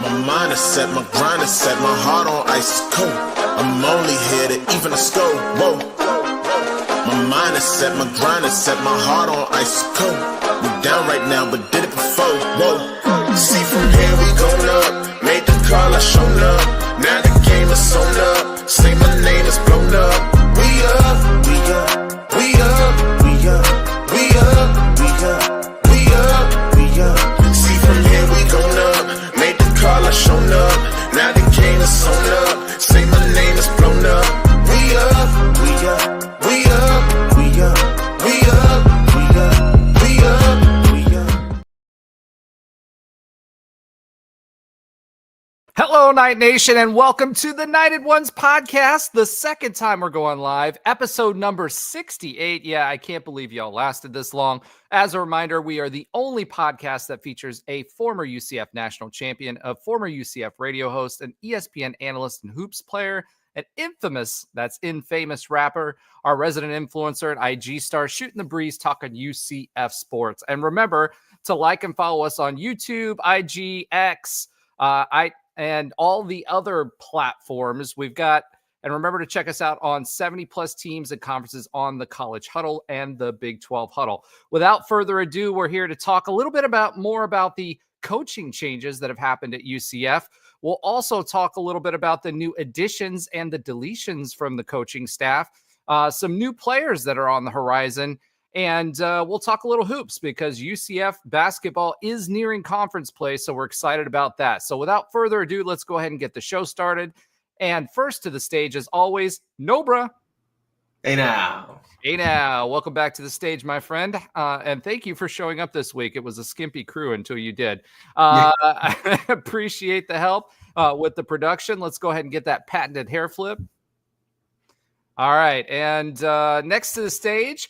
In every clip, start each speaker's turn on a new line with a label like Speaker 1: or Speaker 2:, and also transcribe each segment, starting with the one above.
Speaker 1: My mind is set, my grind is set, my heart on ice is cold. I'm only here to even a score. Whoa. My mind is set, my grind is set, my heart on ice is cold. We down right now, but did it before. Whoa. See from here we going up. Made the call, I shown up. Now the game is sewn up. Say my name is blown up. We up, we up, we up, we up, we up, we up, we up, we up. See from here we going up. Made the call, I shown up. Now the game is sewn up. Say my name is blown up. We up, we up, we up, we up, we up, we up, we up, we up.
Speaker 2: Hello, Night Nation, and welcome to the Nighted Ones podcast, the second time we're going live, episode number 68. Yeah, I can't believe y'all lasted this long. As a reminder, we are the only podcast that features a former UCF national champion, a former UCF radio host, an ESPN analyst and hoops player, an infamous rapper, our resident influencer and IG star, shooting the breeze, talking UCF sports. And remember to like and follow us on YouTube, IG, X, and all the other platforms we've got. And remember to check us out on 70 plus teams and conferences on the College Huddle and the Big 12 Huddle. Without further ado, we're here to talk a little bit more about the coaching changes that have happened at UCF. We'll also talk a little bit about the new additions and the deletions from the coaching staff, some new players that are on the horizon. And we'll talk a little hoops because UCF basketball is nearing conference play, so we're excited about that. So without further ado, let's go ahead and get the show started. And first to the stage, as always, Nobra.
Speaker 3: Hey now.
Speaker 2: Hey now. Welcome back to the stage, my friend. And thank you for showing up this week. It was a skimpy crew until you did. I appreciate the help with the production. Let's go ahead and get that patented hair flip. All right. And next to the stage,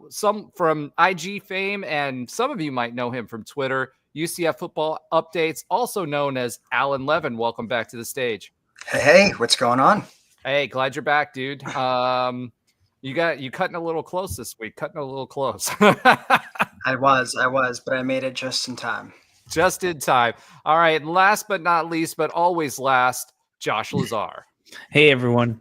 Speaker 2: some from IG fame, and some of you might know him from Twitter, UCF football updates, also known as Alan Levin. Welcome back to the stage.
Speaker 4: Hey, what's going on?
Speaker 2: Hey, glad you're back, dude. You cutting a little close this week, cutting a little close.
Speaker 4: I was, but I made it just in time.
Speaker 2: Just in time. All right. And last but not least, but always last, Josh Lazar.
Speaker 5: Hey, everyone.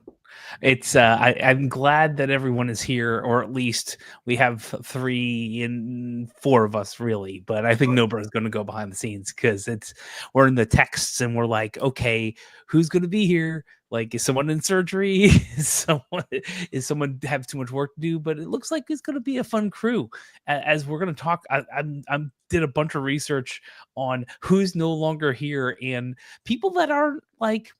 Speaker 5: It's I'm glad that everyone is here, or at least we have 3 and 4 of us really. But I think Nobra is going to go behind the scenes because we're in the texts and we're like, okay, who's going to be here? Like, is someone in surgery? Is someone have too much work to do? But it looks like it's going to be a fun crew. As we're going to talk, I did a bunch of research on who's no longer here and people that are like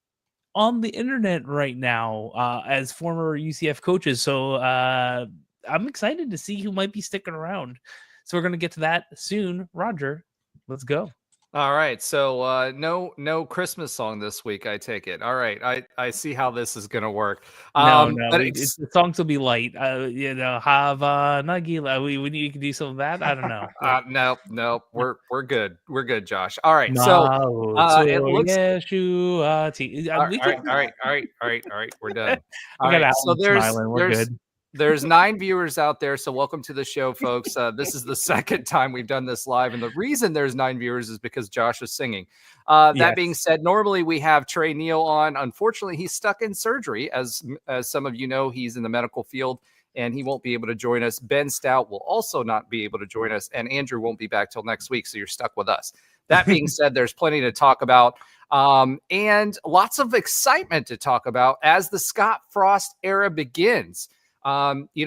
Speaker 5: on the internet right now as former UCF coaches. So I'm excited to see who might be sticking around. So we're going to get to that soon. Roger, let's go.
Speaker 2: All right. So no Christmas song this week, I take it. All right. I see how this is going to work.
Speaker 5: No, the songs will be light. Have Nagila. We can do some of that. I don't know.
Speaker 2: No. We're good. We're good, Josh. All right. So it looks.
Speaker 5: All
Speaker 2: right. We're done. All right. So
Speaker 5: we're good.
Speaker 2: There's 9 viewers out there, so welcome to the show, folks. This is the second time we've done this live, and the reason there's 9 viewers is because Josh is singing. That being said, normally we have Trey Neal on. Unfortunately, he's stuck in surgery. As some of you know, he's in the medical field, and he won't be able to join us. Ben Stout will also not be able to join us, and Andrew won't be back till next week, so you're stuck with us. That being said, there's plenty to talk about, and lots of excitement to talk about as the Scott Frost era begins.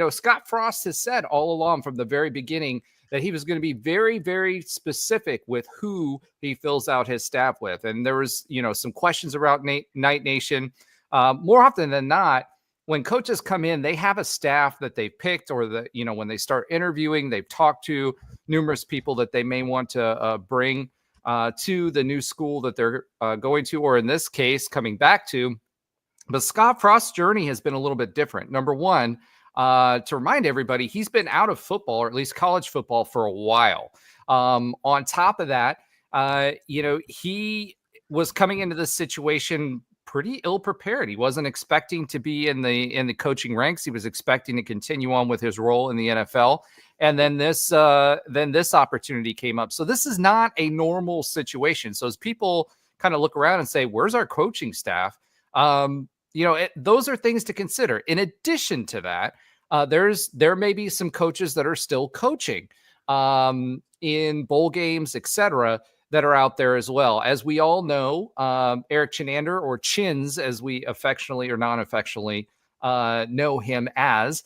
Speaker 2: Scott Frost has said all along from the very beginning that he was going to be very, very specific with who he fills out his staff with. And there was, some questions around Night Nation. More often than not, when coaches come in, they have a staff that they've picked, or when they start interviewing, they've talked to numerous people that they may want to bring to the new school that they're going to, or in this case, coming back to. But Scott Frost's journey has been a little bit different. Number one, to remind everybody, he's been out of football, or at least college football, for a while. On top of that, he was coming into this situation pretty ill prepared. He wasn't expecting to be in the coaching ranks. He was expecting to continue on with his role in the NFL. And then this opportunity came up. So this is not a normal situation. So as people kind of look around and say, where's our coaching staff? Those are things to consider. In addition to that, there may be some coaches that are still coaching in bowl games, etc., that are out there as well. As we all know, Eric Chinander, or Chins, as we affectionately or non-affectionately know him as,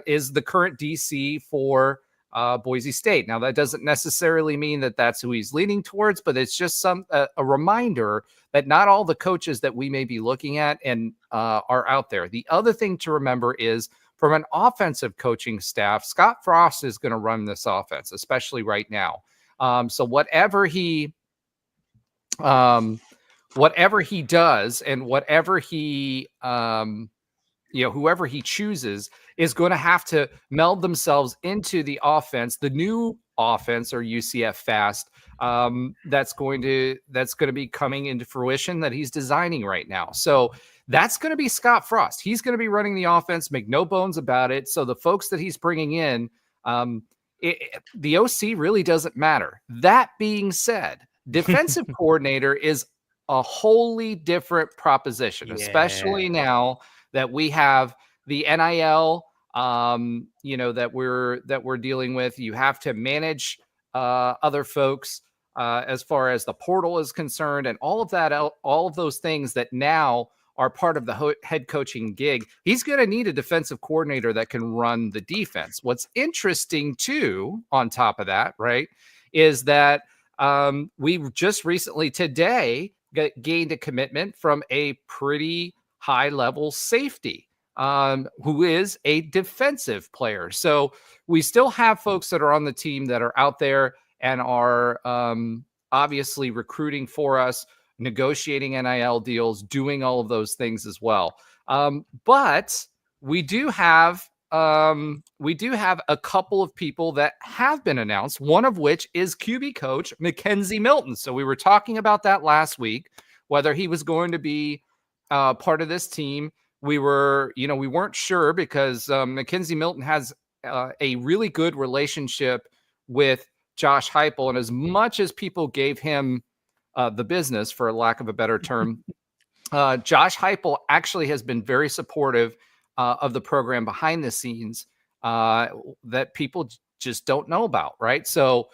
Speaker 2: is the current DC for Boise State. Now, that doesn't necessarily mean that that's who he's leaning towards, but it's just a reminder that not all the coaches that we may be looking at and are out there. The other thing to remember is, from an offensive coaching staff, Scott Frost is going to run this offense, especially right now. So whatever he does, and whatever he whoever he chooses is going to have to meld themselves into the offense, the new offense, or UCF Fast, that's going to be coming into fruition, that he's designing right now. So that's going to be Scott Frost. He's going to be running the offense, make no bones about it. So the folks that he's bringing in, the OC really doesn't matter. That being said, defensive coordinator is a wholly different proposition, especially now that we have the NIL, that we're dealing with. You have to manage other folks as far as the portal is concerned, and all of that, all of those things that now are part of the head coaching gig. He's going to need a defensive coordinator that can run the defense. What's interesting too, on top of that, right, is that we just recently today gained a commitment from a pretty high-level safety who is a defensive player. So we still have folks that are on the team that are out there and are obviously recruiting for us, negotiating NIL deals, doing all of those things as well. But we do have a couple of people that have been announced, one of which is QB coach McKenzie Milton. So we were talking about that last week, whether he was going to be part of this team. We weren't sure, because McKenzie Milton has a really good relationship with Josh Heupel. And as much as people gave him the business, for lack of a better term, Josh Heupel actually has been very supportive of the program behind the scenes that people just don't know about, right? So,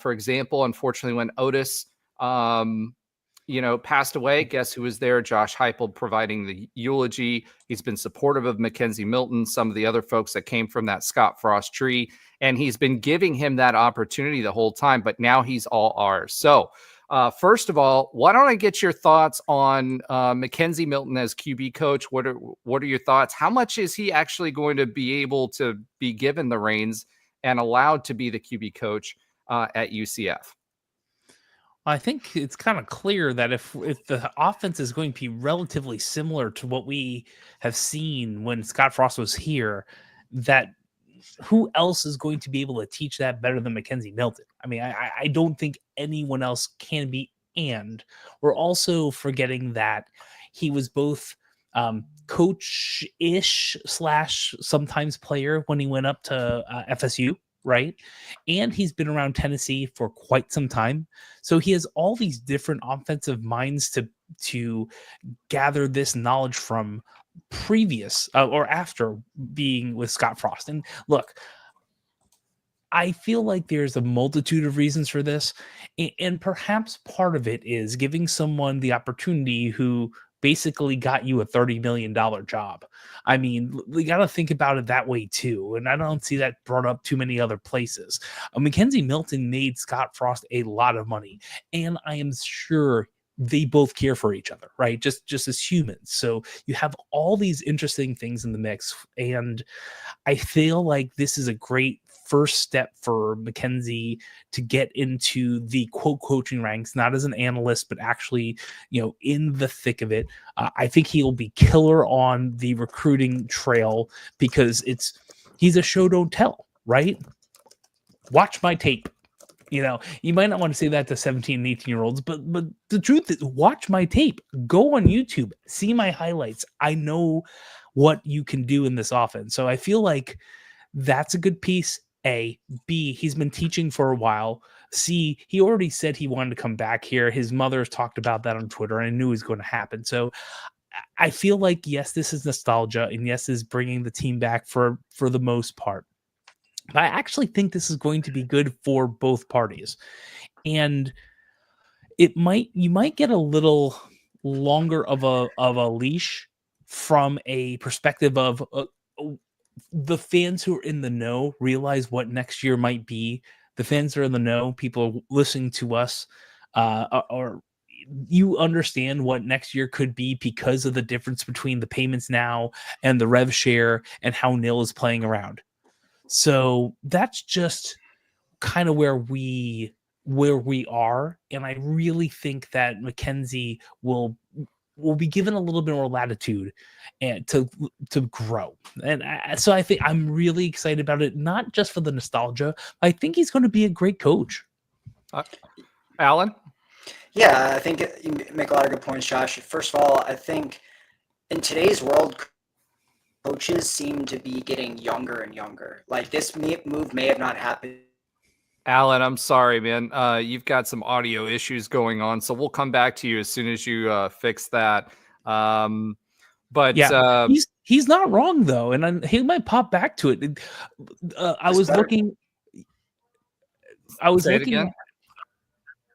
Speaker 2: for example, unfortunately, when Otis, passed away, guess who was there? Josh Heupel providing the eulogy. He's been supportive of McKenzie Milton, some of the other folks that came from that Scott Frost tree, and he's been giving him that opportunity the whole time, but now he's all ours. So, first of all, why don't I get your thoughts on McKenzie Milton as QB coach? What are your thoughts? How much is he actually going to be able to be given the reins and allowed to be the QB coach at UCF?
Speaker 5: I think it's kind of clear that if the offense is going to be relatively similar to what we have seen when Scott Frost was here, that who else is going to be able to teach that better than McKenzie Milton? I mean, I don't think anyone else can be. And we're also forgetting that he was both coach-ish / sometimes player when he went up to FSU, right? And he's been around Tennessee for quite some time. So he has all these different offensive minds to gather this knowledge from previous or after being with Scott Frost. And look, I feel like there's a multitude of reasons for this, and perhaps part of it is giving someone the opportunity who basically got you a $30 million job. I mean, we got to think about it that way too, and I don't see that brought up too many other places. McKenzie Milton made Scott Frost a lot of money, and I am sure they both care for each other, right? Just as humans. So you have all these interesting things in the mix, and I feel like this is a great first step for McKenzie to get into the quote coaching ranks, not as an analyst, but actually, in the thick of it. I think he'll be killer on the recruiting trail because he's a show don't tell, right? Watch my tape. You might not want to say that to 17 and 18-year-olds, but the truth is, watch my tape. Go on YouTube. See my highlights. I know what you can do in this offense. So I feel like that's a good piece. A. B. He's been teaching for a while. see, he already said he wanted to come back here. His mother's talked about that on Twitter, and I knew it was going to happen. So I feel like, yes, this is nostalgia, and yes, this is bringing the team back for the most part. But I actually think this is going to be good for both parties. And you might get a little longer of a leash from a perspective of the fans who are in the know realize what next year might be. The fans are in the know, people listening to us, or you understand what next year could be because of the difference between the payments now and the rev share and how NIL is playing around. So that's just kind of where we are, and I really think that McKenzie will be given a little bit more latitude and to grow. And so I think I'm really excited about it, not just for the nostalgia. I think he's going to be a great coach.
Speaker 2: Alan?
Speaker 4: Yeah, I think you make a lot of good points, Josh. First of all, I think in today's world, coaches seem to be getting younger and younger. Like, this move may have not happened.
Speaker 2: Alan, I'm sorry, man. You've got some audio issues going on, so we'll come back to you as soon as you fix that. But
Speaker 5: yeah, he's not wrong though, and he might pop back to it. I was looking.
Speaker 2: Again.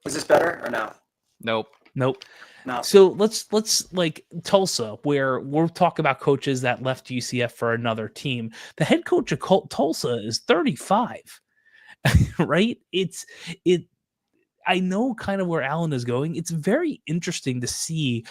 Speaker 4: Was this better or no?
Speaker 2: Nope.
Speaker 5: No.
Speaker 4: So
Speaker 5: let's like Tulsa, where we'll talk about coaches that left UCF for another team. The head coach of Tulsa is 35, right? I know kind of where Alan is going. It's very interesting to see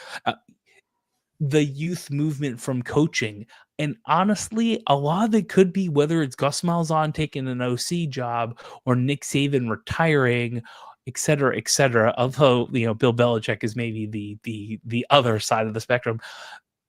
Speaker 5: the youth movement from coaching. And honestly, a lot of it could be whether it's Gus Malzahn taking an OC job or Nick Saban retiring, et cetera, although, Bill Belichick is maybe the other side of the spectrum.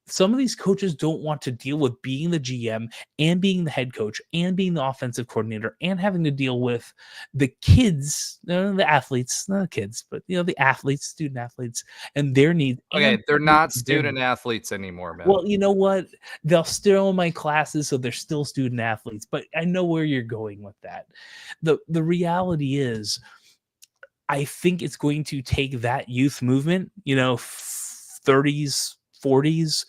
Speaker 5: Some of these coaches don't want to deal with being the GM and being the head coach and being the offensive coordinator and having to deal with the kids, the athletes, not the kids, but the athletes, student athletes, and their needs.
Speaker 2: Okay, they're not student athletes anymore, man.
Speaker 5: Well, you know what? They'll still in my classes, so they're still student athletes. But I know where you're going with that. The reality is, I think it's going to take that youth movement, 30s, 40s,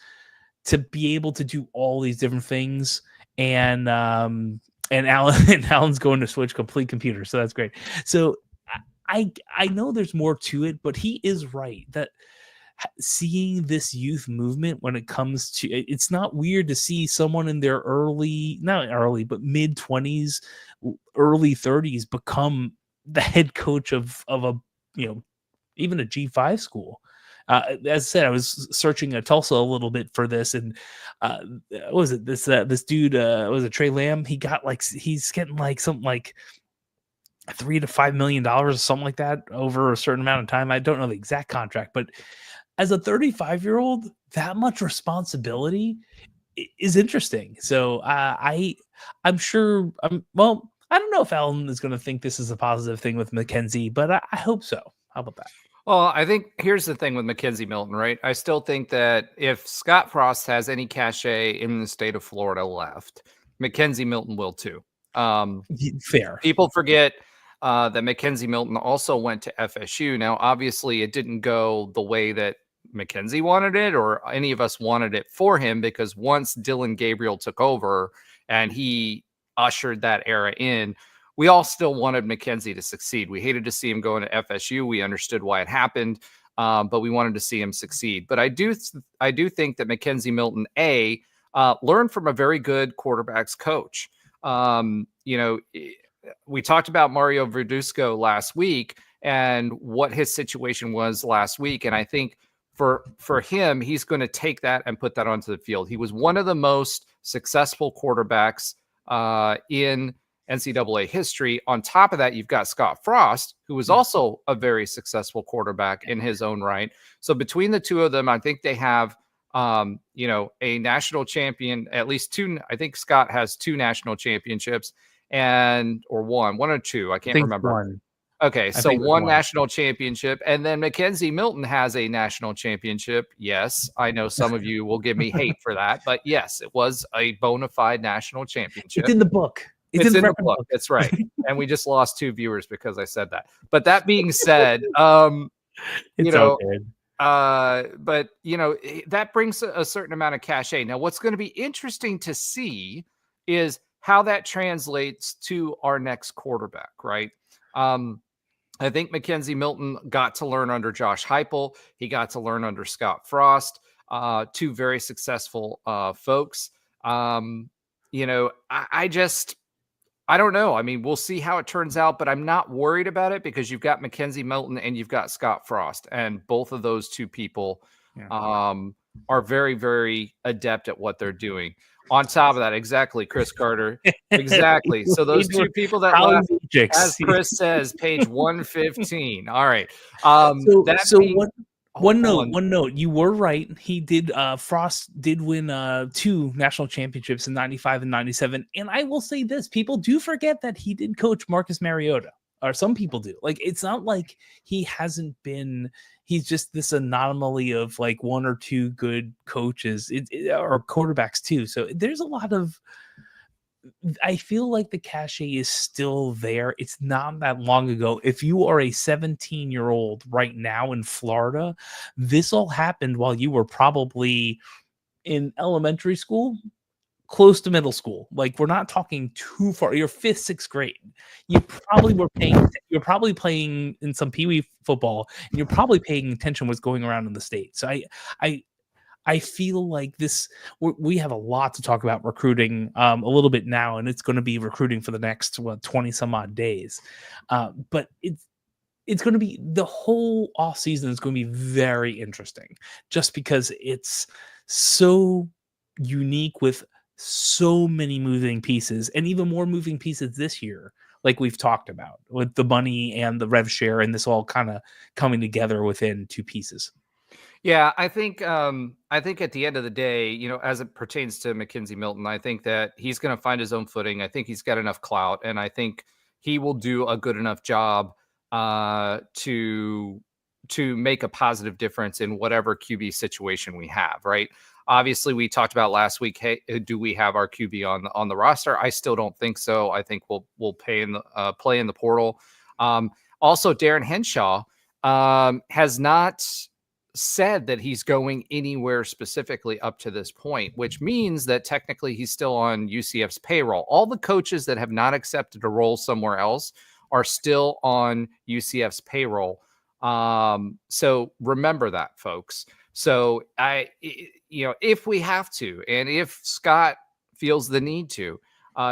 Speaker 5: to be able to do all these different things. And Alan's going to switch complete computer, so that's great. So I know there's more to it, but he is right that seeing this youth movement when it comes to, it's not weird to see someone in their not early, but mid 20s, early 30s become the head coach of a, even a G5 school. As I said, I was searching Tulsa a little bit for this, and what was it? This dude, was it Trey Lamb? He's getting like something like $3 to $5 million or something like that over a certain amount of time. I don't know the exact contract, but as a 35-year-old, that much responsibility is interesting. So I'm sure. Well, I don't know if Alan is going to think this is a positive thing with McKenzie, but I hope so. How about that?
Speaker 2: Well, I think here's the thing with McKenzie Milton, right? I still think that if Scott Frost has any cachet in the state of Florida left, McKenzie Milton will too.
Speaker 5: Fair.
Speaker 2: People forget that McKenzie Milton also went to FSU. Now, obviously, it didn't go the way that McKenzie wanted it or any of us wanted it for him, because once Dylan Gabriel took over and he ushered that era in, we all still wanted McKenzie to succeed. We hated to see him go into FSU. We understood why it happened, but we wanted to see him succeed. But I do think that McKenzie Milton, learned from a very good quarterbacks coach. We talked about Mario Verduzco last week and what his situation was last week. And I think for him, he's going to take that and put that onto the field. He was one of the most successful quarterbacks in NCAA history. On top of that, you've got Scott Frost, who was also a very successful quarterback in his own right. So between the two of them, I think they have, a national champion, at least two. I think Scott has 2 national championships or one or two. I can't remember.
Speaker 5: One.
Speaker 2: Okay. So one national championship, and then McKenzie Milton has a national championship. Yes. I know some of you will give me hate for that, but yes, it was a bona fide national championship.
Speaker 5: It's in the book.
Speaker 2: It's in the book. That's right. And we just lost 2 viewers because I said that. But that being said,
Speaker 5: it's all good.
Speaker 2: But that brings a certain amount of cachet. Now, what's going to be interesting to see is how that translates to our next quarterback, right? I think McKenzie Milton got to learn under Josh Heupel. He got to learn under Scott Frost, 2 very successful folks. I don't know. I mean, we'll see how it turns out, but I'm not worried about it because you've got McKenzie Milton and you've got Scott Frost, and both of those 2 people are very, very adept at what they're doing. On top of that, exactly, Chris Carter. Exactly. So those 2 people that left, as Chris says, page 115. All right.
Speaker 5: One note. You were right. He did. Frost did win 2 national championships in '95 and '97. And I will say this: people do forget that he did coach Marcus Mariota, or some people do. Like, it's not like he hasn't been. He's just this anomaly of like 1 or 2 good coaches or quarterbacks too. So there's a lot of. I feel like the cachet is still there. It's not that long ago. If you are a 17-year-old right now in Florida, this all happened while you were probably in elementary school, close to middle school. Like, we're not talking too far. You're 5th, 6th grade. You're probably playing in some Pee Wee football, and you're probably paying attention to what's going around in the state. So I feel like this. We have a lot to talk about recruiting a little bit now, and it's going to be recruiting for the next 20 some odd days. But it's going to be, the whole off season is going to be very interesting, just because it's so unique with so many moving pieces, and even more moving pieces this year, like we've talked about with the money and the rev share, and this all kind of coming together within 2 pieces.
Speaker 2: Yeah, I think at the end of the day, as it pertains to McKenzie Milton, I think that he's going to find his own footing. I think he's got enough clout, and I think he will do a good enough job to make a positive difference in whatever QB situation we have, right? Obviously, we talked about last week, hey, do we have our QB on the roster? I still don't think so. I think we'll play in the portal. Also, Darren Henshaw has not said that he's going anywhere specifically up to this point, which means that technically he's still on UCF's payroll. All the coaches that have not accepted a role somewhere else are still on UCF's payroll. So remember that, folks. So if we have to, and if Scott feels the need to,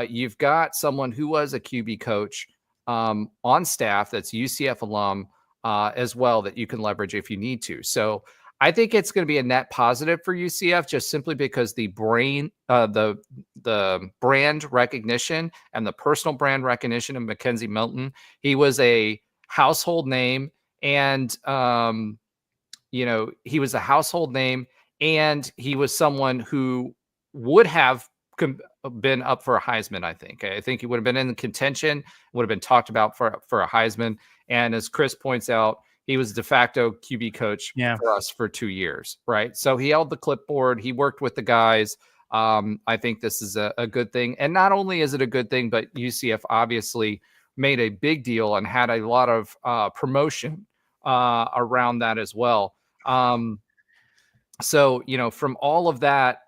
Speaker 2: you've got someone who was a QB coach on staff that's UCF alum, as well, that you can leverage if you need to. So I think it's going to be a net positive for UCF, just simply because the brand recognition and the personal brand recognition of McKenzie Milton. He was a household name, and he was a household name, and he was someone who would have been up for a Heisman. I think he would have been in the contention, would have been talked about for a Heisman. And as Chris points out, he was de facto QB coach for us for 2 years, right? So he held the clipboard. He worked with the guys. I think this is a good thing. And not only is it a good thing, but UCF obviously made a big deal and had a lot of promotion around that as well. So, from all of that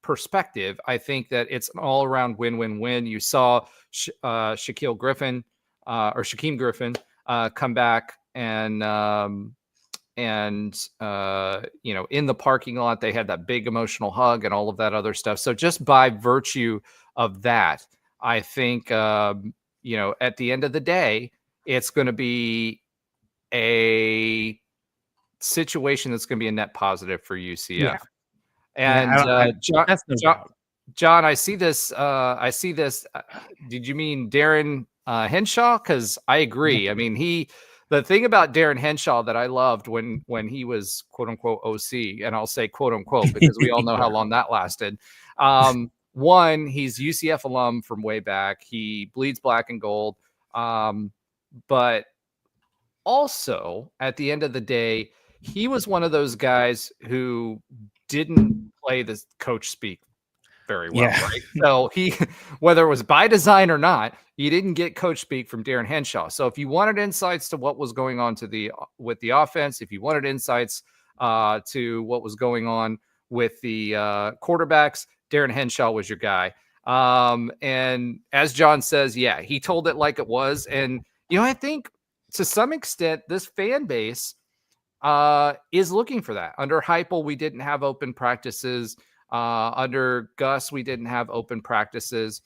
Speaker 2: perspective, I think that it's an all-around win-win-win. You saw Shaquem Griffin come back and in the parking lot, they had that big emotional hug and all of that other stuff. So just by virtue of that, I think, at the end of the day, it's going to be a situation that's going to be a net positive for UCF. Yeah. And John, I see this. Did you mean Darren Henshaw? Because I agree. I mean, the thing about Darren Henshaw that I loved when he was quote unquote OC, and I'll say quote unquote because we all know how long that lasted. One, he's UCF alum from way back. He bleeds black and gold. But also at the end of the day, he was one of those guys who didn't play the coach speak. very well, right? So whether it was by design or not, you didn't get coach speak from Darren Henshaw. So if you wanted insights to what was going on with the offense, if you wanted insights to what was going on with the quarterbacks, Darren Henshaw was your guy. And as John says, yeah, he told it like it was. And, I think to some extent, this fan base is looking for that. Under Heupel, we didn't have open practices. Under Gus, we didn't have open practices.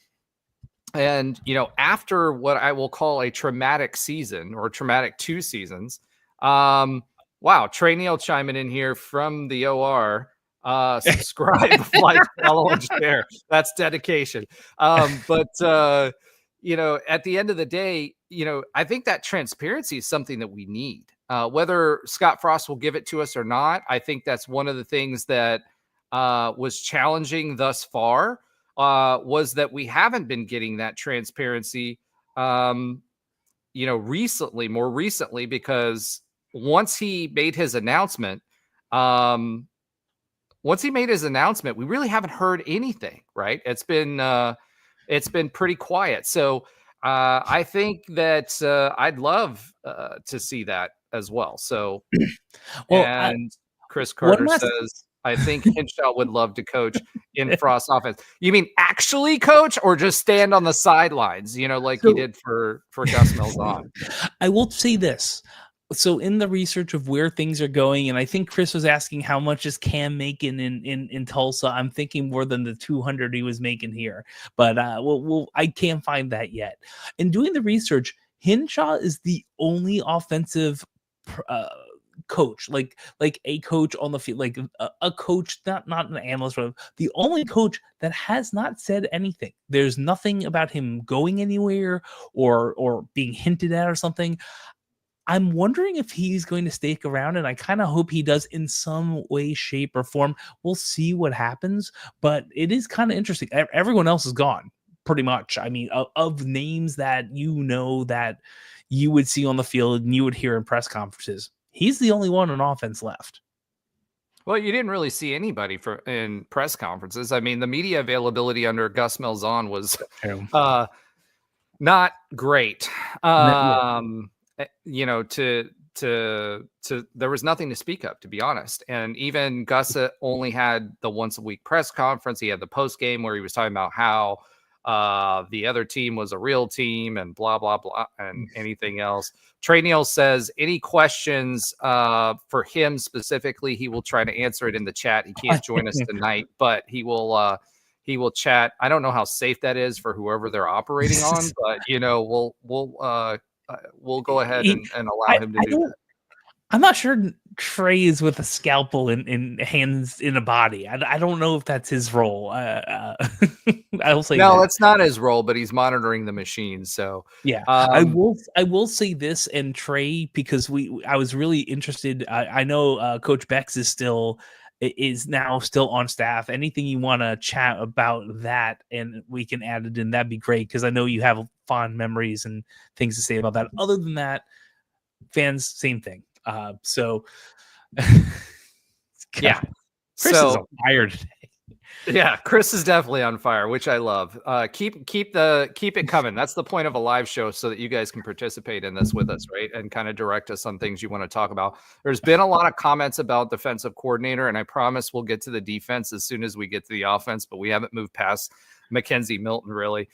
Speaker 2: And, after what I will call a traumatic season or traumatic 2 seasons, wow, Trey Neal chiming in here from the OR. Subscribe, like, follow, and share. That's dedication. But at the end of the day, I think that transparency is something that we need. Whether Scott Frost will give it to us or not, I think that's one of the things that was challenging thus far, was that we haven't been getting that transparency, more recently, because once he made his announcement, we really haven't heard anything, right? It's been pretty quiet. So I think that I'd love to see that as well. So, Chris Carter says, I think Henshaw would love to coach in Frost's offense. You mean actually coach, or just stand on the sidelines, like he did for Gus Malzahn?
Speaker 5: I will say this. So in the research of where things are going, and I think Chris was asking how much is Cam making in Tulsa. I'm thinking more than the 200 he was making here, but I can't find that yet. In doing the research, Henshaw is the only offensive coach, like a coach on the field, like a coach, not an analyst, but the only coach that has not said anything. There's nothing about him going anywhere or being hinted at or something. I'm wondering if he's going to stick around, and I kind of hope he does in some way, shape, or form. We'll see what happens, but it is kind of interesting. Everyone else is gone, pretty much. I mean, of names that that you would see on the field and you would hear in press conferences, he's the only one on offense left.
Speaker 2: Well, you didn't really see anybody in press conferences. I mean, the media availability under Gus Malzahn was not great. There was nothing to speak of, to be honest. And even Gus only had the once a week press conference. He had the post game where he was talking about how the other team was a real team and blah, blah, blah, and anything else. Trey Neal says any questions for him specifically, he will try to answer it in the chat. He can't join us tonight, but he will chat. I don't know how safe that is for whoever they're operating on, but we'll go ahead and allow him to do that.
Speaker 5: I'm not sure Trey is with a scalpel in hands in a body. I don't know if that's his role. I'll say
Speaker 2: no, it's not his role, but he's monitoring the machine. So
Speaker 5: yeah, I will say this, and Trey, because I was really interested. I know Coach Beck is now still on staff. Anything you want to chat about that, and we can add it in, that'd be great, because I know you have fond memories and things to say about that. Other than that, fans, same thing. So
Speaker 2: yeah,
Speaker 5: Chris is on fire today.
Speaker 2: Yeah, Chris is definitely on fire, which I love. Keep it coming. That's the point of a live show, so that you guys can participate in this with us, right? And kind of direct us on things you want to talk about. There's been a lot of comments about defensive coordinator, and I promise we'll get to the defense as soon as we get to the offense, but we haven't moved past McKenzie Milton really.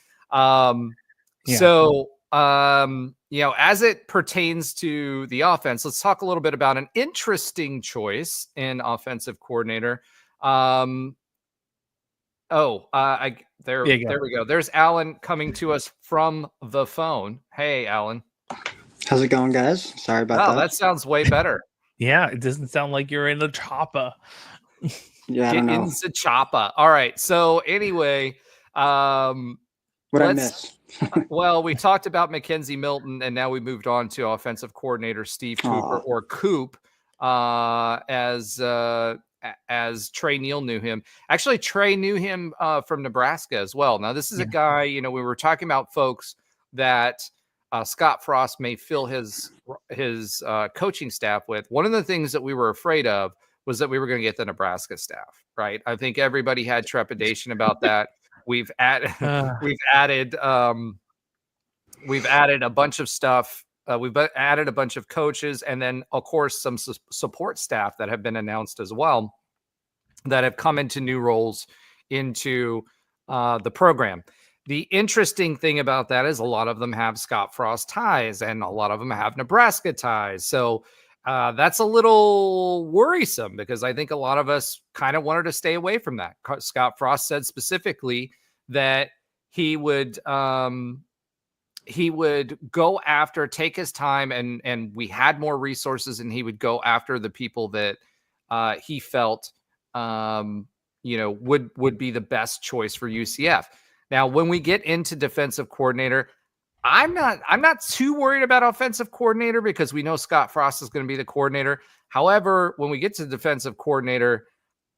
Speaker 2: So as it pertains to the offense, let's talk a little bit about an interesting choice in offensive coordinator. There we go. There's Alan coming to us from the phone. Hey, Alan.
Speaker 6: How's it going, guys? Sorry about that.
Speaker 2: That sounds way better.
Speaker 5: Yeah, it doesn't sound like you're in the chopper.
Speaker 6: Yeah, I don't know.
Speaker 2: In the chopper. All right. So anyway,
Speaker 6: What'd I miss?
Speaker 2: Well, we talked about McKenzie Milton, and now we moved on to offensive coordinator Steve Cooper, or Coop, as Trey Neal knew him. Actually, Trey knew him from Nebraska as well. Now, this is a guy, we were talking about folks that Scott Frost may fill his coaching staff with. One of the things that we were afraid of was that we were going to get the Nebraska staff, right? I think everybody had trepidation about that. We've added a bunch of stuff. We've added a bunch of coaches, and then of course some support staff that have been announced as well that have come into new roles into the program. The interesting thing about that is a lot of them have Scott Frost ties and a lot of them have Nebraska ties. So that's a little worrisome because I think a lot of us kind of wanted to stay away from that. Scott Frost said specifically that he would go after, take his time, and we had more resources, and he would go after the people that he felt would be the best choice for UCF. Now, when we get into defensive coordinator, I'm not too worried about offensive coordinator because we know Scott Frost is going to be the coordinator. However, when we get to defensive coordinator,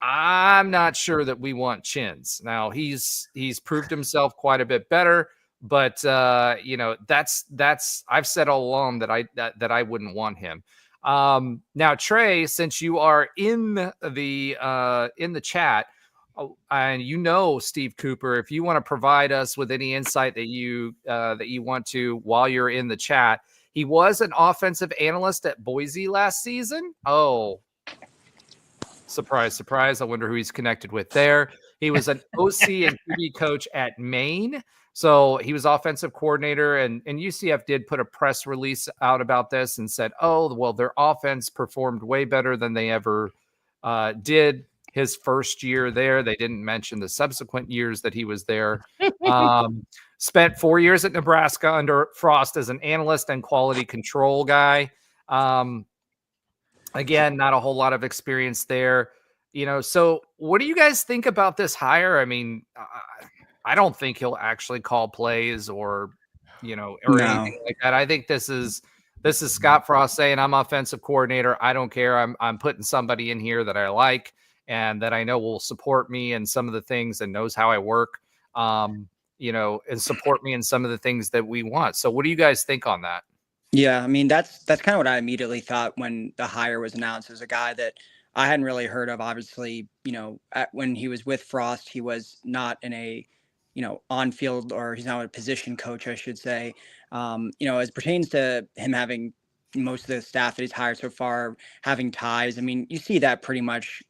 Speaker 2: I'm not sure that we want Chins. Now, he's proved himself quite a bit better, but that's I've said all along that I wouldn't want him. Now, Trey, since you are in the chat, and Steve Cooper, if you want to provide us with any insight that you want to while you're in the chat, he was an offensive analyst at Boise last season. Oh, surprise, surprise! I wonder who he's connected with there. He was an OC and QB coach at Maine. So he was offensive coordinator, and UCF did put a press release out about this and said, oh, well, their offense performed way better than they ever did his first year there. They didn't mention the subsequent years that he was there. Spent 4 years at Nebraska under Frost as an analyst and quality control guy. Again, not a whole lot of experience there. So what do you guys think about this hire? I mean, I don't think he'll actually call plays or anything like that. I think this is Scott Frost saying, I'm offensive coordinator. I don't care. I'm putting somebody in here that I like and that I know will support me in some of the things and knows how I work, and support me in some of the things that we want. So what do you guys think on that?
Speaker 4: Yeah, I mean, that's kind of what I immediately thought when the hire was announced. As a guy that I hadn't really heard of. Obviously, when he was with Frost, he was not in a on field, or he's not a position coach, I should say. As pertains to him having most of the staff that he's hired so far having ties, I mean, you see that pretty much,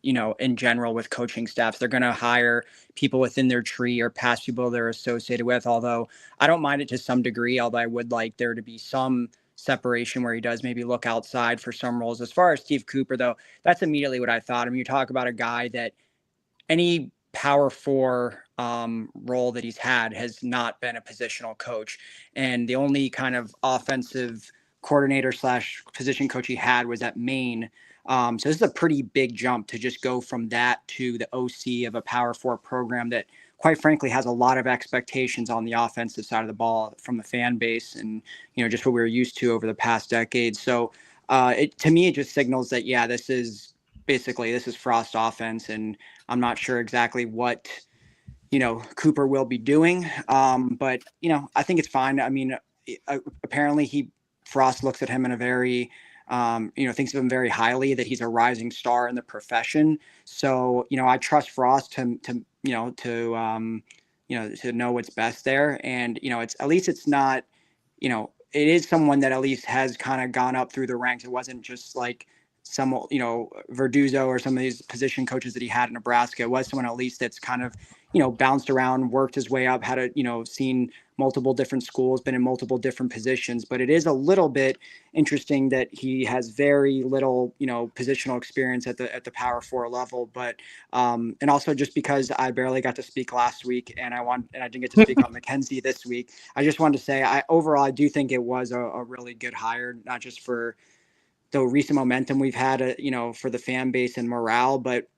Speaker 4: in general with coaching staffs. They're going to hire people within their tree or past people they're associated with, although I don't mind it to some degree, although I would like there to be some separation where he does maybe look outside for some roles. As far as Steve Cooper, though, that's immediately what I thought. I mean, you talk about a guy that any Power 4 role that he's had has not been a positional coach. And the only kind of offensive coordinator / position coach he had was at Maine. So this is a pretty big jump to just go from that to the OC of a Power 4 program that, quite frankly, has a lot of expectations on the offensive side of the ball from the fan base and, just what we were used to over the past decade. So to me, it just signals that, yeah, this is Frost offense, and I'm not sure exactly what, Cooper will be doing. But, I think it's fine. I mean, apparently Frost looks at him in a very, thinks of him very highly, that he's a rising star in the profession. So, I trust Frost to know what's best there. And, it's not, it is someone that at least has kind of gone up through the ranks. It wasn't just like some, Verduzzo or some of these position coaches that he had in Nebraska. It was someone at least that's kind of, bounced around, worked his way up, had a, seen multiple different schools, been in multiple different positions. But it is a little bit interesting that he has very little, positional experience at the Power 4 level. But and also just because I barely got to speak last week and I didn't get to speak on McKenzie this week, I just wanted to say overall I do think it was a really good hire, not just for the recent momentum we've had, for the fan base and morale. But,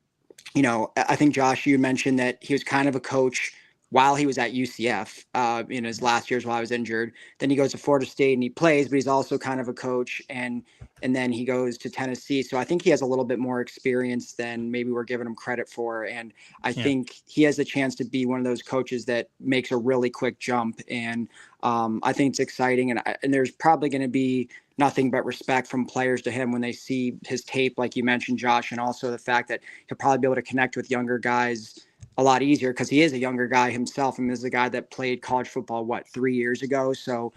Speaker 4: I think, Josh, you mentioned that he was kind of a coach while he was at UCF in his last years while I was injured. Then he goes to Florida State and he plays, but he's also kind of a coach. And then he goes to Tennessee. So I think he has a little bit more experience than maybe we're giving him credit for. And I think he has a chance to be one of those coaches that makes a really quick jump. And I think it's exciting. And there's probably going to be
Speaker 6: nothing but respect from players to him when they see his tape, like you mentioned, Josh, and also the fact that he'll probably be able to connect with younger guys a lot easier because he is a younger guy himself and is a guy that played college football 3 years ago. So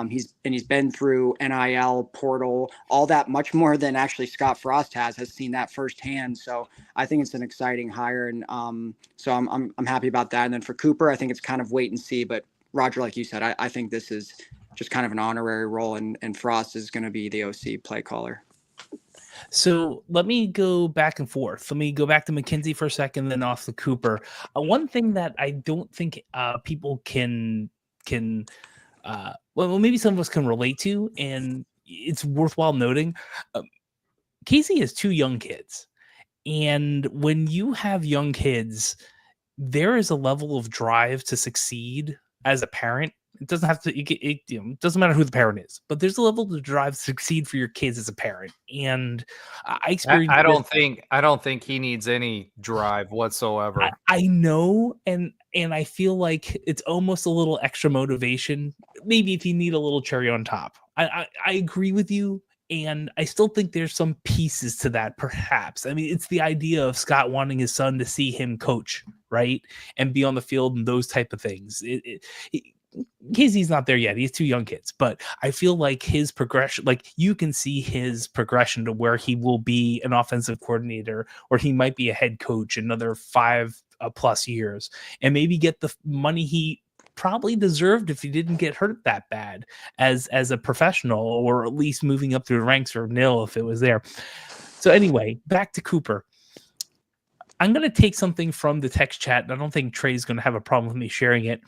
Speaker 6: he's been through NIL, portal, all that much more than actually Scott Frost has seen that firsthand. So I think it's an exciting hire, and so I'm happy about that. And then for Cooper, I think it's kind of wait and see. But Roger, like you said, I think this is just kind of an honorary role, and Frost is going to be the OC play caller.
Speaker 5: So let me go back and forth. Let me go back to McKenzie for a second, then off to Cooper. One thing that I don't think people can well, maybe some of us can relate to, and it's worthwhile noting. Casey has 2 young kids, and when you have young kids, there is a level of drive to succeed as a parent. It doesn't have to. It doesn't matter who the parent is, but there's a level of drive to succeed for your kids as a parent. And I experienced.
Speaker 2: I don't think he needs any drive whatsoever.
Speaker 5: I know, and I feel like it's almost a little extra motivation. Maybe if you need a little cherry on top. I agree with you. And I still think there's some pieces to that, perhaps. I mean, it's the idea of Scott wanting his son to see him coach, right? And be on the field and those type of things. Casey's not there yet. He's 2 young kids. But I feel like his progression, like you can see his progression to where he will be an offensive coordinator, or he might be a head coach another 5+ years, and maybe get the money he probably deserved if he didn't get hurt that bad as a professional, or at least moving up through the ranks, or NIL if it was there. So anyway, back to Cooper. I'm going to take something from the text chat, and I don't think Trey's going to have a problem with me sharing it.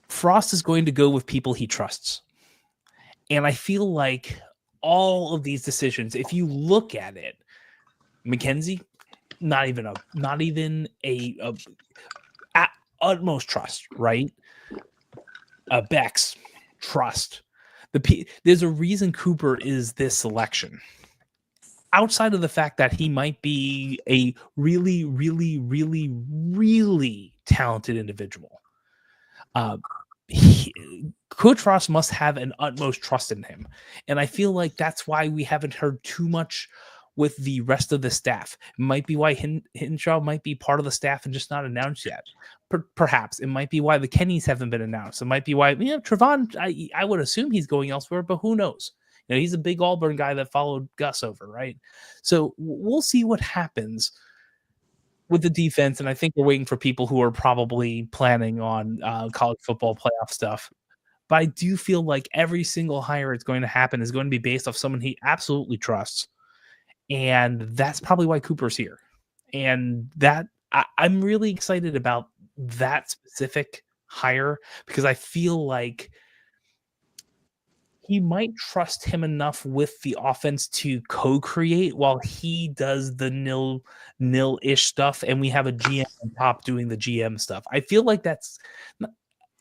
Speaker 5: Frost is going to go with people he trusts. And I feel like all of these decisions, if you look at it, McKenzie, not even a utmost trust, right? Beck's trust. There's a reason Cooper is this selection. Outside of the fact that he might be a really, really, really, really talented individual, Coach Frost must have an utmost trust in him. And I feel like that's why we haven't heard too much with the rest of the staff. It might be why Hinshaw might be part of the staff and just not announced yet. Perhaps it might be why the Kennys haven't been announced. It might be why, Trevon, I would assume he's going elsewhere, but who knows? He's a big Auburn guy that followed Gus over, right? So we'll see what happens with the defense. And I think we're waiting for people who are probably planning on college football playoff stuff. But I do feel like every single hire is going to happen is going to be based off someone he absolutely trusts. And that's probably why Cooper's here. And that I'm really excited about that specific hire, because I feel like he might trust him enough with the offense to co-create while he does the nil-ish stuff, and we have a GM on top doing the GM stuff. I feel like that's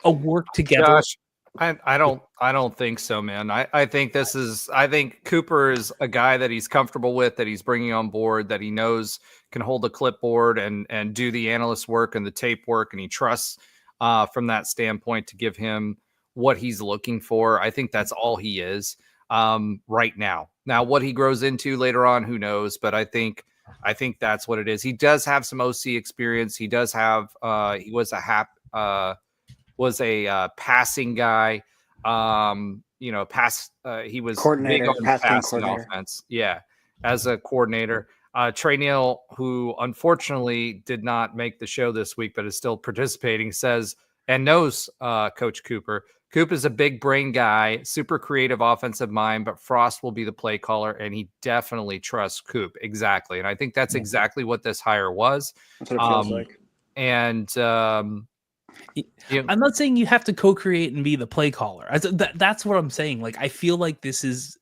Speaker 5: a work together.
Speaker 2: Josh, I don't think so, man. I think Cooper is a guy that he's comfortable with, that he's bringing on board, that he knows can hold a clipboard and do the analyst work and the tape work, and he trusts from that standpoint to give him what he's looking for. I think that's all he is right now. Now, what he grows into later on, who knows? But I think that's what it is. He does have some OC experience. He does have. He was a passing guy. He was
Speaker 6: coordinator,
Speaker 2: big on passing offense. Yeah, as a coordinator. Trey Neal, who unfortunately did not make the show this week, but is still participating, says and knows Coach Cooper. Coop is a big brain guy, super creative offensive mind, but Frost will be the play caller, and he definitely trusts Coop. Exactly. And I think that's exactly what this hire was.
Speaker 6: That's what it feels like.
Speaker 2: And
Speaker 5: I'm not saying you have to co-create and be the play caller. That's what I'm saying. Like, I feel like this is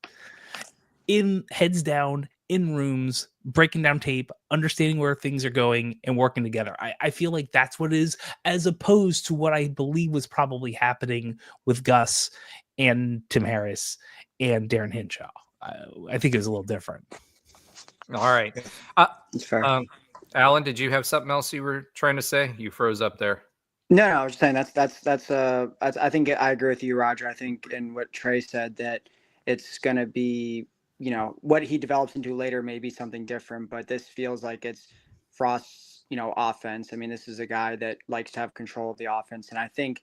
Speaker 5: in heads down, in rooms, breaking down tape, understanding where things are going, and working together. I feel like that's what it is, as opposed to what I believe was probably happening with Gus and Tim Harris and Darren Hinshaw. I think it was a little different.
Speaker 2: All right.
Speaker 6: That's fair.
Speaker 2: Alan, did you have something else you were trying to say? You froze up there.
Speaker 6: No, I was just saying I think I agree with you, Roger. I think in what Trey said that it's going to be, what he develops into later may be something different, but this feels like it's Frost's, offense. I mean, this is a guy that likes to have control of the offense, and I think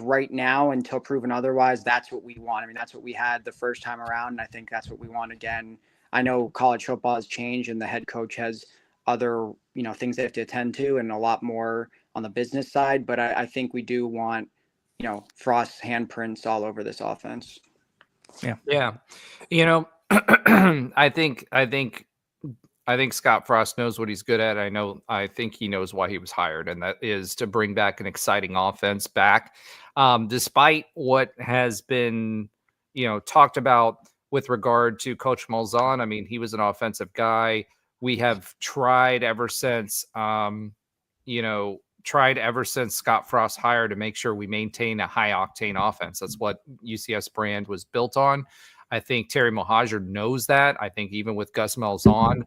Speaker 6: right now, until proven otherwise, that's what we want. I mean, that's what we had the first time around, and I think that's what we want again. I know college football has changed, and the head coach has other, things they have to attend to, and a lot more on the business side. But I think we do want, Frost's handprints all over this offense.
Speaker 2: Yeah. I think Scott Frost knows what he's good at. I think he knows why he was hired, and that is to bring back an exciting offense back. Despite what has been, talked about with regard to Coach Malzahn, I mean, he was an offensive guy. We have tried ever since, Scott Frost hired to make sure we maintain a high octane offense. That's what UCF's brand was built on. I think Terry Mohajir knows that. I think even with Gus Malzahn,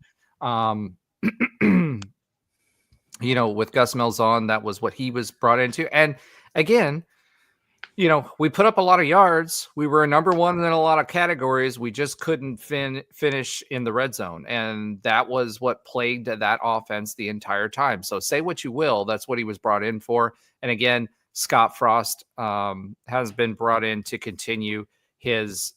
Speaker 2: with Gus Malzahn, that was what he was brought into. And again, we put up a lot of yards. We were number one in a lot of categories. We just couldn't finish in the red zone. And that was what plagued that offense the entire time. So say what you will, that's what he was brought in for. And again, Scott Frost has been brought in to continue his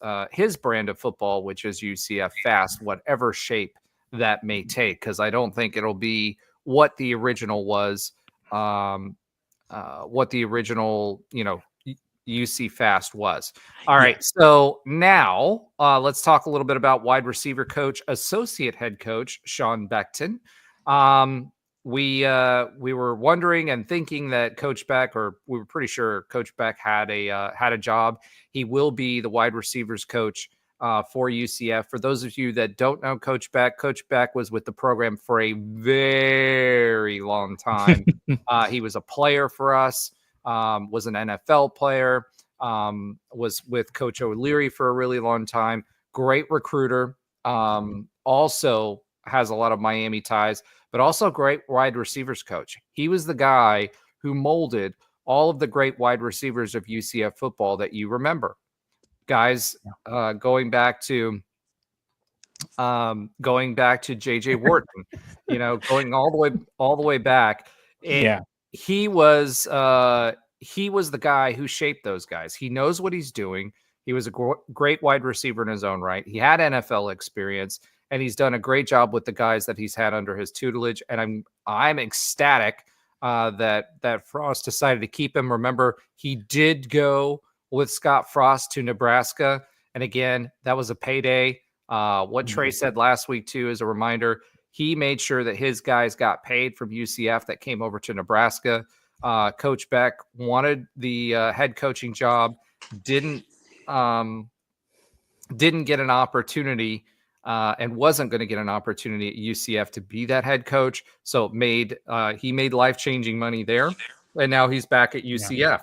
Speaker 2: brand of football, which is UCF fast, whatever shape that may take, because I don't think it'll be what the original was, UC Fast was. All right. So now let's talk a little bit about wide receiver coach, associate head coach, Sean Beckton. We were wondering and thinking that Coach Beck, or we were pretty sure Coach Beck had a job. He will be the wide receivers coach for UCF. For those of you that don't know Coach Beck was with the program for a very long time. He was a player for us. Was an NFL player, was with Coach O'Leary for a really long time. Great recruiter. Also has a lot of Miami ties, but also great wide receivers coach. He was the guy who molded all of the great wide receivers of UCF football that you remember. Guys, going back to JJ Wharton, going all the way back. He was the guy who shaped those guys. He knows what he's doing. He was a great wide receiver in his own right. He had NFL experience, and he's done a great job with the guys that he's had under his tutelage. And I'm ecstatic that Frost decided to keep him. Remember, he did go with Scott Frost to Nebraska, and again, that was a payday. What Trey said last week too, as a reminder, he made sure that his guys got paid from UCF that came over to Nebraska. Coach Beck wanted the head coaching job, didn't get an opportunity and wasn't going to get an opportunity at UCF to be that head coach. So he made life-changing money there, and now he's back at UCF. Yeah.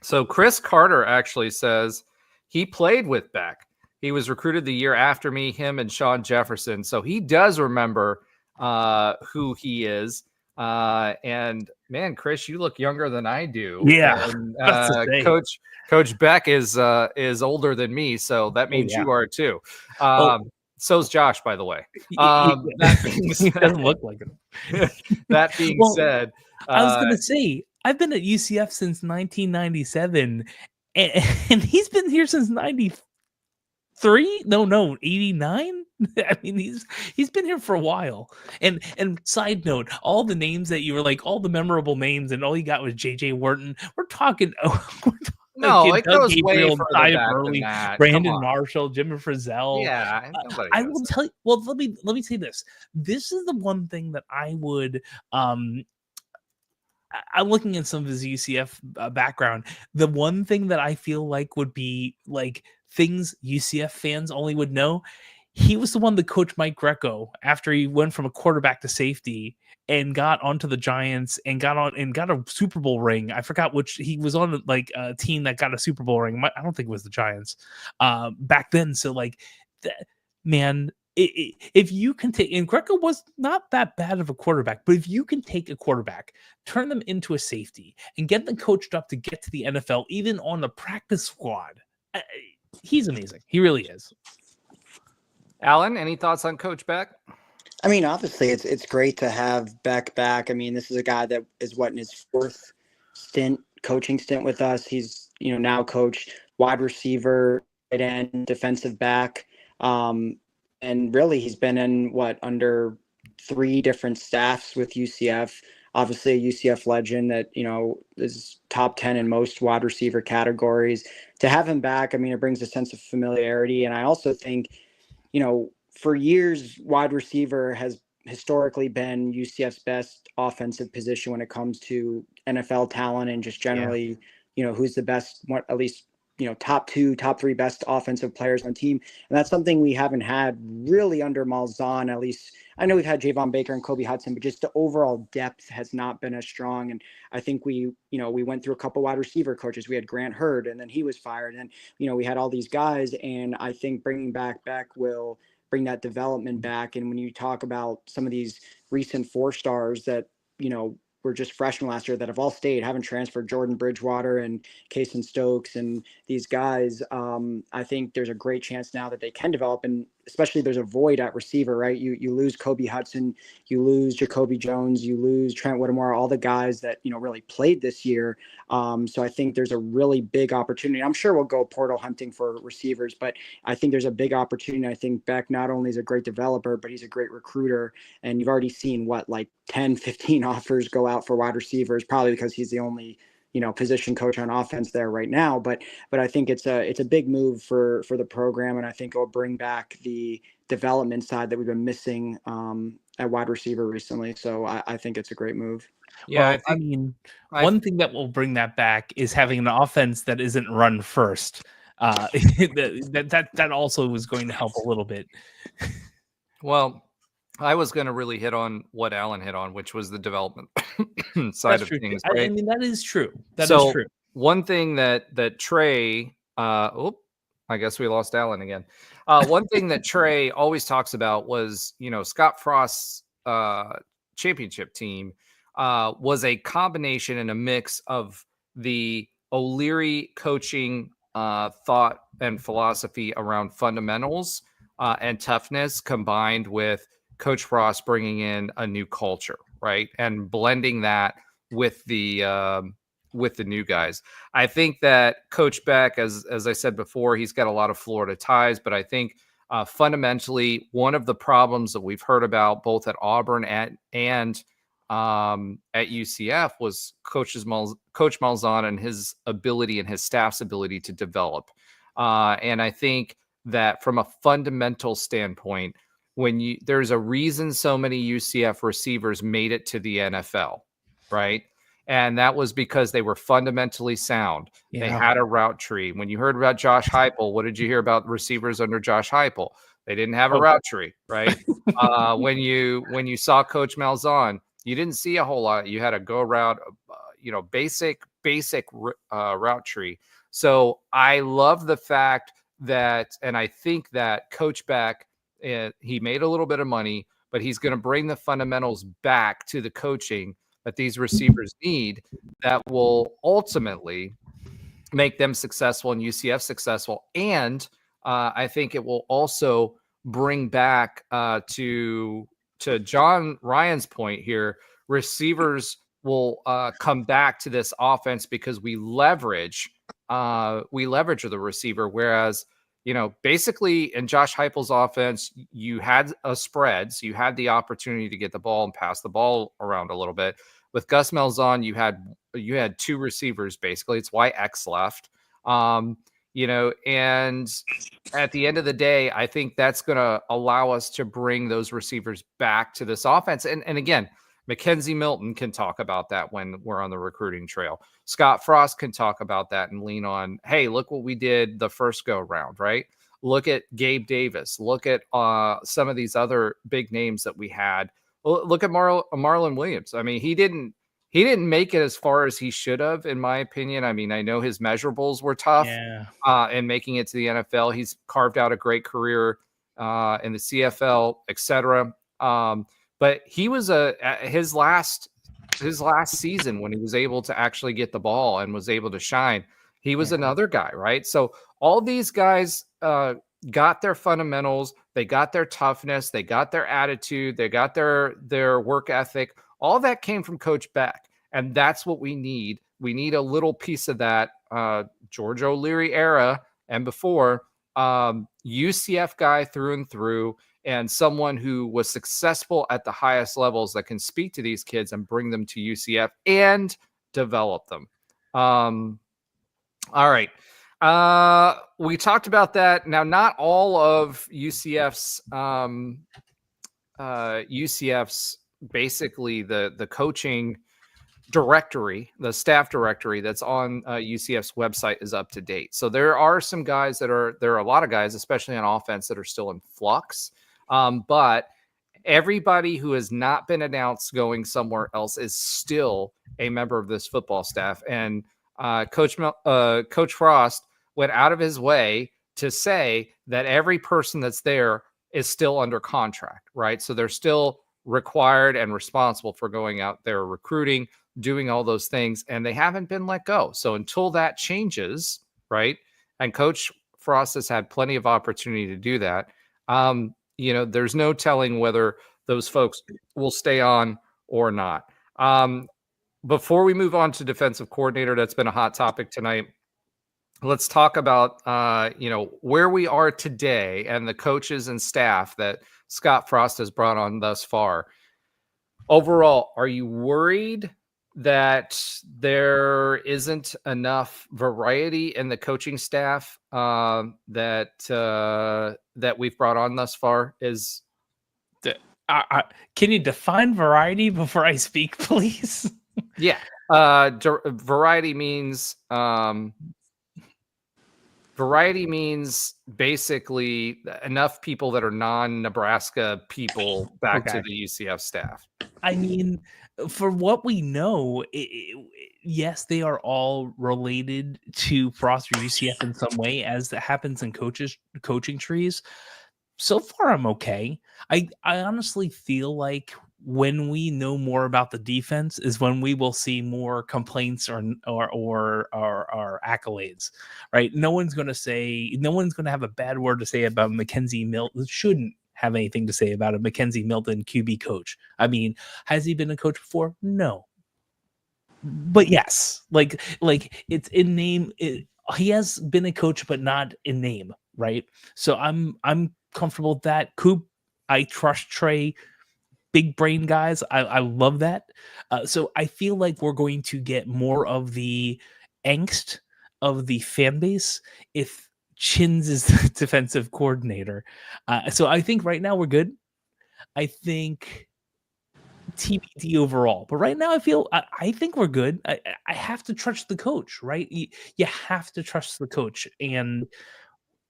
Speaker 2: So Chris Carter actually says he played with Beck. He was recruited the year after me, him and Sean Jefferson. So he does remember who he is. And man, Chris, you look younger than I do.
Speaker 5: Yeah.
Speaker 2: And, Coach Beck is older than me, so that means you are too. So's Josh, by the way. That being said,
Speaker 5: he doesn't look like him.
Speaker 2: That being said,
Speaker 5: I was going to say, I've been at UCF since 1997, and he's been here since 93. No, 89. I mean, he's been here for a while. And side note, all the names that you were like, all the memorable names, and all you got was JJ Wharton. We're talking.
Speaker 2: No, it goes way further back
Speaker 5: Burley,
Speaker 2: than that.
Speaker 5: Brandon Marshall, Jimmy Frizzell.
Speaker 2: Yeah,
Speaker 5: I will tell you. Well, let me say this. This is the one thing that I would. I'm looking at some of his UCF background. The one thing that I feel like would be like things UCF fans only would know. He was the one that coached Mike Greco after he went from a quarterback to safety and got onto the Giants and got a Super Bowl ring. I forgot which. He was on like a team that got a Super Bowl ring. I don't think it was the Giants back then. So like, man, if you can take, and Greco was not that bad of a quarterback, but if you can take a quarterback, turn them into a safety, and get them coached up to get to the NFL, even on the practice squad, he's amazing. He really is.
Speaker 2: Alan, any thoughts on Coach Beck?
Speaker 6: I mean, obviously, it's great to have Beck back. I mean, this is a guy that is in his fourth coaching stint with us. He's now coached wide receiver, tight end, defensive back, and really he's been in under 3 different staffs with UCF. Obviously, a UCF legend that is top 10 in most wide receiver categories. To have him back, I mean, it brings a sense of familiarity, and I also think, for years, wide receiver has historically been UCF's best offensive position when it comes to NFL talent and just generally, who's the best, at least, top 2, top 3 best offensive players on the team. And that's something we haven't had really under Malzahn. At least I know we've had Javon Baker and Kobe Hudson, but just the overall depth has not been as strong. And I think we went through a couple wide receiver coaches. We had Grant Hurd, and then he was fired. And, we had all these guys. And I think bringing back Beck will bring that development back. And when you talk about some of these recent 4-stars that, were just freshmen last year that have all stayed, haven't transferred, Jordan Bridgewater and Kason Stokes and these guys, I think there's a great chance now that they can develop, and especially there's a void at receiver, right? You lose Kobe Hudson, you lose Jacoby Jones, you lose Trent Whittemore, all the guys that, really played this year. So I think there's a really big opportunity. I'm sure we'll go portal hunting for receivers, but I think there's a big opportunity. I think Beck not only is a great developer, but he's a great recruiter. And you've already seen 10, 15 offers go out for wide receivers, probably because he's the only position coach on offense there right now. But I think it's a big move for the program, and I think it'll bring back the development side that we've been missing at wide receiver recently. So I think it's a great move.
Speaker 2: Yeah,
Speaker 5: well, I mean, one thing that will bring that back is having an offense that isn't run first. That also was going to help a little bit.
Speaker 2: Well, I was going to really hit on what Alan hit on, which was the development side of things. Right?
Speaker 5: I mean, that is true. That is true.
Speaker 2: One thing that Trey, I guess we lost Alan again. One thing that Trey always talks about was, Scott Frost's championship team was a combination and a mix of the O'Leary coaching thought and philosophy around fundamentals and toughness, combined with Coach Frost bringing in a new culture, right, and blending that with the new guys. I think that Coach Beck, as I said before, he's got a lot of Florida ties, but I think fundamentally one of the problems that we've heard about both at Auburn and at UCF was Coach Malzahn and his ability and his staff's ability to develop. And I think that from a fundamental standpoint, there's a reason so many UCF receivers made it to the NFL, right? And that was because they were fundamentally sound. Yeah. They had a route tree. When you heard about Josh Heupel, what did you hear about receivers under Josh Heupel? They didn't have a route tree, right? When you saw Coach Malzahn, you didn't see a whole lot. You had a go route, basic route tree. So I love the fact that, and I think that Coach Beck, he made a little bit of money, but he's going to bring the fundamentals back to the coaching that these receivers need that will ultimately make them successful and UCF successful. And I think it will also bring back to John Ryan's point here, receivers will come back to this offense because we leverage the receiver. Whereas, basically in Josh Heupel's offense, you had a spread, so you had the opportunity to get the ball and pass the ball around a little bit. With Gus Malzahn, you had 2 receivers basically. It's why X left. And at the end of the day, I think that's going to allow us to bring those receivers back to this offense. And again, McKenzie Milton can talk about that when we're on the recruiting trail. Scott Frost can talk about that and lean on, hey, look what we did the first go round, right? Look at Gabe Davis. Look at some of these other big names that we had. Look at Marlon Williams. I mean, he didn't make it as far as he should have, in my opinion. I mean, I know his measurables were tough in making it to the NFL. He's carved out a great career in the CFL, etc. But he was his last season when he was able to actually get the ball and was able to shine. He was another guy, right? So all these guys got their fundamentals, they got their toughness, they got their attitude, they got their work ethic. All that came from Coach Beck, and that's what we need. We need a little piece of that George O'Leary era and before, UCF guy through and through, and someone who was successful at the highest levels that can speak to these kids and bring them to UCF and develop them. All right. We talked about that. Now, not all of UCF's basically the coaching directory, the staff directory that's on UCF's website is up to date. So there are some guys there are a lot of guys, especially on offense, that are still in flux. But everybody who has not been announced going somewhere else is still a member of this football staff. And Coach Frost went out of his way to say that every person that's there is still under contract, right? So they're still required and responsible for going out there recruiting, doing all those things, and they haven't been let go. So until that changes, right? And Coach Frost has had plenty of opportunity to do that. There's no telling whether those folks will stay on or not. Before we move on to defensive coordinator, that's been a hot topic tonight. Let's talk about, where we are today and the coaches and staff that Scott Frost has brought on thus far. Overall, are you worried that there isn't enough variety in the coaching staff that we've brought on thus far?
Speaker 5: Can you define variety before I speak, please?
Speaker 2: Yeah. Variety means basically enough people that are non-Nebraska people back to the UCF staff.
Speaker 5: I mean, for what we know, yes, they are all related to Frost or UCF in some way, as that happens in coaching trees. So far, I'm okay. I honestly feel like when we know more about the defense is when we will see more complaints or accolades, right? No one's going to have a bad word to say about McKenzie Milton. Shouldn't have anything to say about a McKenzie Milton QB coach. I mean, has he been a coach before? No. But yes, like it's in name. He has been a coach, but not in name, right? So I'm comfortable with that. Coop, I trust Trey. Big brain guys. I love that. So I feel like we're going to get more of the angst of the fan base if Chins is the defensive coordinator. So I think right now we're good. I think TBD overall. But right now I think we're good. I have to trust the coach, right? You have to trust the coach. And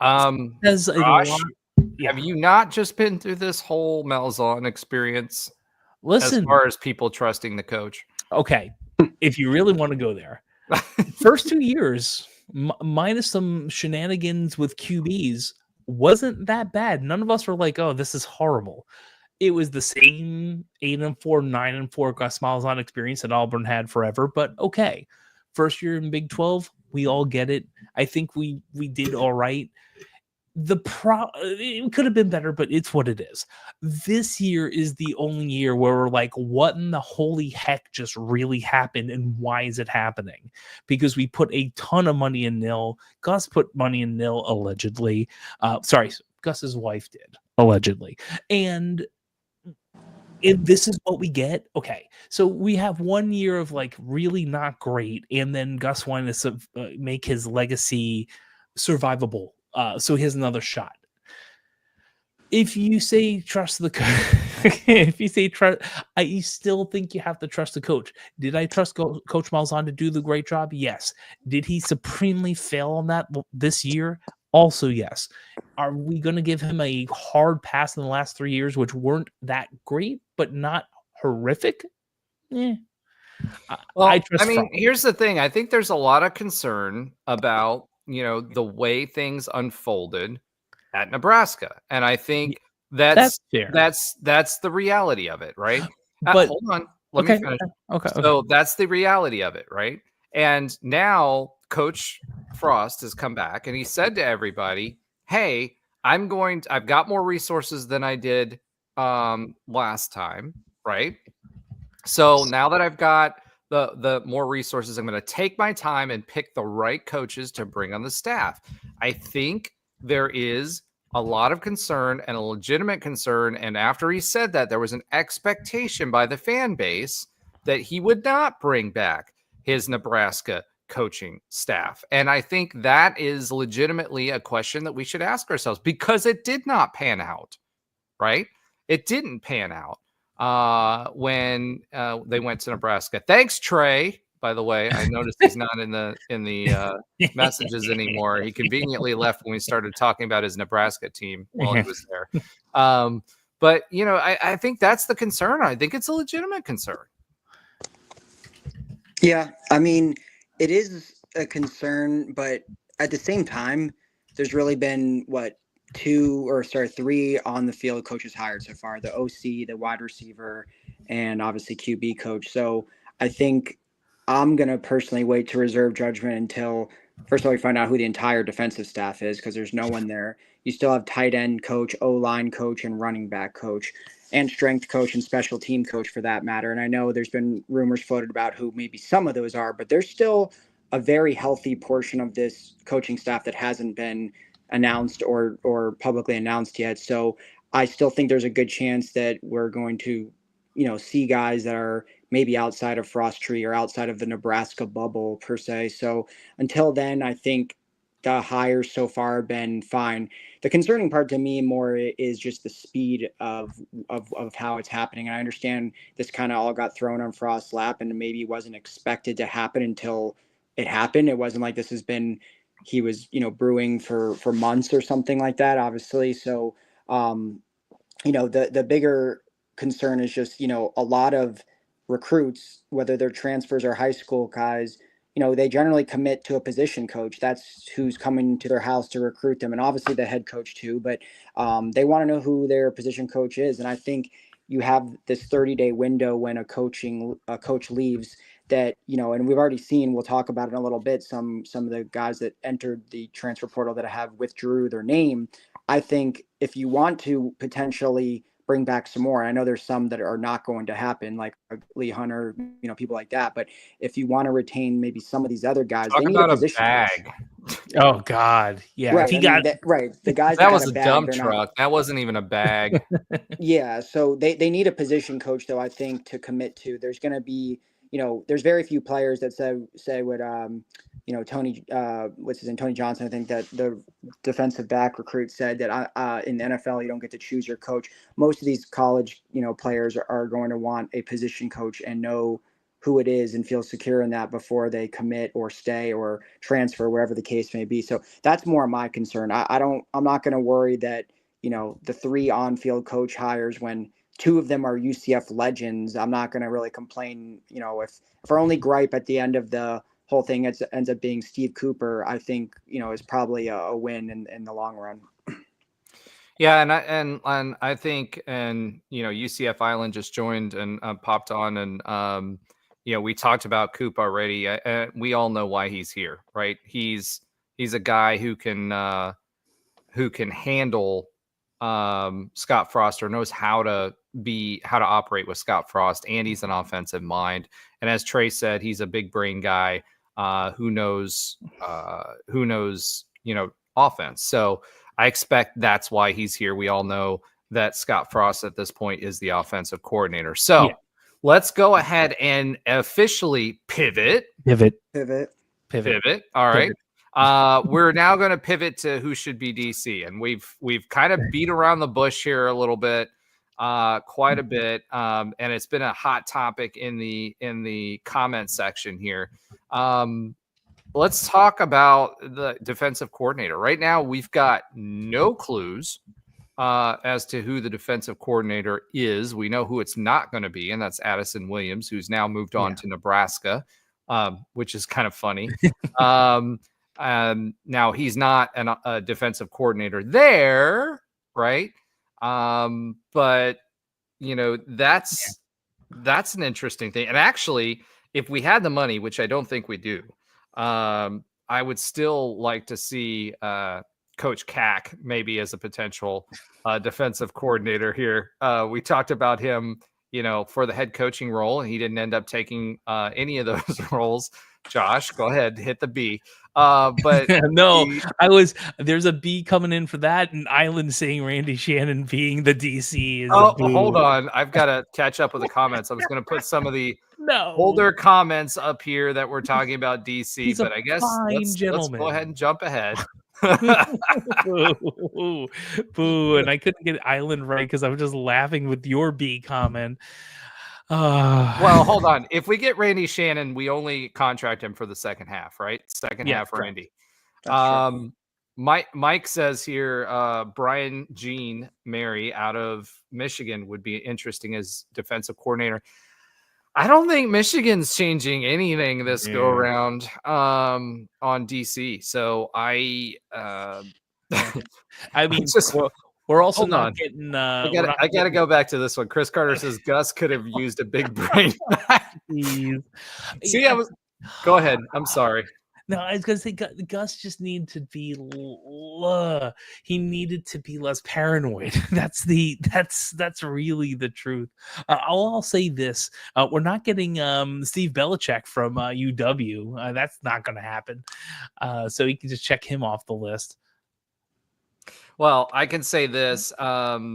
Speaker 2: Josh, have you not just been through this whole Malzahn experience?
Speaker 5: Listen,
Speaker 2: as far as people trusting the coach.
Speaker 5: Okay, if you really want to go there, first 2 years, minus some shenanigans with QBs, wasn't that bad. None of us were like, "Oh, this is horrible." It was the same 8-4, 9-4 Gus Malzahn experience that Auburn had forever. But okay, first year in Big 12, we all get it. I think we did all right. It could have been better, but it's what it is. This year is the only year where we're like, what in the holy heck just really happened, and why is it happening? Because we put a ton of money in NIL. Gus put money in NIL allegedly. Gus's wife did allegedly, and if this is what we get, okay. So we have 1 year of like really not great, and then Gus wanted to make his legacy survivable. So he has another shot. If you say trust the coach, if you say trust, I still think you have to trust the coach. Did I trust Coach Malzahn to do the great job? Yes. Did he supremely fail on that this year? Also, yes. Are we going to give him a hard pass in the last 3 years, which weren't that great, but not horrific?
Speaker 2: Well, here's the thing. I think there's a lot of concern about the way things unfolded at Nebraska. And I think
Speaker 5: That's fair.
Speaker 2: that's the reality of it, right?
Speaker 5: But
Speaker 2: hold on, let me finish.
Speaker 5: Okay.
Speaker 2: So that's the reality of it, right? And now Coach Frost has come back and he said to everybody, hey, I've got more resources than I did last time, right? So now that I've got the more resources, I'm going to take my time and pick the right coaches to bring on the staff. I think there is a lot of concern and a legitimate concern. And after he said that, there was an expectation by the fan base that he would not bring back his Nebraska coaching staff. And I think that is legitimately a question that we should ask ourselves, because it did not pan out, right? It didn't pan out when they went to Nebraska. Thanks, Trey. By the way, I noticed he's not in the messages anymore. He conveniently left when we started talking about his Nebraska team while he was there. But I think that's the concern. I think it's a legitimate concern.
Speaker 6: Yeah, I mean, it is a concern, but at the same time, there's really been three on the field coaches hired so far: the OC, the wide receiver, and obviously QB coach. So I think I'm going to personally wait to reserve judgment until, first of all, we find out who the entire defensive staff is, because there's no one there. You still have tight end coach, O-line coach, and running back coach, and strength coach and special team coach for that matter. And I know there's been rumors floated about who maybe some of those are, but there's still a very healthy portion of this coaching staff that hasn't been announced or publicly announced yet. So I still think there's a good chance that we're going to, see guys that are maybe outside of Frost Tree or outside of the Nebraska bubble per se. So until then, I think the hires so far have been fine. The concerning part to me more is just the speed of how it's happening. And I understand this kind of all got thrown on Frost's lap and maybe wasn't expected to happen until it happened. It wasn't like he was brewing for months or something like that, obviously. So the bigger concern is just a lot of recruits, whether they're transfers or high school guys, they generally commit to a position coach. That's who's coming to their house to recruit them, and obviously the head coach too, but they want to know who their position coach is. And I think you have this 30-day window when a coach leaves that, and we've already seen, we'll talk about it in a little bit, some of the guys that entered the transfer portal that have withdrew their name. I think if you want to potentially bring back some more, I know there's some that are not going to happen, like Lee Hunter, people like that. But if you want to retain maybe some of these other guys,
Speaker 2: Talk
Speaker 6: they need
Speaker 2: about
Speaker 6: a position
Speaker 2: bag.
Speaker 5: Oh God, yeah.
Speaker 6: Right. The guys
Speaker 2: that was a
Speaker 6: bag,
Speaker 2: dump truck. That wasn't even a bag.
Speaker 6: Yeah. So they need a position coach, though, I think, to commit to. There's going to be, there's very few players that say what Tony Tony Johnson, I think, that the defensive back recruit said that in the NFL you don't get to choose your coach. Most of these college players are going to want a position coach and know who it is and feel secure in that before they commit or stay or transfer, wherever the case may be. So that's more my concern. I'm not going to worry that the three on-field coach hires, when two of them are UCF legends, I'm not going to really complain. If our only gripe at the end of the whole thing ends up being Steve Cooper, I think, is probably a win in the long run.
Speaker 2: Yeah. And I think, UCF Island just joined and popped on, and, we talked about Coop already. We all know why he's here, right? He's a guy who can handle Scott Frost, or knows how to operate with Scott Frost, and he's an offensive mind. And as Trey said, he's a big brain guy who knows offense. So I expect that's why he's here. We all know that Scott Frost at this point is the offensive coordinator. So let's go ahead and officially pivot. All right. We're now going to pivot to who should be DC, and we've kind of beat around the bush here a little bit, quite a bit, and it's been a hot topic in the comment section here. Let's talk about the defensive coordinator. Right now, we've got no clues as to who the defensive coordinator is. We know who it's not going to be, and that's Addison Williams, who's now moved on to Nebraska, which is kind of funny. Now he's not a defensive coordinator there, right? But that's an interesting thing. And actually, if we had the money, which I don't think we do, I would still like to see Coach Cack maybe as a potential defensive coordinator here. We talked about him, for the head coaching role, and he didn't end up taking any of those roles. Josh, go ahead, hit the B. But
Speaker 5: no, there's a B coming in for that, and Island saying Randy Shannon being the DC is
Speaker 2: hold on. I've got to catch up with the comments. I was going to put some of the older comments up here that we're talking about DC, but I guess let's go ahead and jump ahead.
Speaker 5: Boo. And I couldn't get Island right because I was just laughing with your B comment.
Speaker 2: Well, hold on. If we get Randy Shannon, we only contract him for the second half, right? Second half, Randy. Mike says here, Brian Jean Mary out of Michigan would be interesting as defensive coordinator. I don't think Michigan's changing anything this go around on DC. So I
Speaker 5: mean, we're also not getting. I
Speaker 2: got to go back to this one. Chris Carter says Gus could have used a big brain. See, go ahead. I'm sorry.
Speaker 5: No, I was gonna say Gus just needed to be. He needed to be less paranoid. That's really the truth. I'll say this: we're not getting Steve Belichick from UW. That's not going to happen. So you can just check him off the list.
Speaker 2: Well, I can say this, for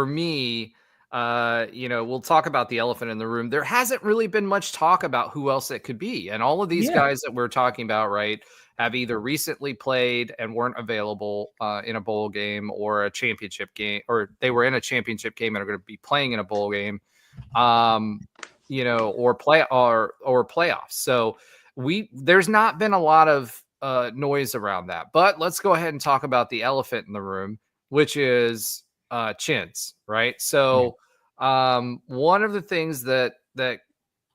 Speaker 2: me, we'll talk about the elephant in the room. There hasn't really been much talk about who else it could be. And all of these guys that we're talking about, right, have either recently played and weren't available in a bowl game or a championship game, or they were in a championship game and are going to be playing in a bowl game, or playoffs. So there's not been a lot of noise around that, but let's go ahead and talk about the elephant in the room, which is chins, right? So one of the things that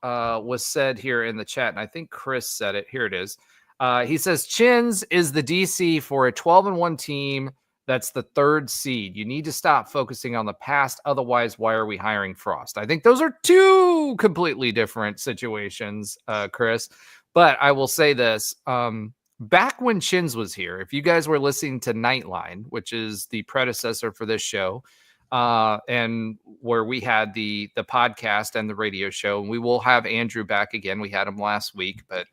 Speaker 2: was said here in the chat, and I think Chris said it, here it is. He says chins is the DC for a 12-1 team that's the 3rd seed. You need to stop focusing on the past, otherwise why are we hiring Frost? I think those are two completely different situations, Chris, but I will say this. Back when Chins was here, if you guys were listening to Nightline, which is the predecessor for this show, and where we had the podcast and the radio show, and we will have Andrew back again. We had him last week, but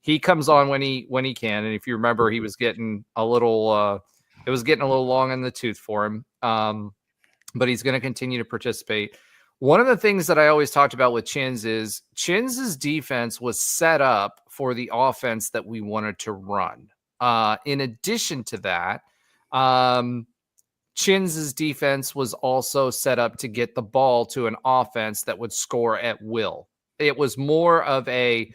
Speaker 2: he comes on when he can. And if you remember, he was getting a little long in the tooth for him. But he's going to continue to participate. One of the things that I always talked about with Chins's defense was set up for the offense that we wanted to run. In addition to that, Chins's defense was also set up to get the ball to an offense that would score at will. It was a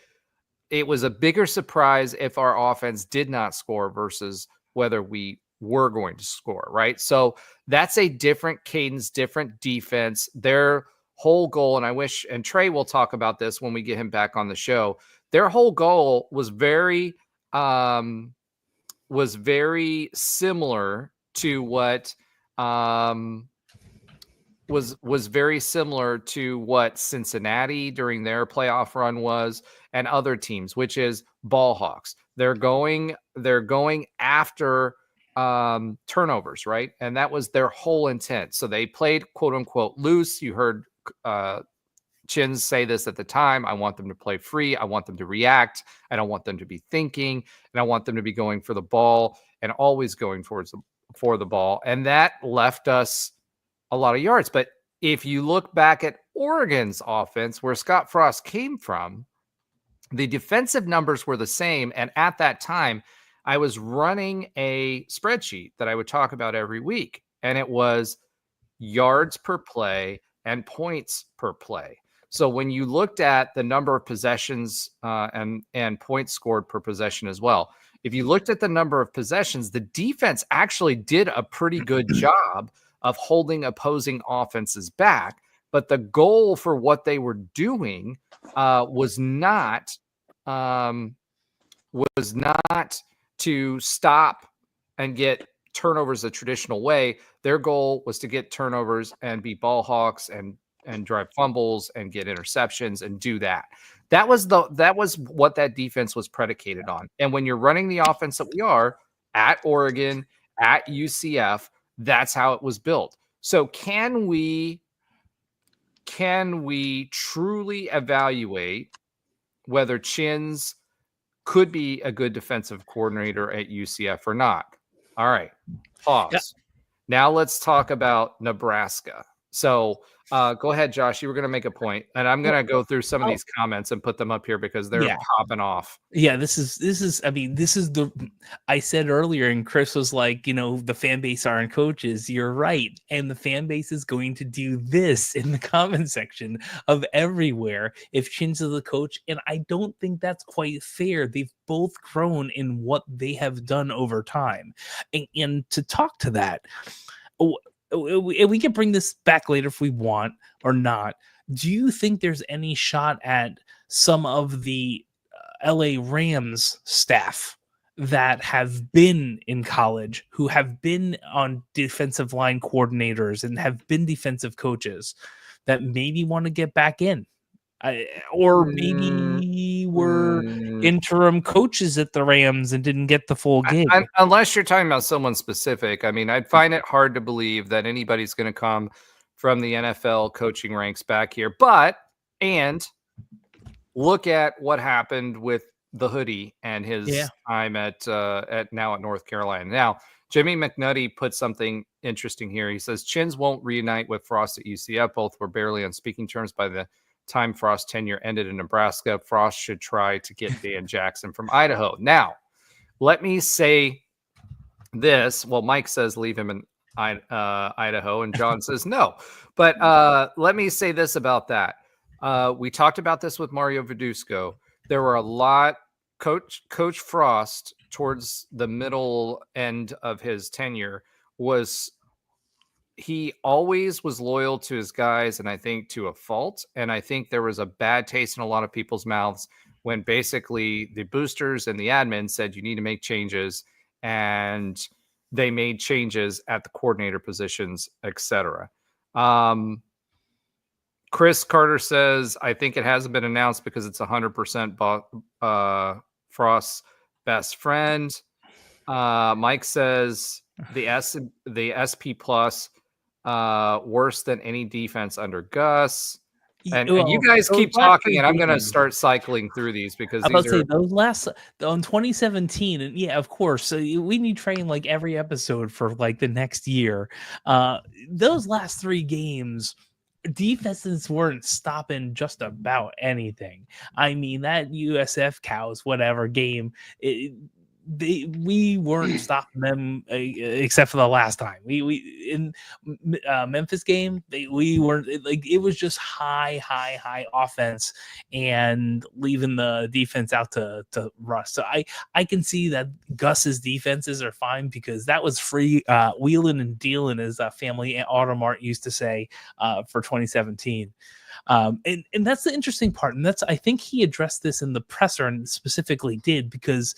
Speaker 2: bigger surprise if our offense did not score versus whether we were going to score, right? So that's a different cadence, different defense. Their whole goal, and Trey will talk about this when we get him back on the show. Their whole goal was very similar to what was very similar to what Cincinnati during their playoff run was, and other teams, which is ball hawks. They're going after turnovers, right? And that was their whole intent. So they played quote unquote loose. You heard Chins say this at the time. I want them to play free. I want them to react. I don't want them to be thinking, and I want them to be going for the ball and always going for the ball. And that left us a lot of yards. But if you look back at Oregon's offense, where Scott Frost came from, the defensive numbers were the same. And at that time, I was running a spreadsheet that I would talk about every week, and it was yards per play and points per play. So when you looked at the number of possessions and points scored per possession as well, if you looked at the number of possessions, the defense actually did a pretty good job of holding opposing offenses back. But the goal for what they were doing was not was not to stop and get turnovers the traditional way. Their goal was to get turnovers and be ball hawks and drive fumbles and get interceptions and do that. That was what that defense was predicated on. And when you're running the offense that we are at Oregon, at UCF, that's how it was built. So can we truly evaluate whether Chins could be a good defensive coordinator at UCF or not? All right, pause. Yeah. Now let's talk about Nebraska. So go ahead, Josh. You were going to make a point, and I'm going to go through some of these comments and put them up here because they're popping off.
Speaker 5: Yeah, this is. I mean, this is I said earlier, and Chris was like, the fan base aren't coaches. You're right, and the fan base is going to do this in the comment section of everywhere if Chins is the coach, and I don't think that's quite fair. They've both grown in what they have done over time, and to talk to that. We can bring this back later if we want or not. Do you think there's any shot at some of the LA Rams staff that have been in college, who have been on defensive line coordinators and have been defensive coaches that maybe want to get back in? Or maybe were interim coaches at the Rams and didn't get the full gig.
Speaker 2: Unless you're talking about someone specific. I mean, I'd find it hard to believe that anybody's going to come from the NFL coaching ranks back here. And look at what happened with the hoodie and his time at North Carolina. Now, Jimmy McNutty put something interesting here. He says Chins won't reunite with Frost at UCF. Both were barely on speaking terms by the time Frost's tenure ended in Nebraska. Frost should try to get Dan Jackson from Idaho. Now, let me say this. Well, Mike says leave him in Idaho, and John says no. But let me say this about that. We talked about this with Mario Verduzco. There were a lot. Coach Frost, towards the middle end of his tenure, he always was loyal to his guys, and I think to a fault. And I think there was a bad taste in a lot of people's mouths when basically the boosters and the admin said you need to make changes, and they made changes at the coordinator positions, etc. Chris Carter says, I think it hasn't been announced because it's 100% Frost's best friend. Mike says the SP plus worse than any defense under Gus. And you guys keep talking, and I'm going to start cycling through these because
Speaker 5: those last on 2017, and of course, so we need train like every episode for like the next year. Those last 3 games, defenses weren't stopping just about anything. I mean, that USF Cows whatever game, we weren't stopping them except for the last time we in Memphis game. We weren't, like, it was just high offense and leaving the defense out to rust. So I can see that Gus's defenses are fine because that was free wheeling and dealing, as family Automart used to say, for 2017. And that's the interesting part, and that's, I think he addressed this in the presser and specifically did, because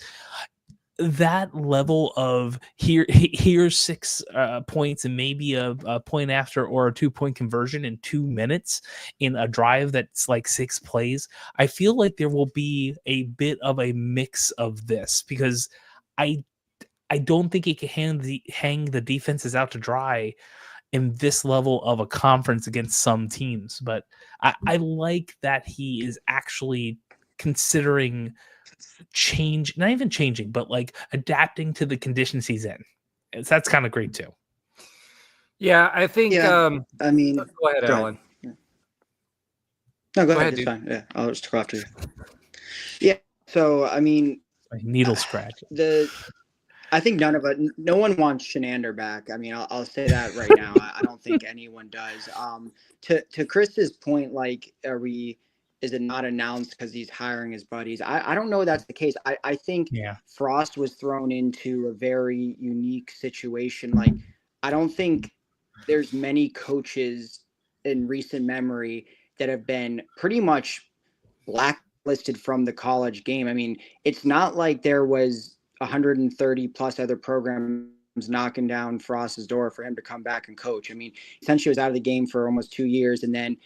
Speaker 5: that level of here's 6 points and maybe a point after or a 2-point conversion in 2 minutes in a drive that's like 6 plays. I feel like there will be a bit of a mix of this because I don't think he can hang the defenses out to dry in this level of a conference against some teams. But I like that he is actually considering not even changing, but like adapting to the conditions he's in. That's kind of great too.
Speaker 2: Yeah, I think
Speaker 6: I mean,
Speaker 2: go ahead, Alan.
Speaker 6: No, go ahead. It's fine. Yeah, I'll just talk after you. Yeah. So I mean,
Speaker 5: like needle scratch.
Speaker 6: I think no one wants Shenander back. I mean, I'll say that right now. I don't think anyone does. To Chris's point, like, is it not announced because he's hiring his buddies? I don't know if that's the case. I think Frost was thrown into a very unique situation. Like, I don't think there's many coaches in recent memory that have been pretty much blacklisted listed from the college game. I mean, it's not like there was 130 plus other programs knocking down Frost's door for him to come back and coach. I mean, essentially was out of the game for almost 2 years and then,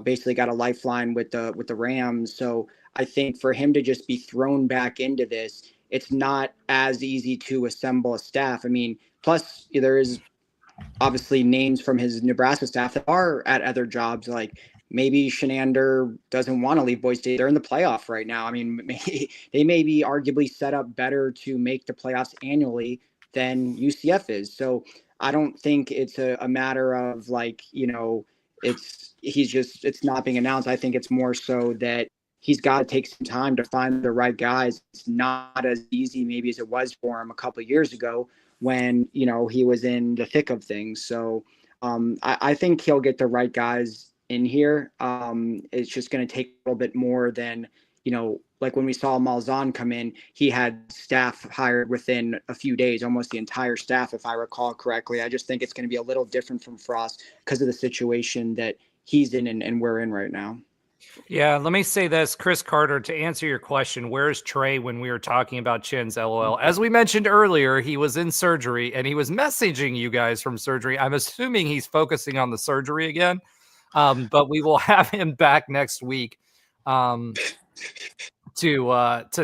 Speaker 6: basically got a lifeline with the Rams. So I think for him to just be thrown back into this, it's not as easy to assemble a staff. I mean, plus there is obviously names from his Nebraska staff that are at other jobs. Like maybe Shenander doesn't want to leave Boise State. They're in the playoff right now. I mean, they may be arguably set up better to make the playoffs annually than UCF is. So I don't think it's a matter of it's not being announced. I think it's more so that he's got to take some time to find the right guys. It's not as easy maybe as it was for him a couple of years ago when, he was in the thick of things. So I think he'll get the right guys in here. It's just going to take a little bit more than, like when we saw Malzahn come in, he had staff hired within a few days, almost the entire staff, if I recall correctly. I just think it's going to be a little different from Frost because of the situation that he's in and we're in right now.
Speaker 2: Yeah, let me say this, Chris Carter, to answer your question, where's Trey when we were talking about Chin's LOL? As we mentioned earlier, he was in surgery and he was messaging you guys from surgery. I'm assuming he's focusing on the surgery again, but we will have him back next week to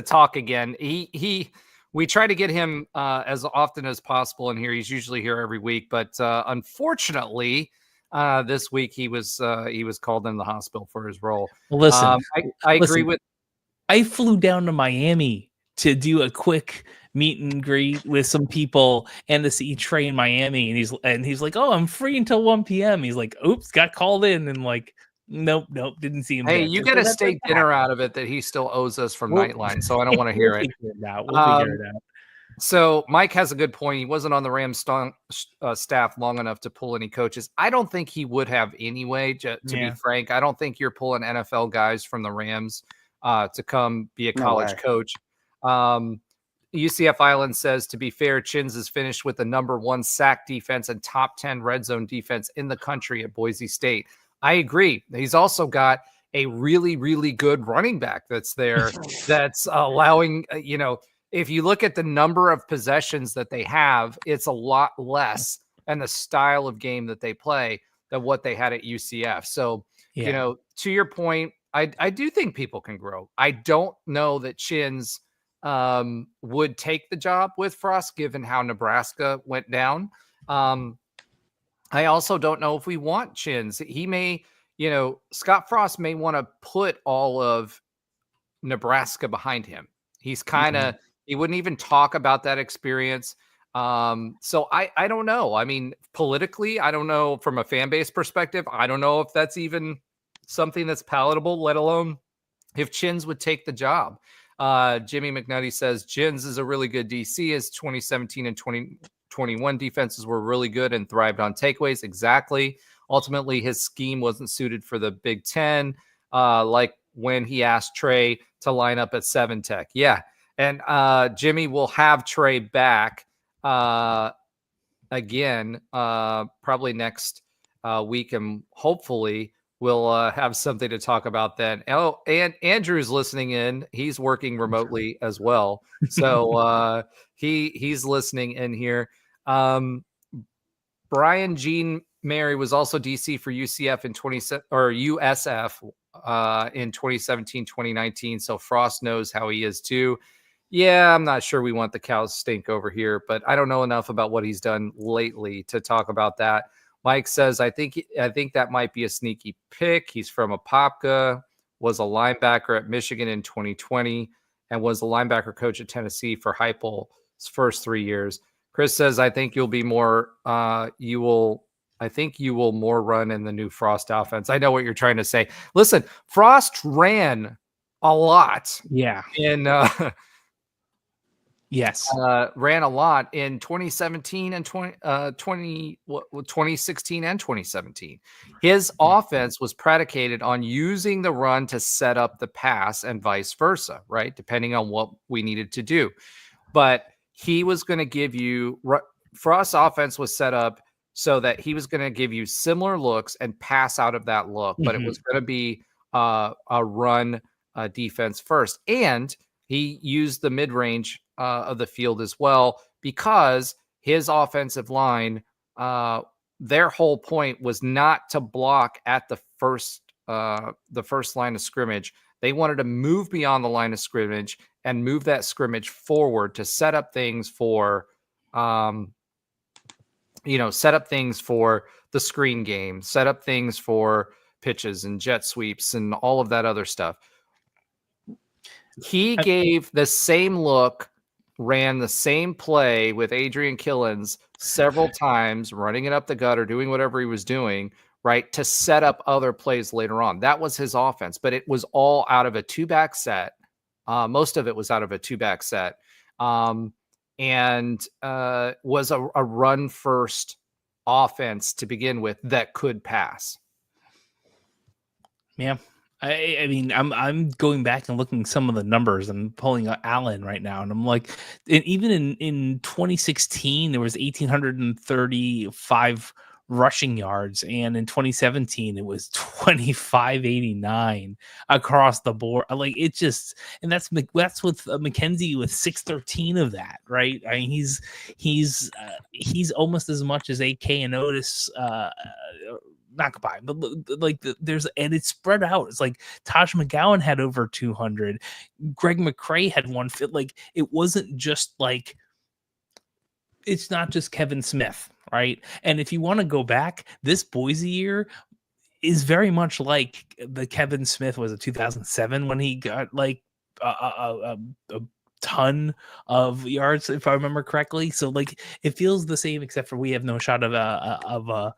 Speaker 2: talk again. We try to get him as often as possible in here. He's usually here every week, but unfortunately, this week he was called in the hospital for his role.
Speaker 5: Well, listen,
Speaker 2: I agree with.
Speaker 5: I flew down to Miami to do a quick meet and greet with some people and to see Trey in Miami, and he's like, "Oh, I'm free until 1 p.m." He's like, "Oops, got called in," and like, nope, didn't see him.
Speaker 2: Hey,
Speaker 5: there.
Speaker 2: you get a steak dinner out of it that he still owes us from Nightline, so I don't want to hear it.
Speaker 5: We'll figure it out.
Speaker 2: So Mike has a good point. He wasn't on the Rams staff long enough to pull any coaches. I don't think he would have anyway, to be frank. I don't think you're pulling NFL guys from the Rams to come be a college coach. UCF Island says, to be fair, Chins is finished with the #1 sack defense and top 10 red zone defense in the country at Boise State. I agree. He's also got a really, really good running back that's there that's allowing, if you look at the number of possessions that they have, it's a lot less and the style of game that they play than what they had at UCF. So, to your point, I do think people can grow. I don't know that Chins would take the job with Frost, given how Nebraska went down. I also don't know if we want Chins. He may, Scott Frost may want to put all of Nebraska behind him. He's kind of, he wouldn't even talk about that experience. So I don't know. I mean, politically, I don't know from a fan base perspective. I don't know if that's even something that's palatable, let alone if Chins would take the job. Jimmy McNutty says Chins is a really good DC. His 2017 and 2021 defenses were really good and thrived on takeaways. Exactly. Ultimately, his scheme wasn't suited for the Big Ten, like when he asked Trey to line up at 7 Tech. Yeah. And Jimmy will have Trey back again, probably next week, and hopefully we'll have something to talk about then. Oh, and Andrew's listening in. He's working remotely as well, so he's listening in here. Brian Jean Mary was also DC for UCF in USF in 2017, 2019. So Frost knows how he is too. Yeah, I'm not sure we want the cows stink over here, but I don't know enough about what he's done lately to talk about that. Mike says, I think that might be a sneaky pick. He's from Apopka, was a linebacker at Michigan in 2020, and was the linebacker coach at Tennessee for Heupel's first 3 years. Chris says, I think you'll be more, you will more run in the new Frost offense. I know what you're trying to say. Listen, Frost ran a lot.
Speaker 5: Yeah.
Speaker 2: Yes. Ran a lot in 2017 and 2016 and 2017. His offense was predicated on using the run to set up the pass and vice versa, right? Depending on what we needed to do. But he was going to give you, Frost's offense was set up so that he was going to give you similar looks and pass out of that look, but it was going to be a run defense first. And he used the mid-range of the field as well, because his offensive line, their whole point was not to block at the first line of scrimmage. They wanted to move beyond the line of scrimmage and move that scrimmage forward to set up things for, set up things for the screen game, set up things for pitches and jet sweeps and all of that other stuff. He gave the same look, ran the same play with Adrian Killens several times, running it up the gutter, doing whatever he was doing, right, to set up other plays later on. That was his offense, but it was all out of a two-back set. Most of it was out of a two-back set, and was a run-first offense to begin with that could pass.
Speaker 5: Yeah. I mean, I'm going back and looking at some of the numbers and pulling out Allen right now, and I'm like, even in 2016 there was 1,835 rushing yards, and in 2017 it was 2,589 across the board. Like, it just, and that's with McKenzie with 613 of that, right? I mean, he's almost as much as AK and Otis. Not combined, but like there's, and it's spread out. It's like Taj McGowan had over 200. Greg McCrae had one fit. Like, it wasn't just like, it's not just Kevin Smith, right? And if you want to go back, this Boise year is very much like the Kevin Smith was in 2007 when he got like a ton of yards, if I remember correctly. So like, it feels the same, except for we have no shot of a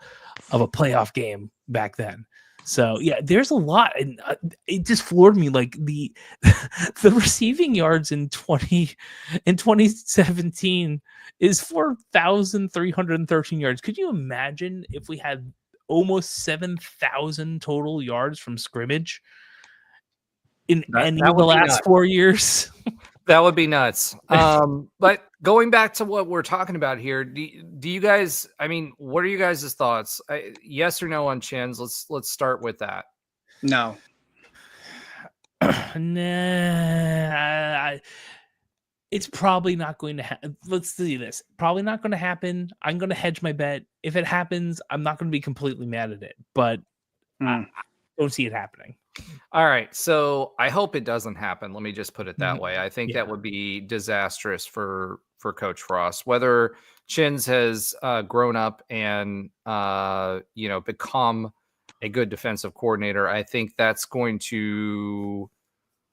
Speaker 5: playoff game back then. So yeah, there's a lot, and it just floored me. Like the receiving yards in 2017 is 4,313 yards. Could you imagine if we had almost 7,000 total yards from scrimmage in any of the last 4 years?
Speaker 2: That would be nuts. But going back to what we're talking about here, do you guys, I mean, what are you guys' thoughts? Yes or no on Chins? Let's start with that.
Speaker 6: No.
Speaker 5: Nah. It's probably not going to happen. Let's see this. Probably not going to happen. I'm going to hedge my bet. If it happens, I'm not going to be completely mad at it, but I don't see it happening.
Speaker 2: All right. So I hope it doesn't happen. Let me just put it that way. I think that would be disastrous for Coach Frost. Whether Chins has grown up and, become a good defensive coordinator, I think that's going to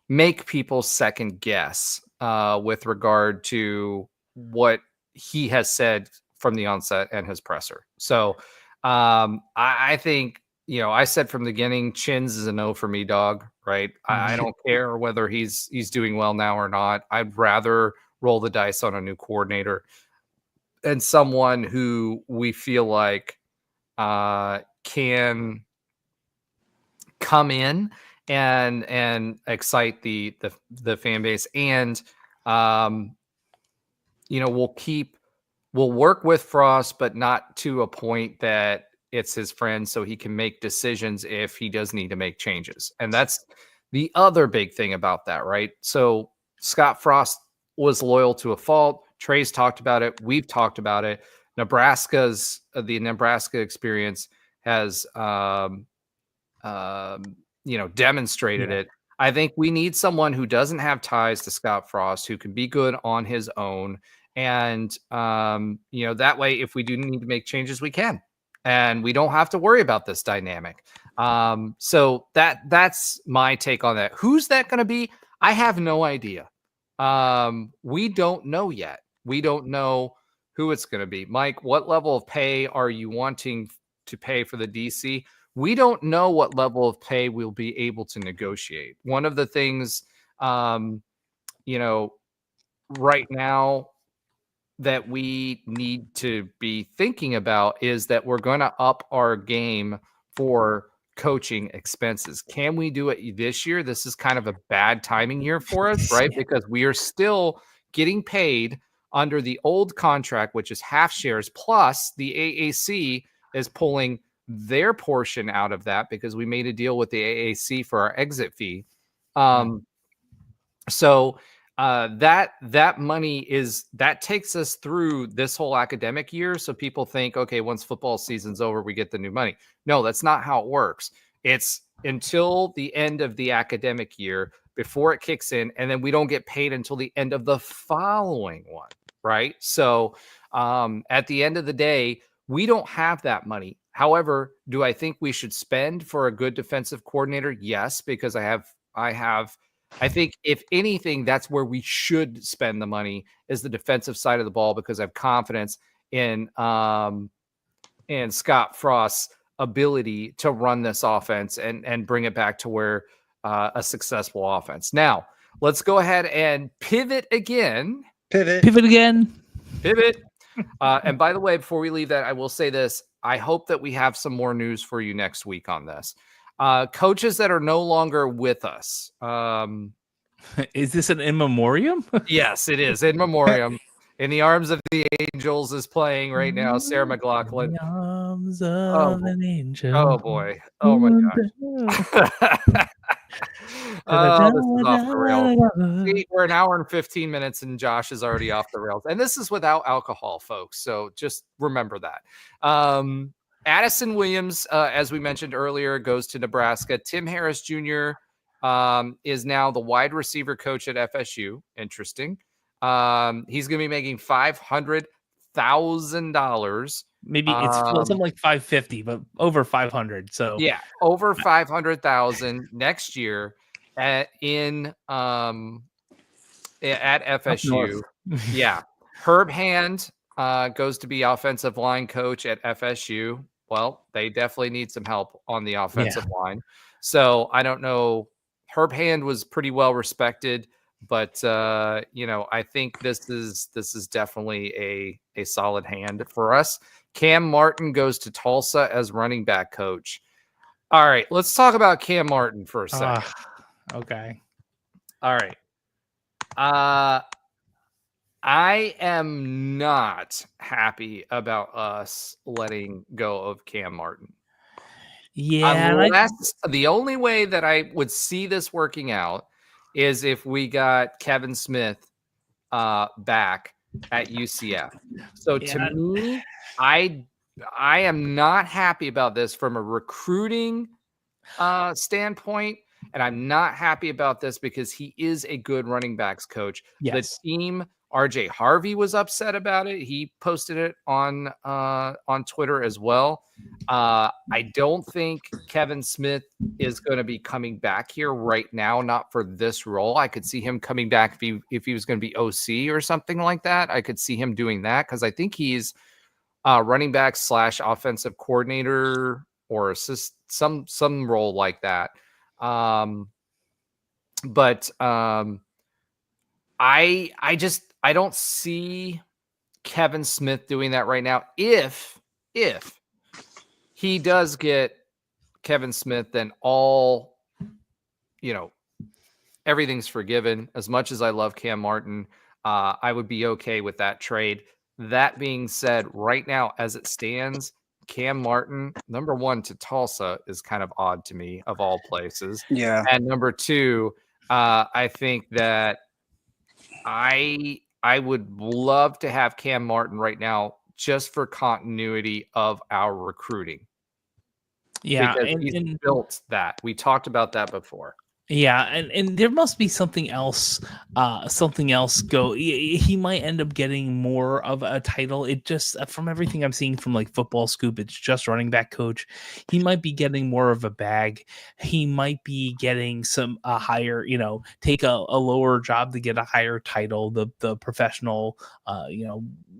Speaker 2: make people second guess with regard to what he has said from the onset and his presser. So I think, I said from the beginning, Chins is a no for me, dog, right? I don't care whether he's doing well now or not. I'd rather roll the dice on a new coordinator and someone who we feel like can come in and excite the fan base, and we'll work with Frost, but not to a point that it's his friend, so he can make decisions if he does need to make changes. And that's the other big thing about that, right? So Scott Frost was loyal to a fault. Trey's talked about it. We've talked about it. The Nebraska experience has demonstrated it. I think we need someone who doesn't have ties to Scott Frost, who can be good on his own. And, that way, if we do need to make changes, we can. And we don't have to worry about this dynamic. So that's my take on that. Who's that going to be? I have no idea. We don't know yet. We don't know who it's going to be. Mike, what level of pay are you wanting to pay for the DC? We don't know what level of pay we'll be able to negotiate. One of the things, right now, that we need to be thinking about is that we're going to up our game for coaching expenses. Can we do it this year? This is kind of a bad timing year for us, right? Because we are still getting paid under the old contract, which is half shares, plus the AAC is pulling their portion out of that because we made a deal with the AAC for our exit fee. So that money that takes us through this whole academic year. So people think, okay, once football season's over, we get the new money. No, that's not how it works. It's until the end of the academic year before it kicks in, and then we don't get paid until the end of the following one, right? So at the end of the day, we don't have that money. However, do I think we should spend for a good defensive coordinator? Yes, because I think if anything, that's where we should spend the money, is the defensive side of the ball, because I have confidence in Scott Frost's ability to run this offense and bring it back to where a successful offense. Now, let's go ahead and pivot again.
Speaker 5: Pivot again.
Speaker 2: Pivot. And by the way, before we leave that, I will say this. I hope that we have some more news for you next week on this. Coaches that are no longer with us.
Speaker 5: Is this an in memoriam?
Speaker 2: Yes, it is. In memoriam. In the Arms of the Angels is playing right now. Sarah McLachlan.
Speaker 5: In the arms of an angel.
Speaker 2: Oh, boy. Oh, my gosh. This is off the rails. See, we're an hour and 15 minutes, and Josh is already off the rails. And this is without alcohol, folks. So just remember that. Addison Williams, as we mentioned earlier, goes to Nebraska. Tim Harris Jr. Is now the wide receiver coach at FSU. Interesting. He's going to be making $500,000.
Speaker 5: Maybe it's something like 550, but over 500. So
Speaker 2: yeah, over 500,000 next year at FSU. Yeah, Herb Hand goes to be offensive line coach at FSU. Well, they definitely need some help on the offensive line. So I don't know. Herb Hand was pretty well respected, but I think this is definitely a solid hand for us. Cam Martin goes to Tulsa as running back coach. All right, let's talk about Cam Martin for a second.
Speaker 5: Okay.
Speaker 2: All right. I am not happy about us letting go of Cam Martin.
Speaker 5: Yeah.
Speaker 2: Unless the only way that I would see this working out is if we got Kevin Smith back at UCF. So to me, I am not happy about this from a recruiting standpoint, and I'm not happy about this because he is a good running backs coach.
Speaker 5: Yes.
Speaker 2: The team, RJ Harvey, was upset about it. He posted it on Twitter as well. I don't think Kevin Smith is going to be coming back here right now, not for this role. I could see him coming back if he was going to be OC or something like that. I could see him doing that because I think he's running back / offensive coordinator or assist, some role like that. But I don't see Kevin Smith doing that right now. If he does get Kevin Smith, then everything's forgiven. As much as I love Cam Martin, I would be okay with that trade. That being said, right now, as it stands, Cam Martin, number one, to Tulsa is kind of odd to me, of all places.
Speaker 6: Yeah.
Speaker 2: And number two, I think that I would love to have Cam Martin right now just for continuity of our recruiting.
Speaker 5: Yeah.
Speaker 2: Because he's built that. We talked about that before.
Speaker 5: Yeah, and there must be something else. He might end up getting more of a title. It just, from everything I'm seeing from like Football Scoop, it's just running back coach. He might be getting more of a bag. He might be getting a higher, take a lower job to get a higher title. The professional,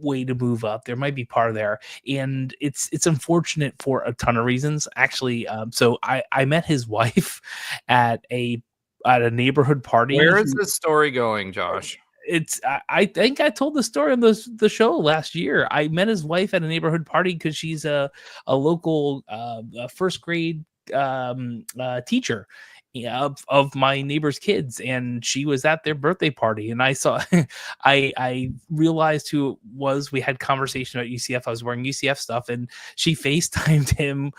Speaker 5: way to move up. There might be part of there, and it's unfortunate for a ton of reasons. Actually, so I met his wife at a neighborhood party.
Speaker 2: Where is this story going, Josh?
Speaker 5: I think I told the story on the show last year. I met his wife at a neighborhood party because she's a local first grade teacher. of my neighbor's kids, and she was at their birthday party, and I saw I realized who it was. We had conversation about UCF. I was wearing UCF stuff, and she FaceTimed him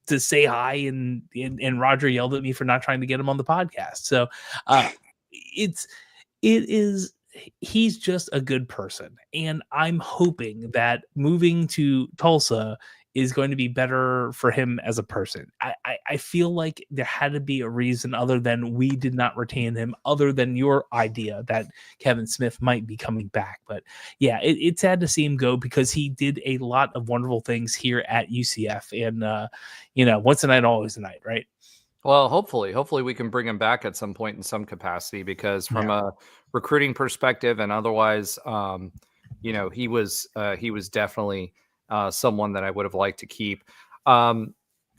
Speaker 5: to say hi, and Roger yelled at me for not trying to get him on the podcast. So he's just a good person, and I'm hoping that moving to Tulsa is going to be better for him as a person. I feel like there had to be a reason other than we did not retain him, other than your idea that Kevin Smith might be coming back. But yeah, it's sad to see him go, because he did a lot of wonderful things here at UCF, and once a night, always a night, right?
Speaker 2: Well, hopefully we can bring him back at some point in some capacity, because from a recruiting perspective and otherwise, he was definitely someone that I would have liked to keep.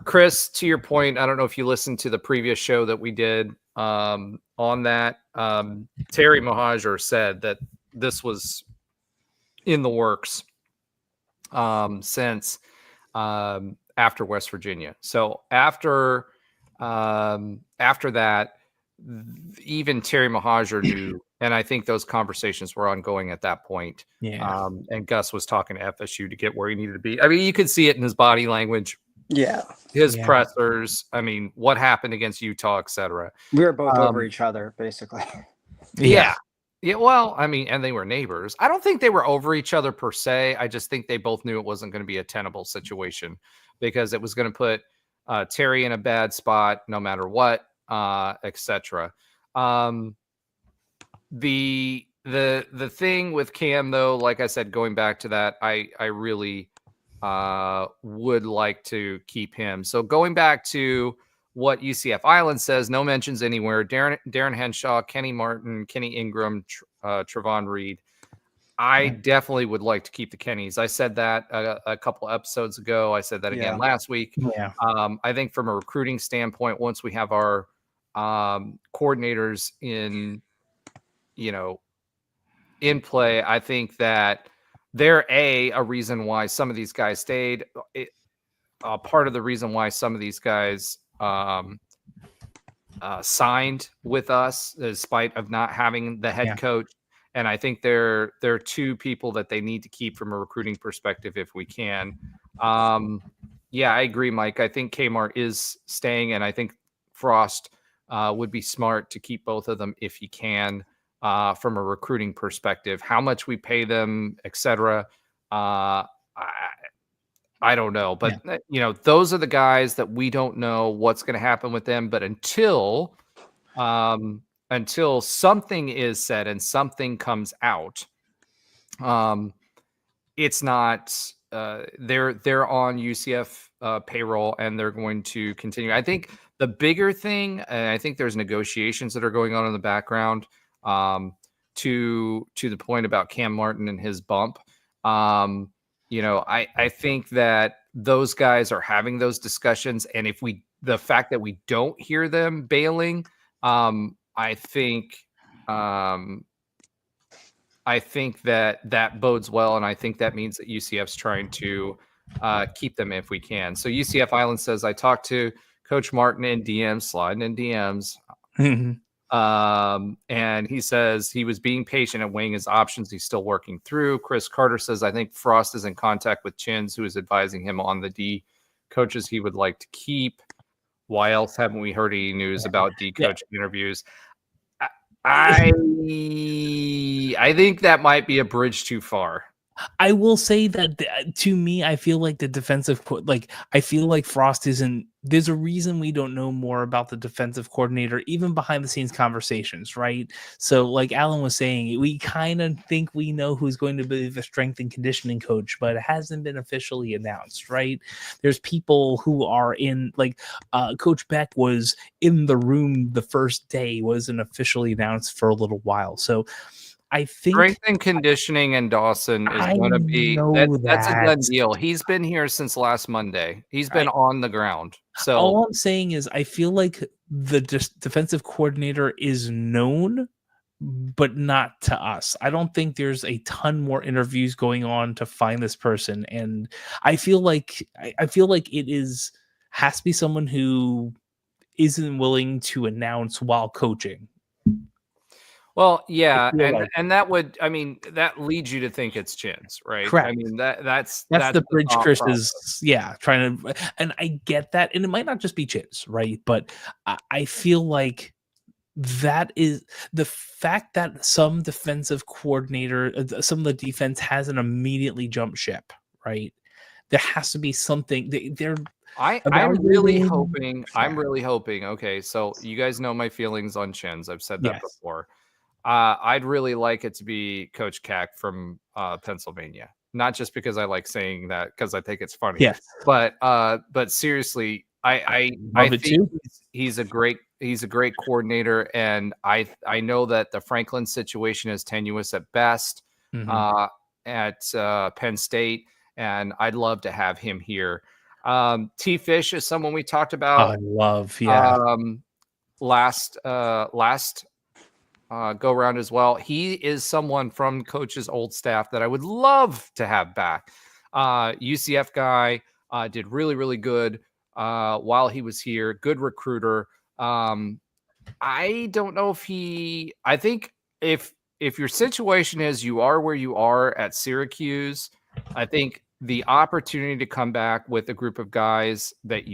Speaker 2: Chris, to your point, I don't know if you listened to the previous show that we did on that. Terry Mahajer said that this was in the works since after West Virginia. So after that, even Terry Mahajer knew, and I think those conversations were ongoing at that point.
Speaker 5: Yeah.
Speaker 2: And Gus was talking to FSU to get where he needed to be. I mean, you could see it in his body language.
Speaker 6: Yeah.
Speaker 2: His pressers. I mean, what happened against Utah, etc.
Speaker 6: We were both over each other, basically.
Speaker 2: Yeah. Yeah. Well, I mean, and they were neighbors. I don't think they were over each other per se. I just think they both knew it wasn't going to be a tenable situation, because it was going to put Terry in a bad spot no matter what, etc. The thing with Cam, though, like I said, going back to that, I really would like to keep him. So going back to what UCF Island says, no mentions anywhere. Darren Henshaw, Kenny Martin, Kenny Ingram, Trevon Reed. I definitely would like to keep the Kennys. I said that a couple episodes ago. I said that again last week.
Speaker 5: Yeah.
Speaker 2: I think from a recruiting standpoint, once we have our coordinators in play, I think that they're a reason why some of these guys stayed. Part of the reason why some of these guys signed with us, despite of not having the head coach. And I think they're two people that they need to keep from a recruiting perspective if we can. I agree, Mike. I think Kmart is staying, and I think Frost would be smart to keep both of them if he can, from a recruiting perspective. How much we pay them, etc. I don't know, but those are the guys that we don't know what's going to happen with them. But until something is said and something comes out, it's not. They're on UCF payroll, and they're going to continue. I think the bigger thing, and I think there's negotiations that are going on in the background, to the point about Cam Martin and his bump. I think that those guys are having those discussions, and the fact that we don't hear them bailing, I think that bodes well, and I think that means that UCF's trying to keep them if we can. So UCF Island says, I talked to Coach Martin in DMs, sliding in DMs. And he says he was being patient and weighing his options. He's still working through. Chris Carter says, I think Frost is in contact with Chins, who is advising him on the D coaches he would like to keep. Why else haven't we heard any news about D coach interviews? I think that might be a bridge too far.
Speaker 5: I will say that to me, I feel like the defensive, I feel like Frost isn't. There's a reason we don't know more about the defensive coordinator, even behind the scenes conversations, right? So, like Alan was saying, we kind of think we know who's going to be the strength and conditioning coach, but it hasn't been officially announced, right? There's people who are in, Coach Beck was in the room the first day, wasn't officially announced for a little while. So, I think
Speaker 2: strength and conditioning and Dawson is going to be that's a done deal. He's been here since last Monday. He's been on the ground. So
Speaker 5: all I'm saying is I feel like the defensive coordinator is known, but not to us. I don't think there's a ton more interviews going on to find this person, and I feel like it has to be someone who isn't willing to announce while coaching.
Speaker 2: Well, yeah,
Speaker 5: like
Speaker 2: and that would, I mean, that leads you to think it's Chins, right?
Speaker 5: Correct.
Speaker 2: I mean, that's
Speaker 5: the bridge
Speaker 2: thought
Speaker 5: Chris
Speaker 2: process.
Speaker 5: is, trying to, and I get that, and it might not just be Chins, right? But I feel like that is the fact that some defensive coordinator, some of the defense hasn't immediately jumped ship, right? There has to be something. They're
Speaker 2: I'm really
Speaker 5: evaluating.
Speaker 2: hoping. Okay, so you guys know my feelings on Chins. I've said that
Speaker 5: Yes.
Speaker 2: before. I'd really like it to be Coach Cack from Pennsylvania. Not just because I like saying that, because I think it's funny.
Speaker 5: Yes.
Speaker 2: But seriously, I
Speaker 5: Love it
Speaker 2: think
Speaker 5: too.
Speaker 2: he's a great coordinator, and I know that the Franklin situation is tenuous at best
Speaker 5: Mhm.
Speaker 2: at Penn State, and I'd love to have him here. T Fish is someone we talked
Speaker 5: I
Speaker 2: about
Speaker 5: love,
Speaker 2: last go around as well. He is someone from Coach's old staff that I would love to have back. UCF guy, did really, really good while he was here. Good recruiter. I don't know if I think if your situation is you are where you are at Syracuse, I think the opportunity to come back with a group of guys that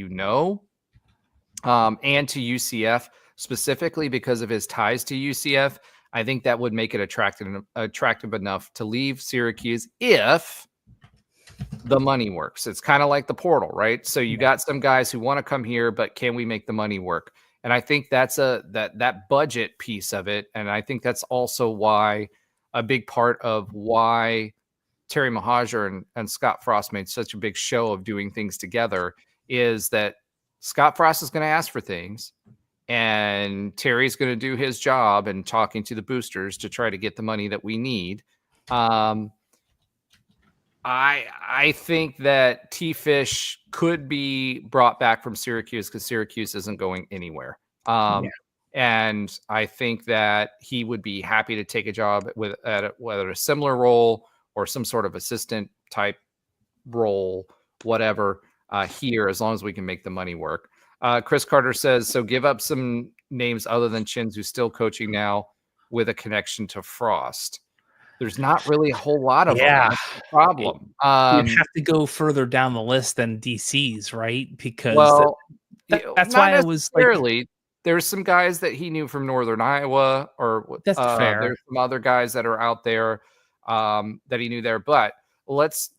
Speaker 2: and to UCF specifically because of his ties to UCF, I think that would make it attractive enough to leave Syracuse if the money works. It's kind of like the portal, right? So you got some guys who want to come here, but can we make the money work? And I think that's that budget piece of it. And I think that's also why a big part of why Terry Mohajir and Scott Frost made such a big show of doing things together is that Scott Frost is going to ask for things, and Terry's going to do his job and talking to the boosters to try to get the money that we need. I think that T-Fish could be brought back from Syracuse because Syracuse isn't going anywhere. And I think that he would be happy to take a job whether a similar role or some sort of assistant type role, whatever, here, as long as we can make the money work. Chris Carter says, so give up some names other than Chins who's still coaching now with a connection to Frost. There's not really a whole lot of them. That's the problem.
Speaker 5: You'd have to go further down the list than DC's, right? Because that's why I was like,
Speaker 2: there's some guys that he knew from Northern Iowa, or
Speaker 5: that's fair.
Speaker 2: There's some other guys that are out there that he knew there. But let's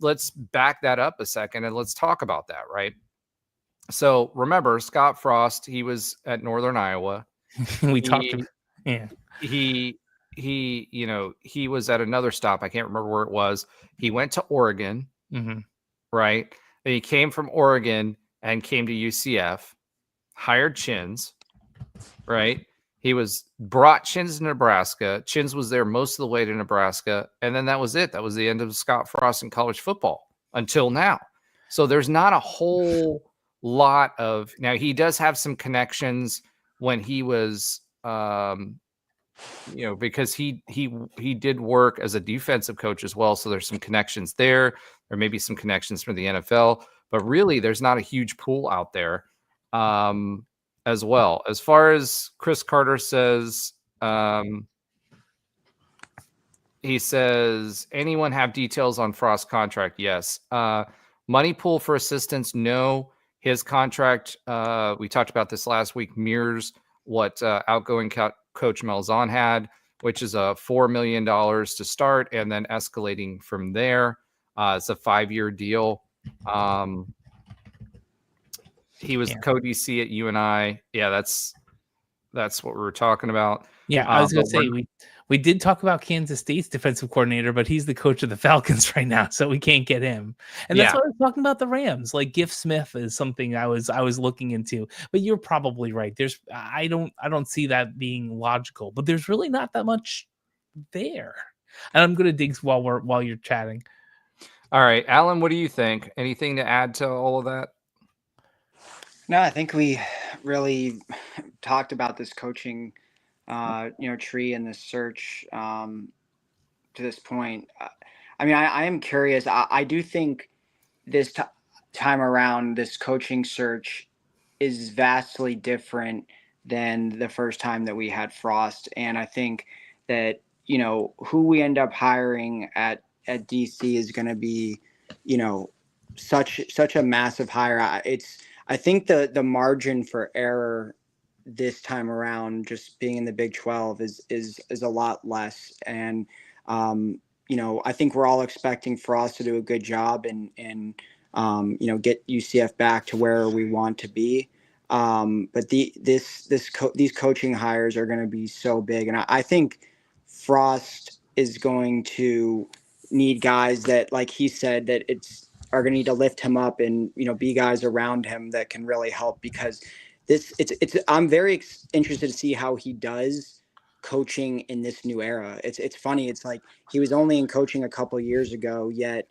Speaker 2: back that up a second and let's talk about that, right? So remember, Scott Frost, he was at Northern Iowa. He was at another stop. I can't remember where it was. He went to Oregon, right? And he came from Oregon and came to UCF, hired Chins, right? He brought Chins to Nebraska. Chins was there most of the way to Nebraska. And then that was it. That was the end of Scott Frost in college football until now. So there's not a whole lot of, now he does have some connections when he was, because he did work as a defensive coach as well. So there's some connections there. There may be some connections from the NFL, but really there's not a huge pool out there as well. As far as Chris Carter says, he says, anyone have details on Frost's contract? Yes. Money pool for assistants? No. His contract, we talked about this last week, mirrors what outgoing Coach Malzahn had, which is a $4 million to start and then escalating from there. It's a 5-year deal. He was co-DC at UNI. Yeah, that's what we were talking about.
Speaker 5: Yeah, I was going to say, we did talk about Kansas State's defensive coordinator, but he's the coach of the Falcons right now, so we can't get him. And that's why I was talking about the Rams. Like Giff Smith is something I was looking into. But you're probably right. I don't see that being logical, but there's really not that much there. And I'm going to dig while you're chatting.
Speaker 2: All right, Alan, what do you think? Anything to add to all of that?
Speaker 6: No, I think we really talked about this coaching tree and this search to this point. I mean, I am curious. I do think this time around, this coaching search is vastly different than the first time that we had Frost. And I think that, who we end up hiring at DC is going to be, such a massive hire. I think the margin for error this time around, just being in the Big 12, is a lot less. And I think we're all expecting Frost to do a good job and get UCF back to where we want to be. But these coaching hires are going to be so big, and I think Frost is going to need guys that, like he said, that are going to need to lift him up and be guys around him that can really help, because I'm very interested to see how he does coaching in this new era. It's funny. It's like he was only in coaching a couple years ago, yet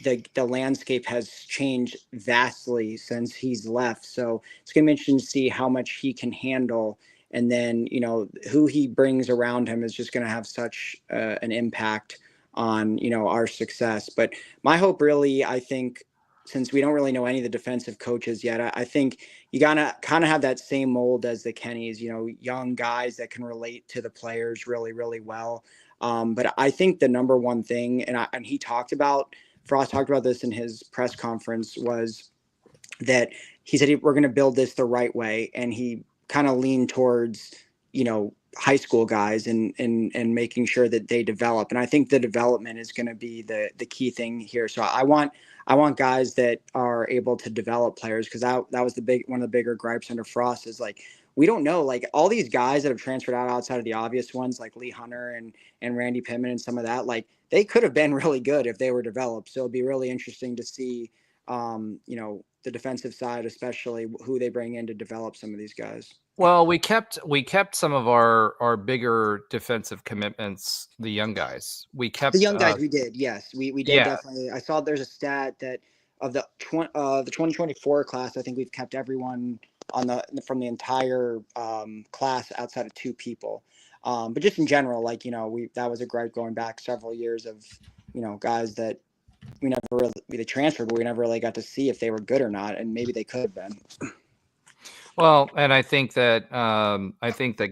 Speaker 6: the landscape has changed vastly since he's left. So it's going to be interesting to see how much he can handle. And then, who he brings around him is just going to have such an impact on, our success. But my hope really, I think, since we don't really know any of the defensive coaches yet, I think you gotta kind of have that same mold as the Kennys, young guys that can relate to the players really, really well. But I think the number one thing, and Frost talked about this in his press conference, was that he said we're going to build this the right way, and he kind of leaned towards high school guys and making sure that they develop. And I think the development is going to be the key thing here. So I want guys that are able to develop players, because that was one of the bigger gripes under Frost, is like, we don't know, like, all these guys that have transferred out outside of the obvious ones, like Lee Hunter and Randy Pittman and some of that, like, they could have been really good if they were developed. So it'll be really interesting to see, the defensive side, especially, who they bring in to develop some of these guys.
Speaker 2: Well, we kept some of our bigger defensive commitments, the young guys. We kept
Speaker 6: the young guys. We did, yes, we did,
Speaker 2: yeah.
Speaker 6: Definitely. I saw there's a stat that of the 2024 class, I think we've kept everyone from the entire class outside of 2 people. But just in general, like, that was a gripe going back several years of, guys that we never really transferred, but we never really got to see if they were good or not, and maybe they could have been.
Speaker 2: Well, and I think that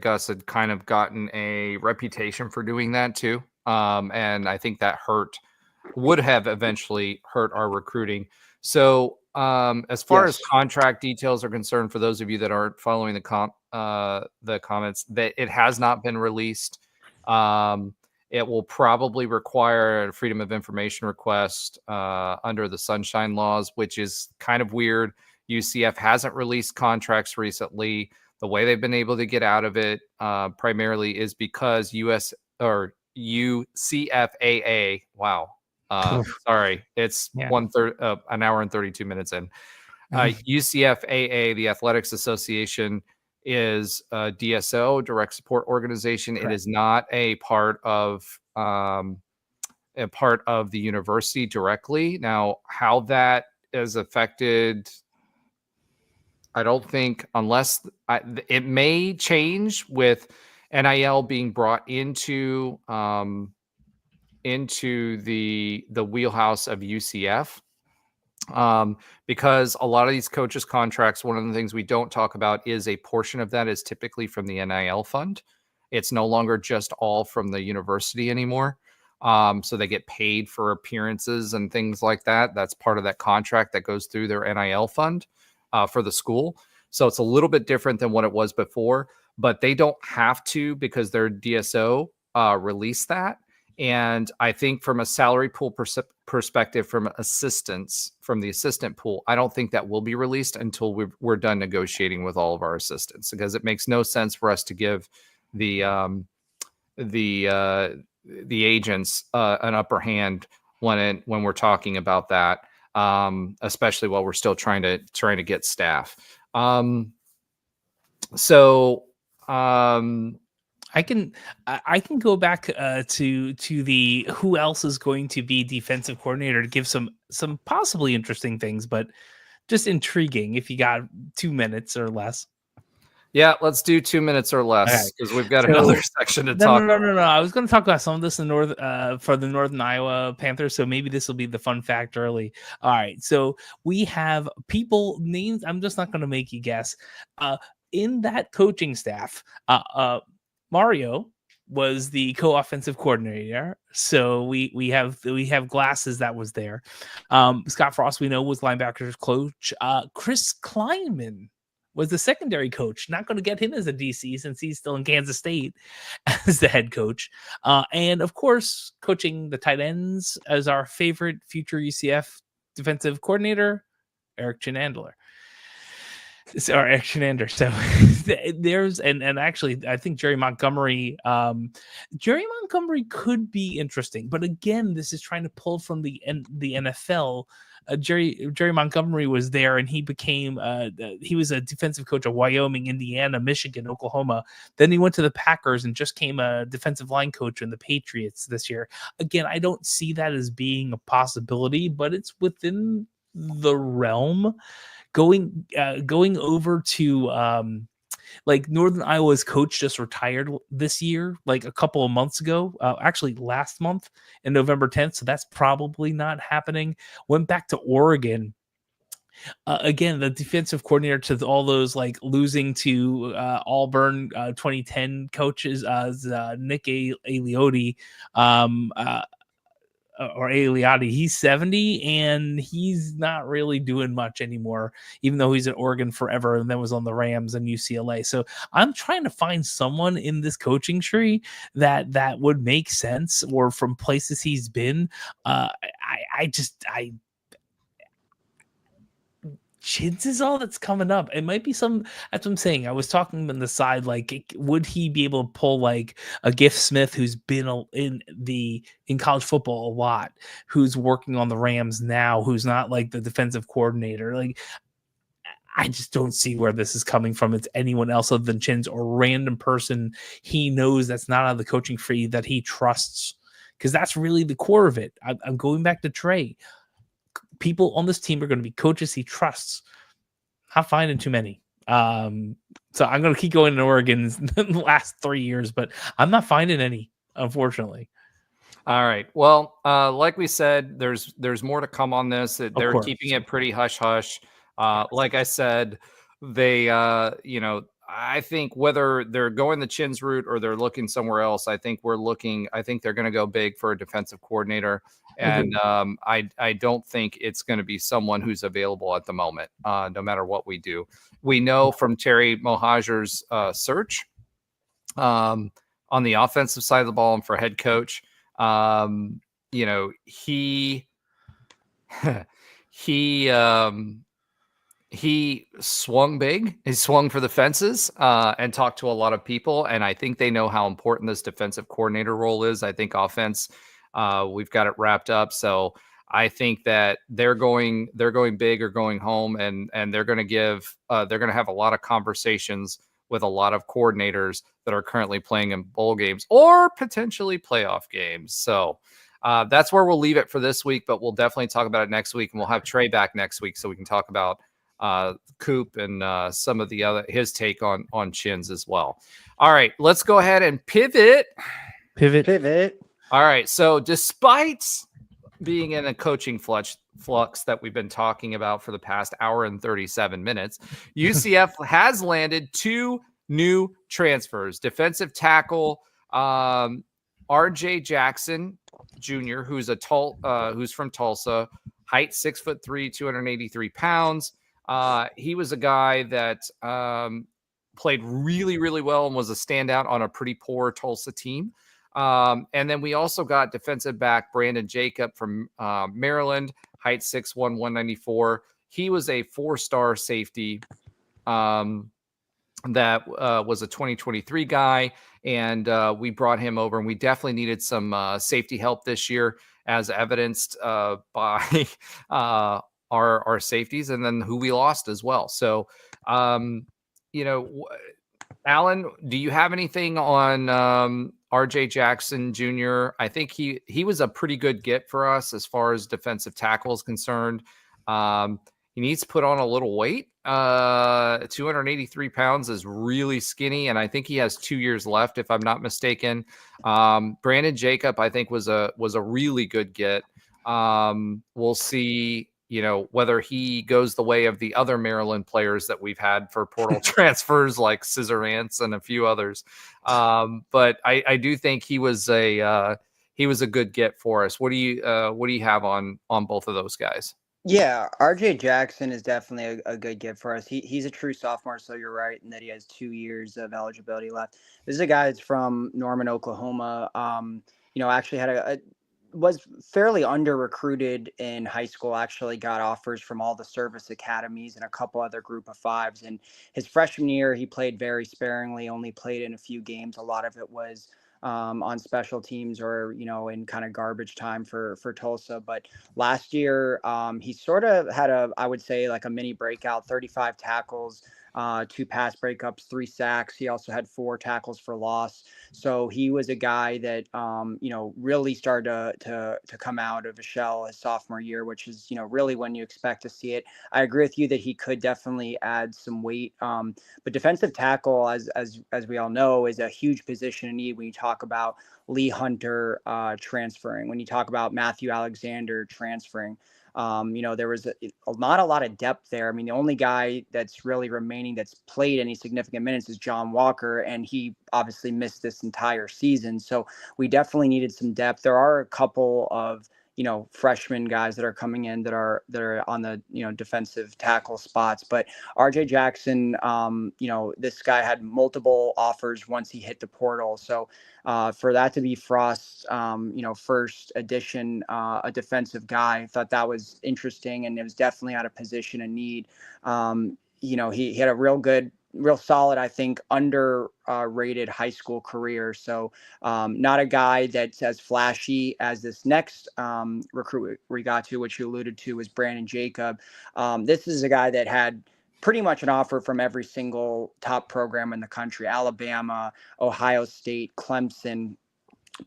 Speaker 2: Gus had kind of gotten a reputation for doing that too, and I think that would have eventually hurt our recruiting. So, as far as contract details are concerned, for those of you that aren't following the comments, that it has not been released. It will probably require a Freedom of Information request under the Sunshine Laws, which is kind of weird. UCF hasn't released contracts recently. The way they've been able to get out of it primarily is because UCFAA. Wow. Sorry. It's 1:30, an hour and 32 minutes in. UCFAA, the Athletics Association, is a DSO, direct support organization. Correct. It is not a part of the university directly. Now, how that is affected, I don't think, unless it may change with NIL being brought into the wheelhouse of UCF, because a lot of these coaches' contracts, one of the things we don't talk about is a portion of that is typically from the NIL fund. It's no longer just all from the university anymore. So they get paid for appearances and things like that. That's part of that contract that goes through their NIL fund for the school. So it's a little bit different than what it was before, but they don't have to, because their DSO release that. And I think from a salary pool perspective, from assistants, from the assistant pool, I don't think that will be released until we're done negotiating with all of our assistants, because it makes no sense for us to give the agents an upper hand when we're talking about that, especially while we're still trying to get staff.
Speaker 5: I can go back to the who else is going to be defensive coordinator to give some possibly interesting things, but just intriguing if you got 2 minutes or less.
Speaker 2: Yeah, let's do 2 minutes or less because we've got another section to talk about.
Speaker 5: No. I was going to talk about some of this in for the Northern Iowa Panthers, so maybe this will be the fun fact early. All right, so we have people names. I'm just not going to make you guess. In that coaching staff, Mario was the co-offensive coordinator. So we have Glasses that was there. Scott Frost, we know, was linebackers coach. Chris Kleinman was the secondary coach. Not going to get him as a DC since he's still in Kansas State as the head coach. And of course, coaching the tight ends as our favorite future UCF defensive coordinator, Eric Chenandler. So there's and actually I think Jerry Montgomery could be interesting, but again, this is trying to pull from the NFL. Jerry Montgomery was there, and he became he was a defensive coach of Wyoming, Indiana, Michigan, Oklahoma. Then he went to the Packers and just came a defensive line coach in the Patriots this year. Again, I don't see that as being a possibility, but it's within the realm. Going over to like Northern Iowa's coach just retired this year, like a couple of months ago, actually last month in November 10th. So that's probably not happening. Went back to Oregon. Again, the defensive coordinator to all those like losing to Auburn 2010 coaches, Nick Aliotti, or Aliotti, he's 70 and he's not really doing much anymore, even though he's at Oregon forever and then was on the Rams and UCLA. So I'm trying to find someone in this coaching tree that would make sense, or from places he's been. Chins is all that's coming up. It might be some. That's what I'm saying. I was talking on the side, like, would he be able to pull like a Giff Smith, who's been in college football a lot, who's working on the Rams now, who's not like the defensive coordinator. Like, I just don't see where this is coming from. It's anyone else other than Chins, or random person he knows that's not out of the coaching tree that he trusts, because that's really the core of it. I'm going back to Trey. People on this team are going to be coaches he trusts. Not finding too many. So I'm going to keep going in Oregon the last 3 years, but I'm not finding any, unfortunately.
Speaker 2: All right. Well, like we said, there's more to come on this. They're keeping it pretty hush hush. Like I said, they, I think whether they're going the Chins route or they're looking somewhere else, I think they're going to go big for a defensive coordinator. And I don't think it's going to be someone who's available at the moment, no matter what we do. We know from Terry Mohajir's search on the offensive side of the ball and for head coach, he swung big. He swung for the fences and talked to a lot of people. And I think they know how important this defensive coordinator role is. I think offense, we've got it wrapped up. So I think that they're going big or going home, and they're going to have a lot of conversations with a lot of coordinators that are currently playing in bowl games or potentially playoff games. So that's where we'll leave it for this week, but we'll definitely talk about it next week, and we'll have Trey back next week so we can talk about Coop and some of the other, his take on Chins as well. All right, let's go ahead and pivot. All right. So despite being in a coaching flux that we've been talking about for the past hour and 37 minutes, UCF has landed 2 new transfers. Defensive tackle RJ Jackson Jr., who's from Tulsa, height 6'3", 283 pounds. He was a guy that played really, really well and was a standout on a pretty poor Tulsa team. And then we also got defensive back Brandon Jacob from Maryland, height 6'1", 194. He was a 4-star safety that was a 2023 guy, and we brought him over, and we definitely needed some safety help this year, as evidenced by our safeties and then who we lost as well. So, Alan, do you have anything on RJ Jackson Jr.? I think he was a pretty good get for us as far as defensive tackle is concerned. he needs to put on a little weight. 283 pounds is really skinny, and I think he has 2 years left, if I'm not mistaken. Brandon Jacob, I think, was a really good get. We'll see, whether he goes the way of the other Maryland players that we've had for portal transfers, like Scissor Ants and a few others. But I do think he was a good get for us. What do you have on both of those guys?
Speaker 6: Yeah, RJ Jackson is definitely a good get for us. He's a true sophomore, so you're right in that he has 2 years of eligibility left. This is a guy that's from Norman, Oklahoma. Actually had was fairly under recruited in high school, actually got offers from all the service academies and a couple other group of fives. And his freshman year, he played very sparingly, only played in a few games. A lot of it was on special teams or, in kind of garbage time for Tulsa. But last year, he sort of had I would say like a mini breakout, 35 tackles, 2 pass breakups, 3 sacks. He also had 4 tackles for loss. So he was a guy that, really started to come out of a shell his sophomore year, which is, really when you expect to see it. I agree with you that he could definitely add some weight. But defensive tackle, as we all know, is a huge position in need when you talk about Lee Hunter transferring, when you talk about Matthew Alexander transferring. There was not a lot of depth there. I mean, the only guy that's really remaining that's played any significant minutes is John Walker, and he obviously missed this entire season. So we definitely needed some depth. There are a couple of freshman guys that are coming in that are on the defensive tackle spots, but RJ Jackson, this guy had multiple offers once he hit the portal. So for that to be Frost's first edition, a defensive guy, I thought that was interesting, and it was definitely out of position and need. He had a real solid, I think, underrated high school career. So not a guy that's as flashy as this next recruit we got to, which you alluded to, was Brandon Jacob. This is a guy that had pretty much an offer from every single top program in the country: Alabama, Ohio State, Clemson,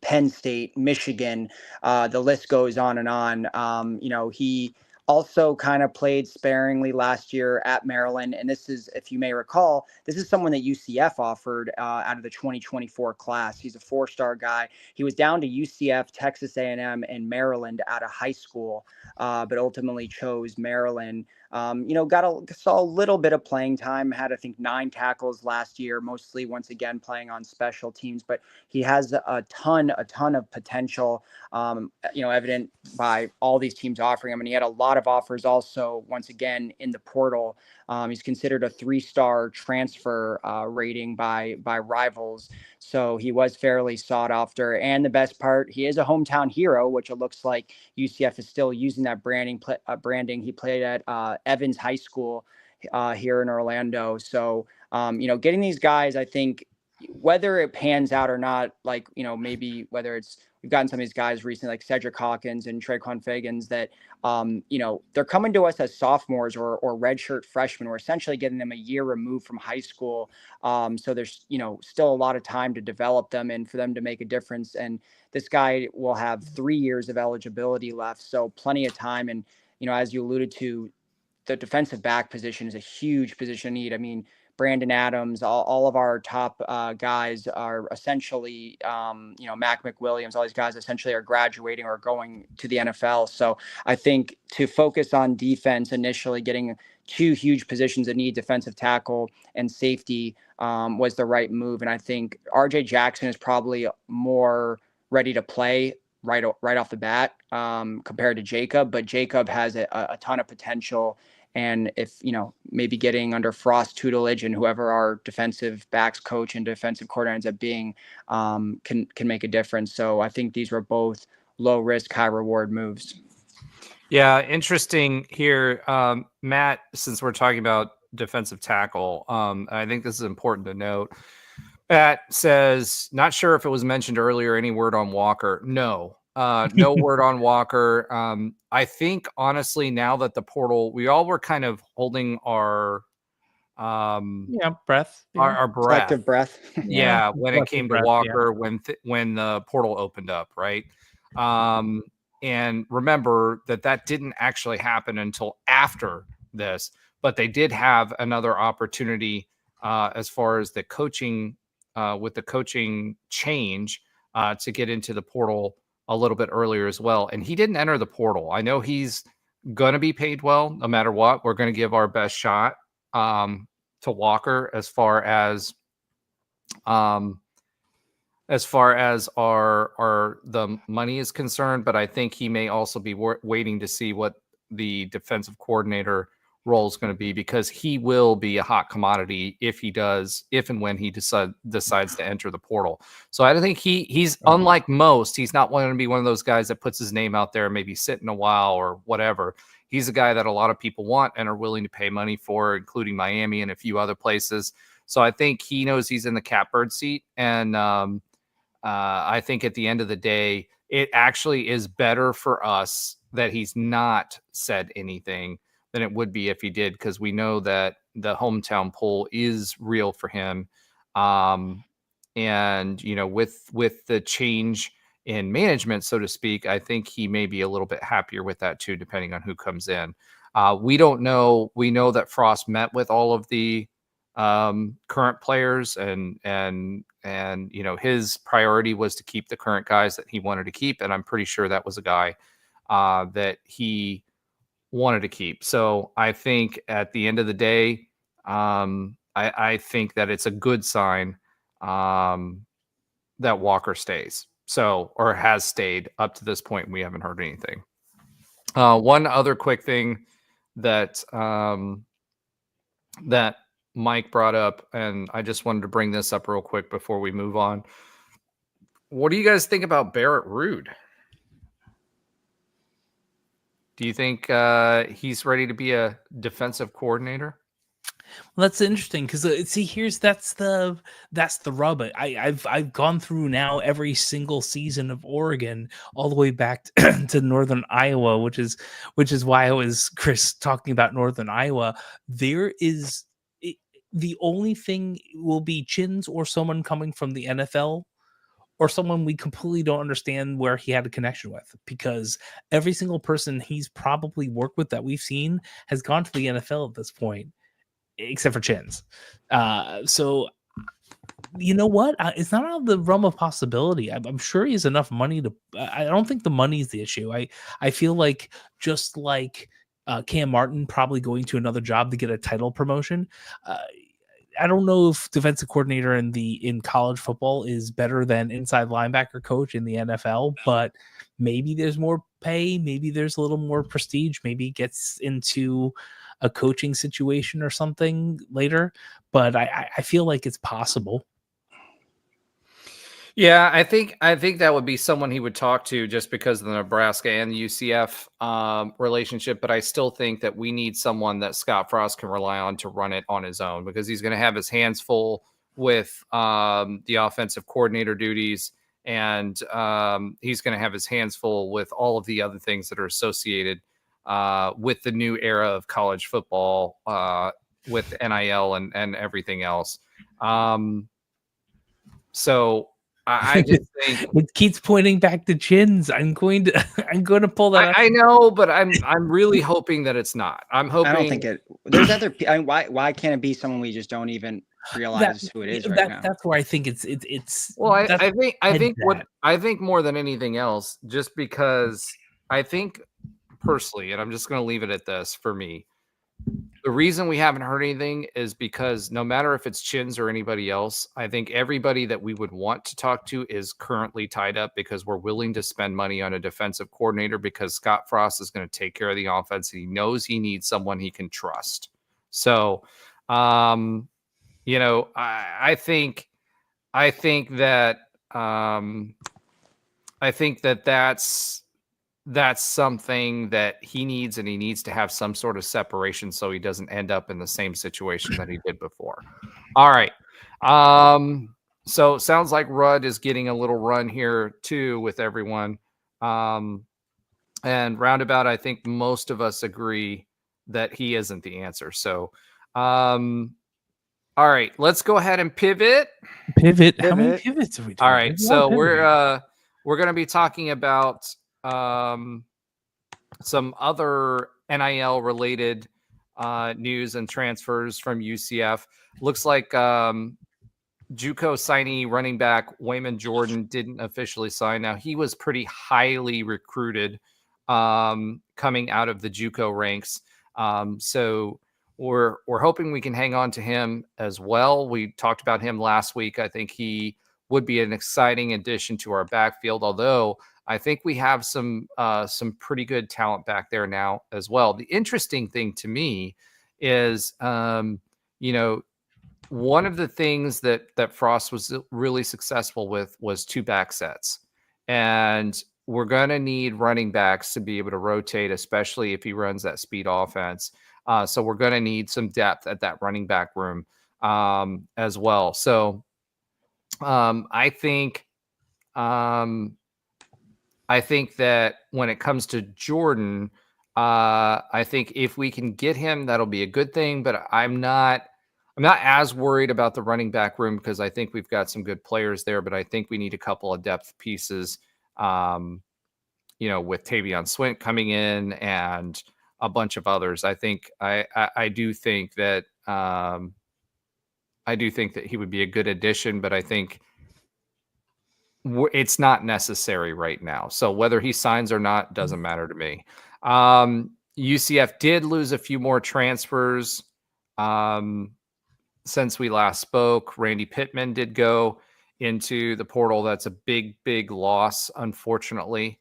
Speaker 6: Penn State, Michigan. The list goes on and on. He also kind of played sparingly last year at Maryland. And this is, if you may recall, this is someone that UCF offered out of the 2024 class. He's a 4-star guy. He was down to UCF, Texas A&M, and Maryland out of high school, but ultimately chose Maryland. Saw a little bit of playing time, had, I think, 9 tackles last year, mostly once again playing on special teams, but he has a ton of potential, evident by all these teams offering him. And he had a lot of offers also, once again, in the portal. He's considered a 3-star transfer rating by rivals. So he was fairly sought after. And the best part, he is a hometown hero, which it looks like UCF is still using that branding. He played at Evans High School here in Orlando. So, getting these guys, I think, whether it pans out or not, like, maybe whether it's, we've gotten some of these guys recently, like Cedric Hawkins and Traquan Fagans, that, they're coming to us as sophomores or redshirt freshmen. We're essentially getting them a year removed from high school. So there's, still a lot of time to develop them and for them to make a difference. And this guy will have 3 years of eligibility left. So plenty of time. And, as you alluded to, the defensive back position is a huge position of need. I mean, Brandon Adams, all of our top guys are essentially, Mac McWilliams, all these guys essentially are graduating or going to the NFL. So I think to focus on defense initially, getting 2 huge positions that need defensive tackle and safety was the right move. And I think RJ Jackson is probably more ready to play right off the bat compared to Jacob, but Jacob has a ton of potential. And if, maybe getting under Frost's tutelage and whoever our defensive backs coach and defensive coordinator ends up being can make a difference. So I think these were both low risk, high reward moves.
Speaker 2: Yeah, interesting here. Matt, since we're talking about defensive tackle, I think this is important to note. Matt says, not sure if it was mentioned earlier, any word on Walker? No. No word on Walker. I think, honestly, now that the portal, we all were kind of holding our
Speaker 5: breath.
Speaker 2: Our breath.
Speaker 6: Collective breath.
Speaker 2: Yeah, when it came to Walker,
Speaker 5: yeah.
Speaker 2: when the portal opened up, right? And remember that didn't actually happen until after this, but they did have another opportunity as far as the coaching with the coaching change to get into the portal a little bit earlier as well. And he didn't enter the portal. I know he's going to be paid well, no matter what. We're going to give our best shot to Walker as far as our the money is concerned, but I think he may also be waiting to see what the defensive coordinator role is going to be, because he will be a hot commodity if and when he decides to enter the portal. So I don't think he's unlike most. He's not going to be one of those guys that puts his name out there and maybe sit in a while or whatever. He's a guy that a lot of people want and are willing to pay money for, including Miami and a few other places. So I think he knows he's in the catbird seat. And I think at the end of the day, it actually is better for us that he's not said anything than it would be if he did, because we know that the hometown pull is real for him. And, you know, with the change in management, so to speak, I think he may be a little bit happier with that too, depending on who comes in. We don't know. We know that Frost met with all of the current players, and you know, his priority was to keep the current guys that he wanted to keep, and I'm pretty sure that was a guy that he wanted to keep. So I think at the end of the day, I think that it's a good sign that Walker stays, or has stayed up to this point. We haven't heard anything. One other quick thing that that Mike brought up, and I just wanted to bring this up real quick before we move on. What do you guys think about Barrett Ruud? Do you think he's ready to be a defensive coordinator?
Speaker 5: Well, that's interesting, because see, that's the rub. I've gone through now every single season of Oregon all the way back to Northern Iowa, which is why I was, Chris, talking about Northern Iowa. There is the only thing will be Chins or someone coming from the NFL, or someone we completely don't understand where he had a connection with, because every single person he's probably worked with that we've seen has gone to the NFL at this point, except for Chins. So you know what? It's not out of the realm of possibility. I'm sure he has enough money to. I don't think the money is the issue. I feel like, just like Cam Martin probably going to another job to get a title promotion. I don't know if defensive coordinator in college football is better than inside linebacker coach in the NFL, but maybe there's more pay, maybe there's a little more prestige, maybe he gets into a coaching situation or something later. But I feel like it's possible.
Speaker 2: Yeah, I think that would be someone he would talk to, just because of the Nebraska and the UCF relationship. But I still think that we need someone that Scott Frost can rely on to run it on his own, because he's going to have his hands full with the offensive coordinator duties, and he's going to have his hands full with all of the other things that are associated with the new era of college football, with NIL and everything else. So I just think
Speaker 5: it keeps pointing back to Chins. I'm going to pull that up.
Speaker 2: I know, but I'm really hoping that it's not. I'm hoping.
Speaker 6: I don't think it. There's other. Why can't it be someone we just don't even realize who it is right now?
Speaker 5: That's where I think it's.
Speaker 2: Well, I think more than anything else, just because I think personally, and I'm just going to leave it at this for me. The reason we haven't heard anything is because no matter if it's Chins or anybody else, I think everybody that we would want to talk to is currently tied up, because we're willing to spend money on a defensive coordinator, because Scott Frost is going to take care of the offense. He knows he needs someone he can trust. So, you know, I think that's something that he needs, and he needs to have some sort of separation so he doesn't end up in the same situation that he did before. All right. So it sounds like Rudd is getting a little run here too with everyone. And roundabout, I think most of us agree that he isn't the answer. So, all right, let's go ahead and pivot.
Speaker 5: How many pivots are we doing?
Speaker 2: All right. So we're going to be talking about some other NIL related news and transfers from UCF. Looks like JUCO signee running back Wayman Jordan didn't officially sign. Now, he was pretty highly recruited coming out of the JUCO ranks. So we're hoping we can hang on to him as well. We talked about him last week. I think he would be an exciting addition to our backfield, although I think we have some pretty good talent back there now as well. The interesting thing to me is, one of the things that Frost was really successful with was 2 back sets. And we're going to need running backs to be able to rotate, especially if he runs that speed offense. So we're going to need some depth at that running back room as well. So I think that when it comes to Jordan, I think if we can get him, that'll be a good thing. But I'm not as worried about the running back room because I think we've got some good players there. But I think we need a couple of depth pieces, with Tavion Swint coming in and a bunch of others. I think I do think that he would be a good addition, but I think it's not necessary right now. So whether he signs or not doesn't matter to me. UCF did lose a few more transfers since we last spoke. Randy Pittman did go into the portal. That's a big, big loss, unfortunately.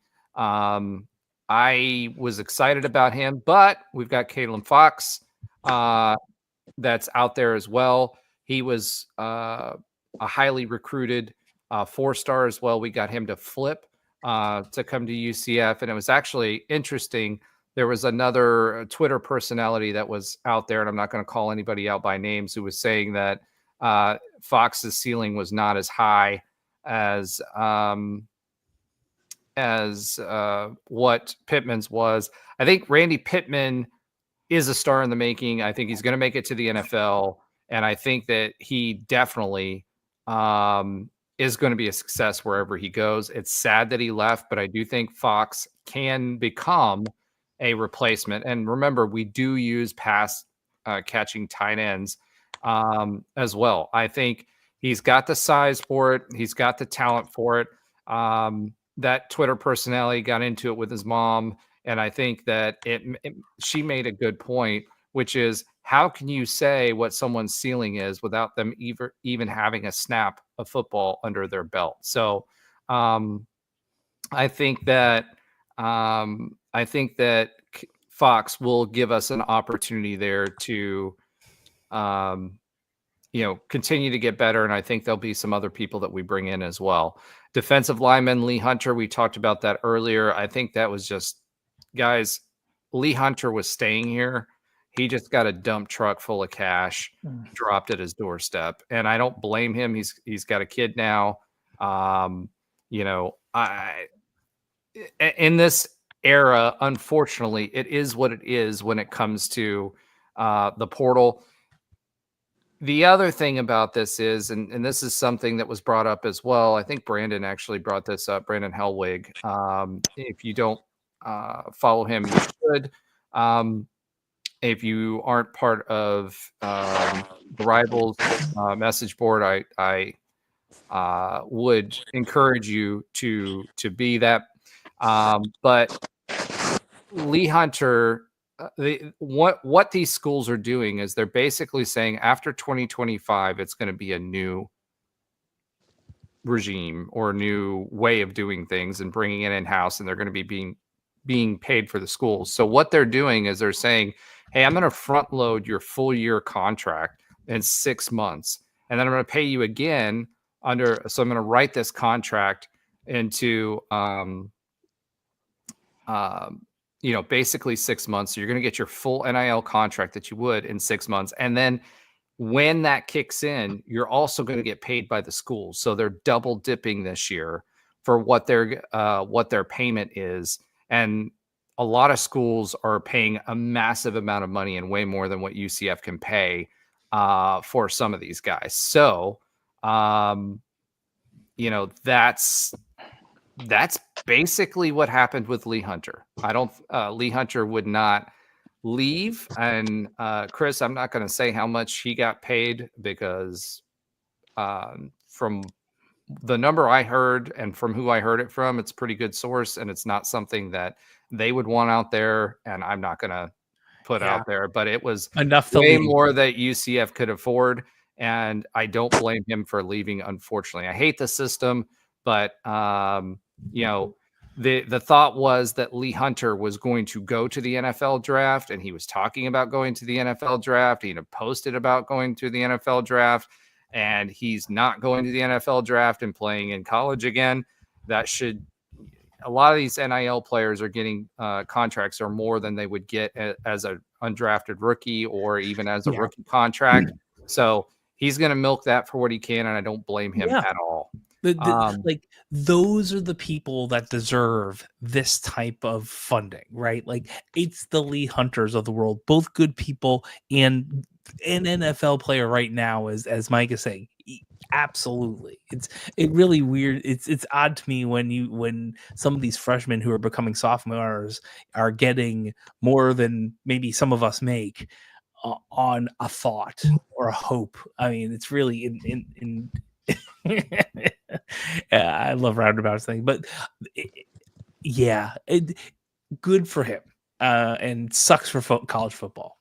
Speaker 2: I was excited about him, but we've got Kalen Fox that's out there as well. He was a highly recruited 4-star as well. We got him to flip to come to UCF, and it was actually interesting. There was another Twitter personality that was out there, and I'm not going to call anybody out by names, who was saying that Fox's ceiling was not as high as what Pittman's was. I think Randy Pittman is a star in the making. I think he's going to make it to the NFL, and I think that he definitely is going to be a success wherever he goes. It's sad that he left, but I do think Fox can become a replacement. And remember, we do use pass catching tight ends as well. I think he's got the size for it. He's got the talent for it. That Twitter personality got into it with his mom, and I think that she made a good point, which is, how can you say what someone's ceiling is without them even having a snap of football under their belt? So I think that Fox will give us an opportunity there to continue to get better. And I think there'll be some other people that we bring in as well. Defensive lineman Lee Hunter, we talked about that earlier. I think that was just, guys, Lee Hunter was staying here. He just got a dump truck full of cash dropped at his doorstep, and I don't blame him. He's got a kid now. In this era, unfortunately, it is what it is when it comes to the portal. The other thing about this is, and this is something that was brought up as well. I think Brandon actually brought this up, Brandon Hellwig. If you don't follow him, you should. If you aren't part of the Rivals message board, I would encourage you to be that. But Lee Hunter, what these schools are doing is they're basically saying after 2025, it's going to be a new regime or a new way of doing things and bringing it in-house, and they're going to be being paid for the schools. So what they're doing is they're saying, hey, I'm going to front load your full year contract in 6 months, and then I'm going to pay you again so I'm going to write this contract into basically 6 months. So you're going to get your full NIL contract that you would in 6 months. And then when that kicks in, you're also going to get paid by the schools. So they're double dipping this year for what their payment is. And a lot of schools are paying a massive amount of money, and way more than what UCF can pay for some of these guys. So, that's basically what happened with Lee Hunter. Lee Hunter would not leave. And Chris, I'm not going to say how much he got paid because from the number I heard and from who I heard it from, it's a pretty good source, and it's not something that they would want out there, and I'm not going to put out there, but it was
Speaker 5: enough to
Speaker 2: way
Speaker 5: leave.
Speaker 2: more that UCF could afford, and I don't blame him for leaving, unfortunately. I hate the system, but you know, the thought was that Lee Hunter was going to go to the NFL draft, and he was talking about going to the NFL draft. He posted about going to the NFL draft, and he's not going to the NFL draft and playing in college again. That should, a lot of these NIL players are getting contracts or more than they would get as an undrafted rookie or even as a rookie contract. So he's going to milk that for what he can, and I don't blame him at all.
Speaker 5: Like those are the people that deserve this type of funding, right? Like it's the Lee Hunters of the world, both good people and an NFL player right now, as Mike is saying. Absolutely. It's really weird. It's odd to me when some of these freshmen who are becoming sophomores are getting more than maybe some of us make on a thought or a hope. I mean, it's really in I love roundabouts thing, but good for him. And sucks for college football.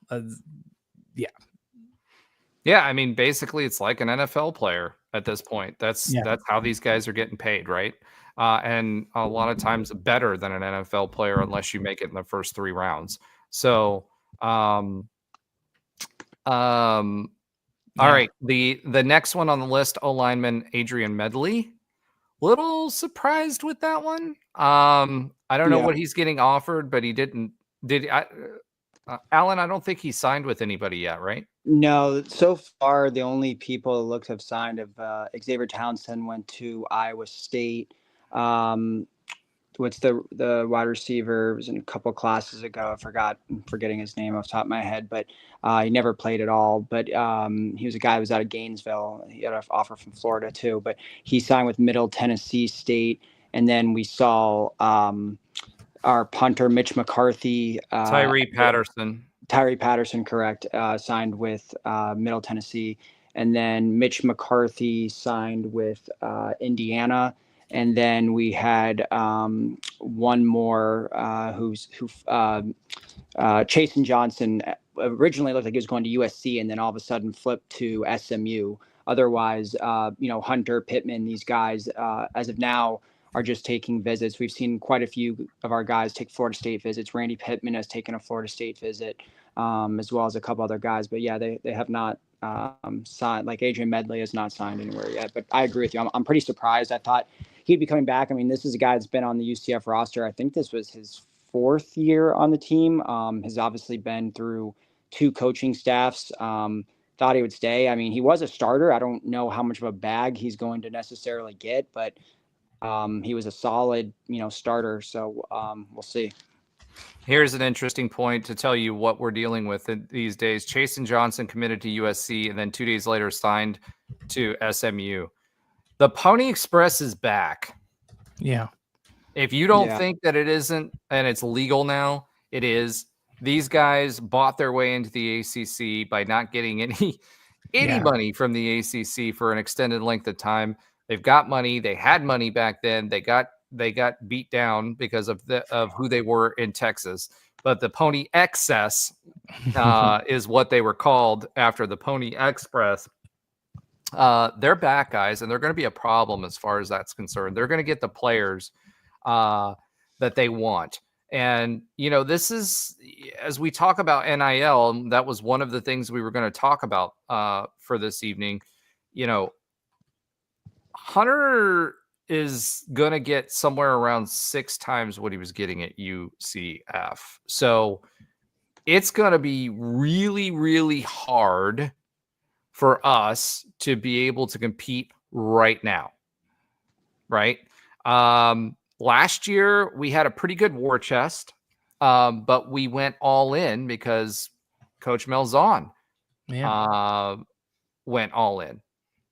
Speaker 2: Yeah, I mean, basically, it's like an NFL player at this point. That's how these guys are getting paid, right? And a lot of times better than an NFL player, unless you make it in the first 3 rounds. So, all right, the next one on the list, O-lineman Adrian Medley. Little surprised with that one. I don't know what he's getting offered, but he didn't. Alan, I don't think he signed with anybody yet, right?
Speaker 6: No, so far the only people it looks have signed of Xavier Townsend went to Iowa State. What's the wide receiver? It was in a couple classes ago. I'm forgetting his name off the top of my head, but he never played at all. But he was a guy who was out of Gainesville. He had an offer from Florida too, but he signed with Middle Tennessee State. And then we saw our punter, Mitch McCarthy.
Speaker 2: Tyree
Speaker 6: Patterson, correct, signed with Middle Tennessee. And then Mitch McCarthy signed with Indiana. And then we had one more Chasen Johnson originally looked like he was going to USC and then all of a sudden flipped to SMU. Otherwise, Hunter, Pittman, these guys, as of now, are just taking visits. We've seen quite a few of our guys take Florida State visits. Randy Pittman has taken a Florida State visit, as well as a couple other guys. But yeah, they have not signed. Like Adrian Medley has not signed anywhere yet. But I agree with you. I'm pretty surprised. I thought he'd be coming back. I mean, this is a guy that's been on the UCF roster. I think this was his 4th year on the team. Has obviously been through 2 coaching staffs. Thought he would stay. I mean, he was a starter. I don't know how much of a bag he's going to necessarily get, but he was a solid, starter. So we'll see.
Speaker 2: Here's an interesting point to tell you what we're dealing with these days. Chasen Johnson committed to USC and then 2 days later signed to SMU. The Pony Express is back.
Speaker 5: Yeah.
Speaker 2: If you don't think that it isn't, and it's legal now, it is. These guys bought their way into the ACC by not getting any money from the ACC for an extended length of time. They've got money. They had money back then. They got beat down because of who they were in Texas. But the Pony Excess is what they were called after the Pony Express. They're back, guys, and they're going to be a problem as far as that's concerned. They're going to get the players that they want. And, this is, as we talk about NIL, that was one of the things we were going to talk about for this evening. Hunter is going to get somewhere around 6 times what he was getting at UCF. So it's going to be really, really hard for us to be able to compete right now. Right. Last year we had a pretty good war chest, but we went all in because Coach Malzahn went all in.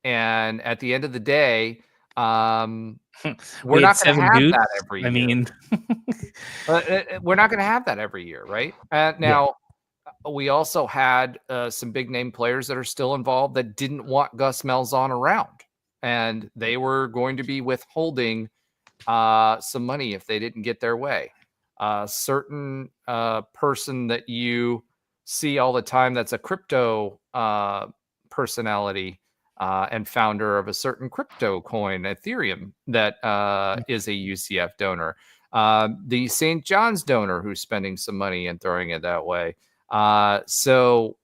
Speaker 2: And at the end of the day, we're not going to have that every year.
Speaker 5: I mean,
Speaker 2: we're not going to have that every year, right? Now, we also had some big name players that are still involved that didn't want Gus Malzahn around, and they were going to be withholding some money if they didn't get their way. Certain person that you see all the time that's a crypto personality and founder of a certain crypto coin, Ethereum, that is a UCF donor. The St. John's donor who's spending some money and throwing it that way. So,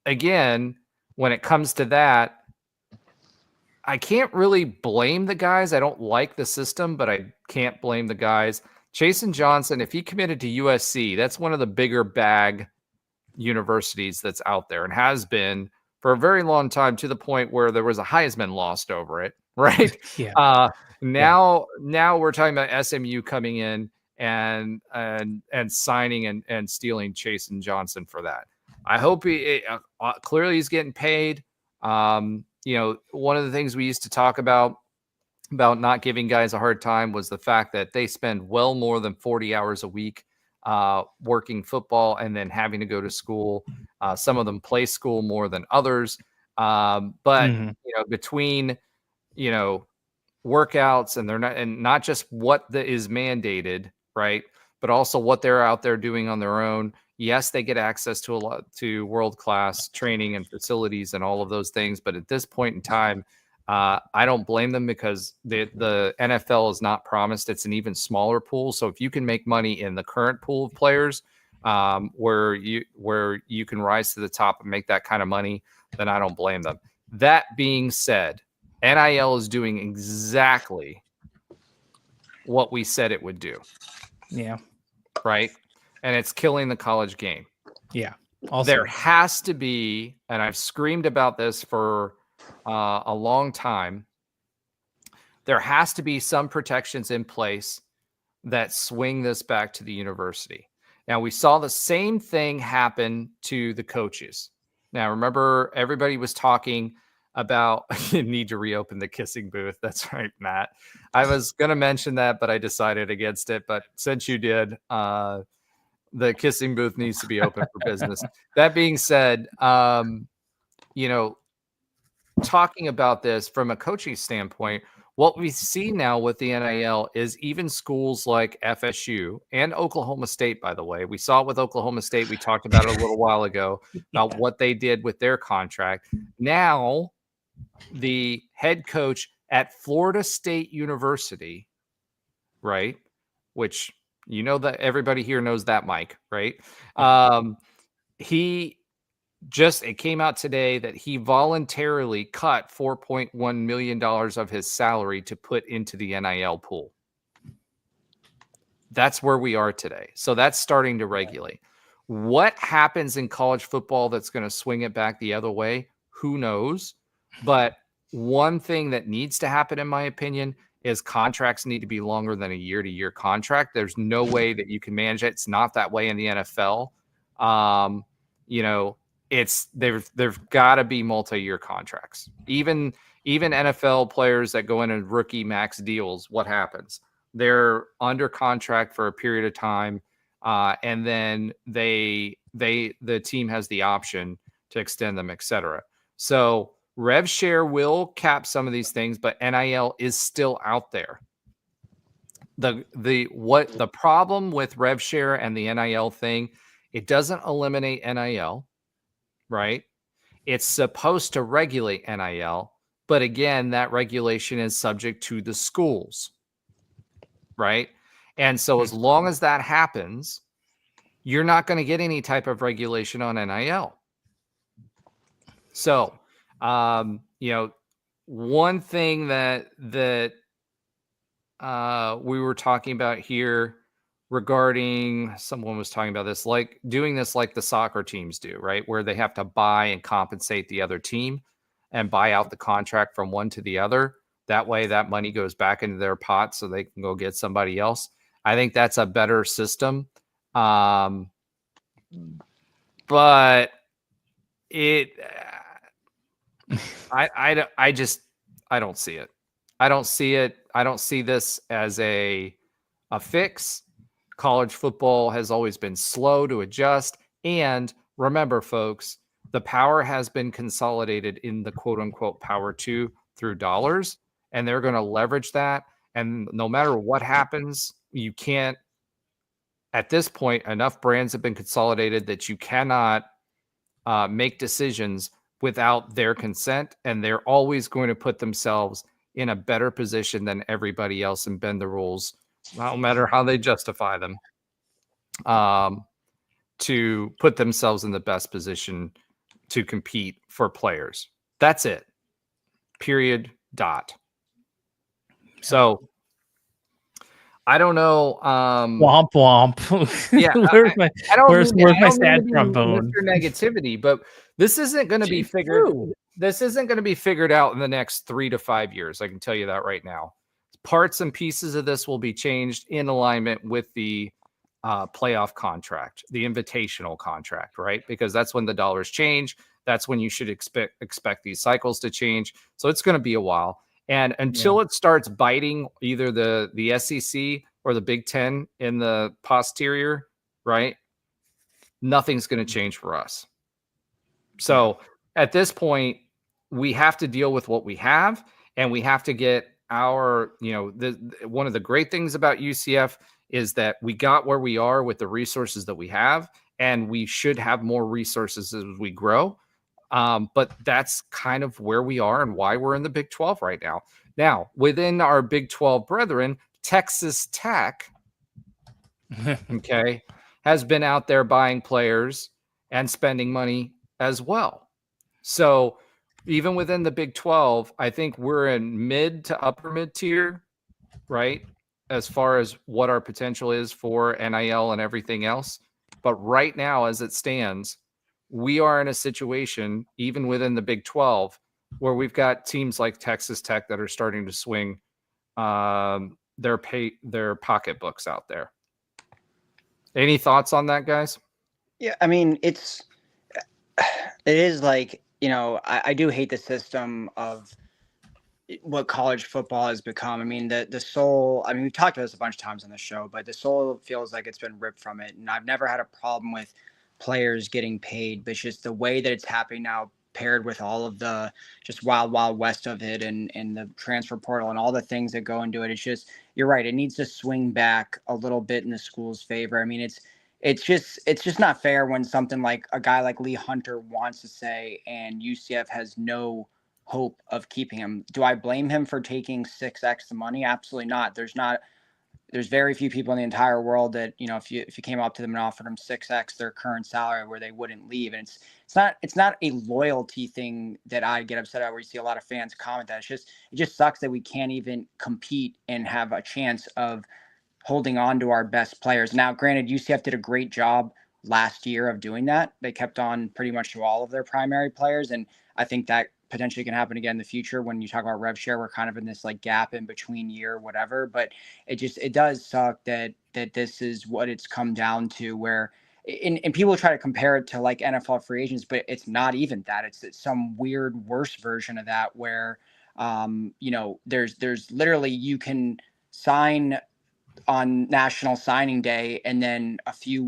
Speaker 2: again, when it comes to that, I can't really blame the guys. I don't like the system, but I can't blame the guys. Chasen Johnson, if he committed to USC, that's one of the bigger bag universities that's out there and has been for a very long time, to the point where there was a Heisman lost over it, right?
Speaker 5: Yeah.
Speaker 2: Now we're talking about SMU coming in and signing and stealing Chasen Johnson for that. I hope clearly he's getting paid. One of the things we used to talk about not giving guys a hard time was the fact that they spend well more than 40 hours a week working football and then having to go to school. Some of them play school more than others. But between, workouts and not just what is mandated, right, but also what they're out there doing on their own. Yes, they get access to world-class training and facilities and all of those things. But at this point in time, I don't blame them, because the NFL is not promised. It's an even smaller pool. So if you can make money in the current pool of players, where you can rise to the top and make that kind of money, then I don't blame them. That being said, NIL is doing exactly what we said it would do.
Speaker 5: Yeah.
Speaker 2: Right. And it's killing the college game.
Speaker 5: Yeah. Also,
Speaker 2: there has to be, and I've screamed about this for a long time, there has to be some protections in place that swing this back to the university. Now, we saw the same thing happen to the coaches. Now, remember, everybody was talking about you need to reopen the kissing booth. That's right, Matt. I was going to mention that, but I decided against it. But since you did, the kissing booth needs to be open for business. That being said, talking about this from a coaching standpoint, what we see now with the NIL is even schools like FSU and Oklahoma State, by the way. We saw it with Oklahoma State. We talked about it a little while ago about what they did with their contract. Now, the head coach at Florida State University, right, which that everybody here knows that, Mike, right? It came out today that he voluntarily cut $4.1 million of his salary to put into the NIL pool. That's where we are today. So that's starting to regulate. What happens in college football that's going to swing it back the other way? Who knows? But one thing that needs to happen, in my opinion, is contracts need to be longer than a year-to-year contract. There's no way that you can manage it. It's not that way in the NFL. There've got to be multi-year contracts. Even NFL players that go into rookie max deals, what happens? They're under contract for a period of time, and then the team has the option to extend them, etc. So rev share will cap some of these things, but NIL is still out there. The problem with rev share and the NIL thing, it doesn't eliminate NIL. Right? It's supposed to regulate NIL, but again, that regulation is subject to the schools, right? And so as long as that happens, you're not going to get any type of regulation on NIL. So, one thing that we were talking about here regarding, someone was talking about this, like doing this like the soccer teams do, right? Where they have to buy and compensate the other team and buy out the contract from one to the other. That way that money goes back into their pot so they can go get somebody else. I think that's a better system. But it, I don't see it. I don't see it. I don't see this as a fix. College football has always been slow to adjust. And remember, folks, the power has been consolidated in the quote unquote power two through dollars, and they're going to leverage that. And no matter what happens, you can't, at this point, enough brands have been consolidated that you cannot make decisions without their consent. And they're always going to put themselves in a better position than everybody else and bend the rules, no matter how they justify them, to put themselves in the best position to compete for players. That's it. Period. Dot. So I don't know.
Speaker 5: Womp womp.
Speaker 2: Yeah,
Speaker 5: where's my sad
Speaker 2: mean
Speaker 5: trombone?
Speaker 2: Mr. Negativity, but this isn't going to be figured. This isn't going to be figured out in the next 3 to 5 years. I can tell you that right now. Parts and pieces of this will be changed in alignment with the playoff contract, the invitational contract, right? Because that's when the dollars change. That's when you should expect these cycles to change. So it's going to be a while. And until it starts biting either the SEC or the Big Ten in the posterior, right, nothing's going to change for us. So at this point, we have to deal with what we have, and we have to get our, one of the great things about UCF is that we got where we are with the resources that we have, and we should have more resources as we grow. But that's kind of where we are and why we're in the Big 12 right now. Now, within our Big 12 brethren, Texas Tech, okay, has been out there buying players and spending money as well. So even within the Big 12, I think we're in mid to upper mid tier, right, as far as what our potential is for NIL and everything else. But right now, as it stands, we are in a situation, even within the Big 12, where we've got teams like Texas Tech that are starting to swing their pocketbooks out there. Any thoughts on that, guys?
Speaker 6: Yeah, I mean, it is like, I do hate the system of what college football has become. I mean, the soul, we've talked about this a bunch of times on the show, but the soul feels like it's been ripped from it. And I've never had a problem with players getting paid, but it's just the way that it's happening now, paired with all of the just wild west of it and the transfer portal and all the things that go into it. It's just, you're right. It needs to swing back a little bit in the school's favor. I mean, it's just not fair when something like a guy like Lee Hunter wants to say, and UCF has no hope of keeping him. Do I blame him for taking 6x the money? Absolutely not. There's very few people in the entire world that, if you came up to them and offered them 6x their current salary, where they wouldn't leave. And it's not a loyalty thing that I get upset at, where you see a lot of fans comment that. It just sucks that we can't even compete and have a chance of holding on to our best players. Now, granted, UCF did a great job last year of doing that. They kept on pretty much to all of their primary players. And I think that potentially can happen again in the future. When you talk about rev share, we're kind of in this like gap in between year, whatever, but it does suck that this is what it's come down to, where, and people try to compare it to like NFL free agents, but it's not even that. It's some weird worse version of that, where, there's literally, you can sign on National Signing Day, and then a few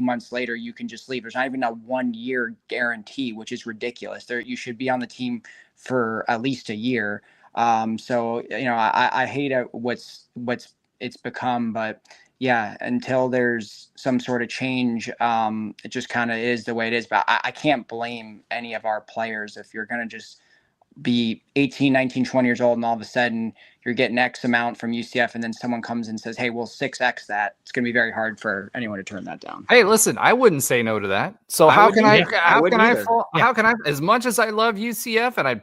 Speaker 6: months later, you can just leave. There's not even a 1 year guarantee, which is ridiculous. You should be on the team for at least a year. So, I hate what's it's become, but yeah, until there's some sort of change, it just kind of is the way it is. But I can't blame any of our players if you're going to just be 18, 19, 20 years old, and all of a sudden you're getting X amount from UCF, and then someone comes and says, hey, we'll 6X that. It's going to be very hard for anyone to turn that down.
Speaker 2: Hey, listen, I wouldn't say no to that. So how can I, as much as I love UCF, and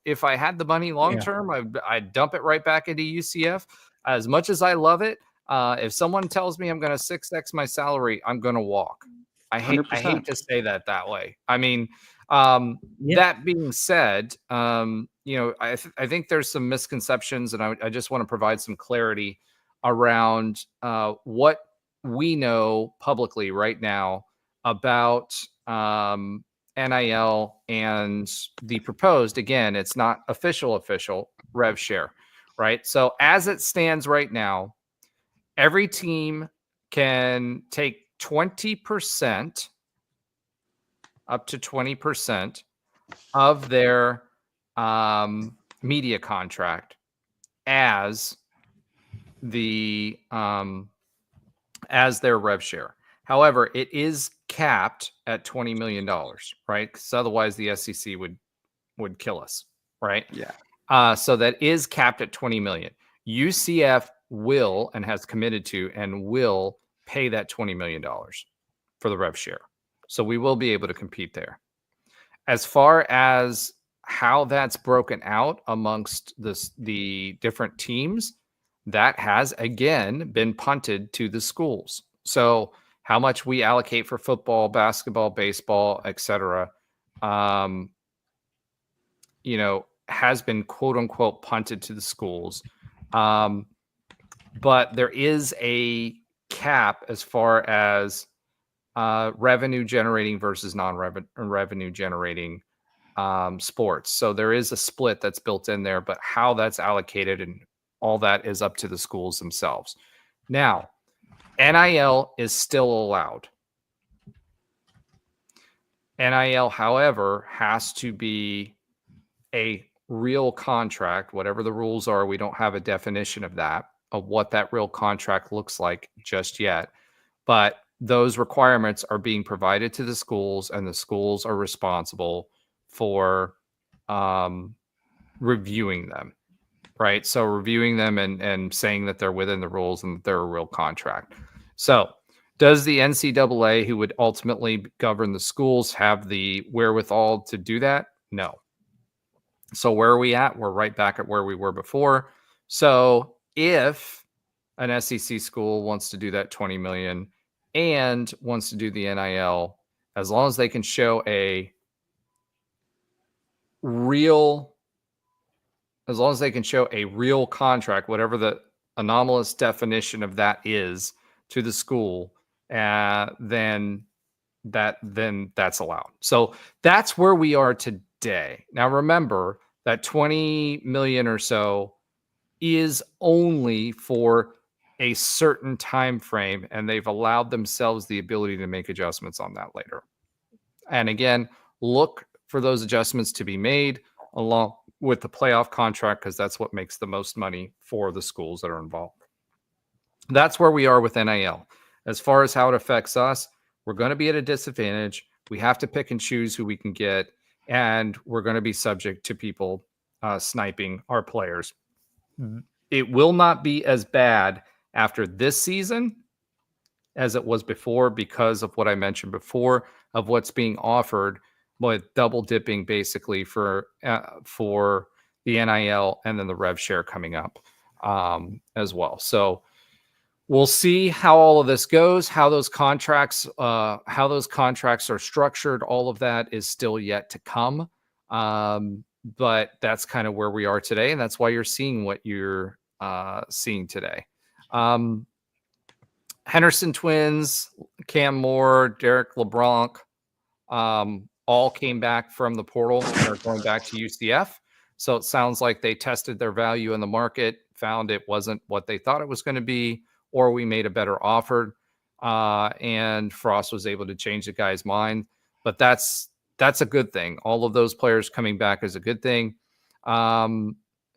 Speaker 2: if I had the money long-term, I'd dump it right back into UCF. As much as I love it, if someone tells me I'm going to 6X my salary, I'm going to walk. I hate to say that way. I mean, that being said, I think there's some misconceptions, and I just want to provide some clarity around what we know publicly right now about NIL and the proposed, again, it's not official rev share, right? So as it stands right now, every team can take 20%, up to 20% of their media contract as the as their rev share. However, it is capped at $20 million, right? Because otherwise the SEC would kill us, right?
Speaker 6: Yeah.
Speaker 2: So that is capped at 20 million. UCF will and has committed to and will pay that $20 million for the rev share. So we will be able to compete there. As far as how that's broken out amongst the different teams, that has again been punted to the schools. So how much we allocate for football, basketball, baseball, etc., has been quote unquote punted to the schools. But there is a cap as far as revenue generating versus non-revenue generating sports. So there is a split that's built in there, but how that's allocated and all that is up to the schools themselves. Now, NIL is still allowed. NIL, however, has to be a real contract, whatever the rules are. We don't have a definition of what that real contract looks like just yet. But those requirements are being provided to the schools, and the schools are responsible for reviewing them, right? So reviewing them and saying that they're within the rules and that they're a real contract. So does the NCAA, who would ultimately govern the schools, have the wherewithal to do that? No. So where are we at? We're right back at where we were before. So if an SEC school wants to do that 20 million and wants to do the NIL, as long as they can show a real contract, whatever the anomalous definition of that is to the school, then that's allowed. So that's where we are today. Now remember that 20 million or so is only for a certain time frame, and they've allowed themselves the ability to make adjustments on that later. And again, look for those adjustments to be made along with the playoff contract, because that's what makes the most money for the schools that are involved. That's where we are with NIL. As far as how it affects us, we're going to be at a disadvantage. We have to pick and choose who we can get, and we're going to be subject to people sniping our players. It will not be as bad after this season as it was before, because of what I mentioned before of what's being offered with double dipping basically for the NIL and then the rev share coming up as well. So we'll see how all of this goes, how those contracts are structured. All of that is still yet to come. But that's kind of where we are today. And that's why you're seeing what you're seeing today. Henderson twins, Cam Moore, Derek LeBlanc, all came back from the portal and are going back to UCF. So it sounds like they tested their value in the market, found it wasn't what they thought it was going to be, or we made a better offer, and Frost was able to change the guy's mind. But that's a good thing. All of those players coming back is a good thing.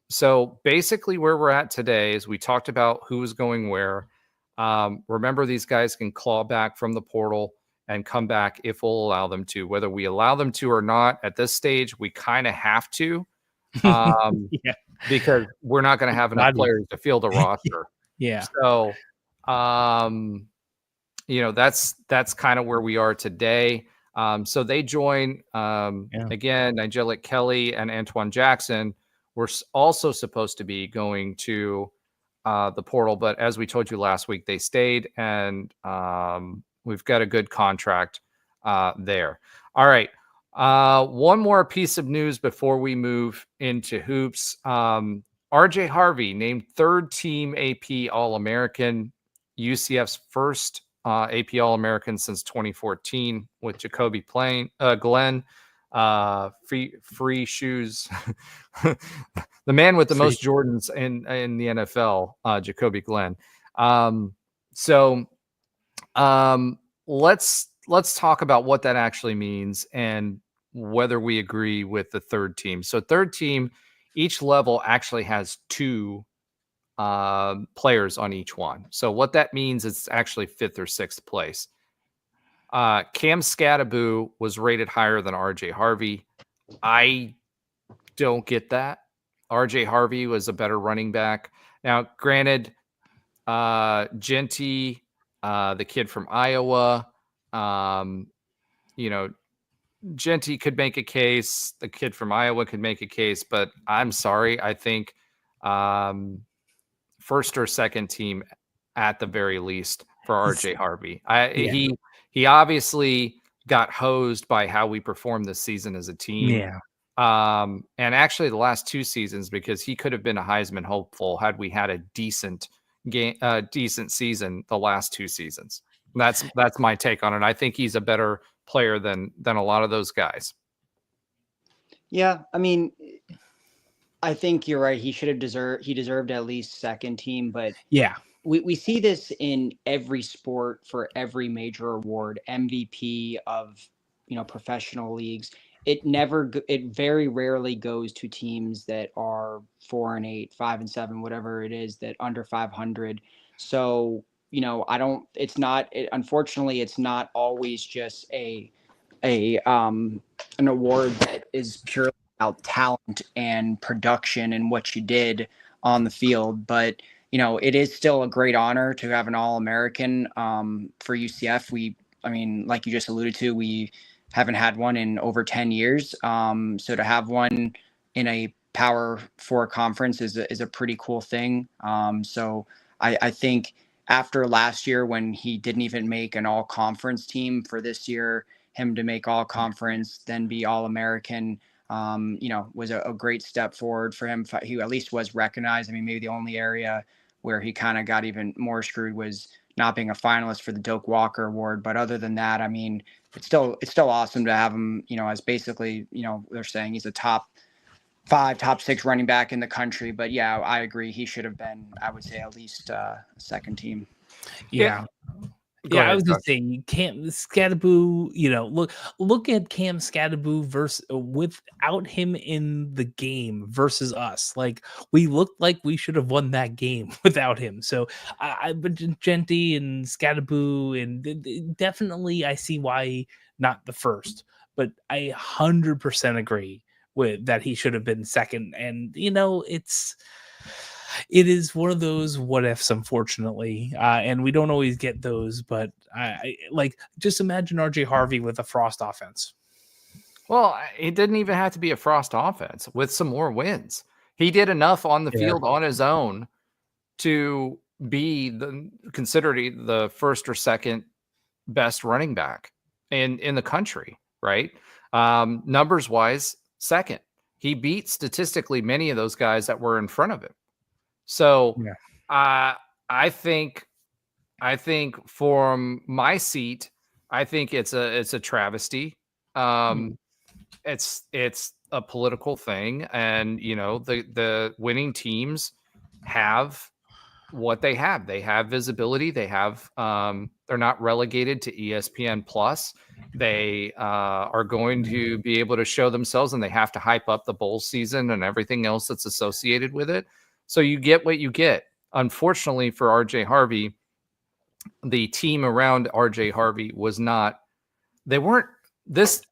Speaker 2: So basically where we're at today is we talked about who is going where. Remember, these guys can claw back from the portal and come back if we'll allow them to. Whether we allow them to or not, at this stage, we kind of have to, because we're not going to have enough players to field a roster. So, that's kind of where we are today. So they join, again, Nigel Kelly and Antoine Jackson were also supposed to be going to the portal, but as we told you last week, they stayed, and we've got a good contract there. All right. One more piece of news before we move into hoops. RJ Harvey named third team AP All-American, UCF's first AP All-American since 2014 with Jacoby Glenn. Free shoes. The man with the most Jordans in the NFL, Jacoby Glenn. let's talk about what that actually means and whether we agree with the third team. So third team, each level actually has 2 players on each one. So what that means is actually 5th or 6th place. Cam Scadaboo was rated higher than RJ Harvey. I don't get that. RJ Harvey was a better running back. Now, granted, Genty, the kid from Iowa, Genty could make a case. The kid from Iowa could make a case, but I'm sorry. I think first or second team at the very least for RJ Harvey. He obviously got hosed by how we performed this season as a team.
Speaker 5: Yeah.
Speaker 2: And actually the last 2 seasons, because he could have been a Heisman hopeful had we had a decent season the last 2 seasons. That's my take on it. I think he's a better player than a lot of those guys.
Speaker 6: Yeah, I mean, I think you're right. He deserved at least second team, but
Speaker 5: yeah,
Speaker 6: we see this in every sport for every major award, MVP of, professional leagues. It very rarely goes to teams that are 4-8, 5-7, whatever it is, that under 500. So, unfortunately, it's not always just an award that is purely about talent and production and what you did on the field. But, it is still a great honor to have an All-American for UCF. Like you just alluded to, we haven't had one in over 10 years. So to have one in a Power 4 conference is a pretty cool thing. So I think after last year, when he didn't even make an all-conference team, for this year, him to make all-conference, then be All-American, was a great step forward for him. He at least was recognized. Maybe the only area where he kind of got even more screwed was not being a finalist for the Doak Walker Award. But other than that, it's still awesome to have him, as basically, they're saying he's a top 5, top 6 running back in the country. But yeah, I agree. He should have been, I would say, at least second team.
Speaker 5: Yeah.
Speaker 2: Go ahead,
Speaker 5: I was
Speaker 2: Josh.
Speaker 5: just saying, Cam Scadaboo, look at Cam Scadaboo without him in the game versus us. Like, we looked like we should have won that game without him. So but Genty and Scadaboo, and definitely I see why not the first, but I 100% agree with that he should have been second. And it is one of those what ifs, unfortunately, and we don't always get those. But I like, just imagine RJ Harvey with a Frost offense.
Speaker 2: Well, it didn't even have to be a Frost offense with some more wins. He did enough on the field on his own to be considered the first or second best running back in the country, right? Numbers wise, second. He beat statistically many of those guys that were in front of him. So I think from my seat, I think it's a travesty. It's a political thing, and the winning teams have what they have. They have visibility. They have they're not relegated to ESPN Plus. They are going to be able to show themselves, and they have to hype up the bowl season and everything else that's associated with it. So you get what you get. Unfortunately for RJ Harvey, the team around RJ Harvey this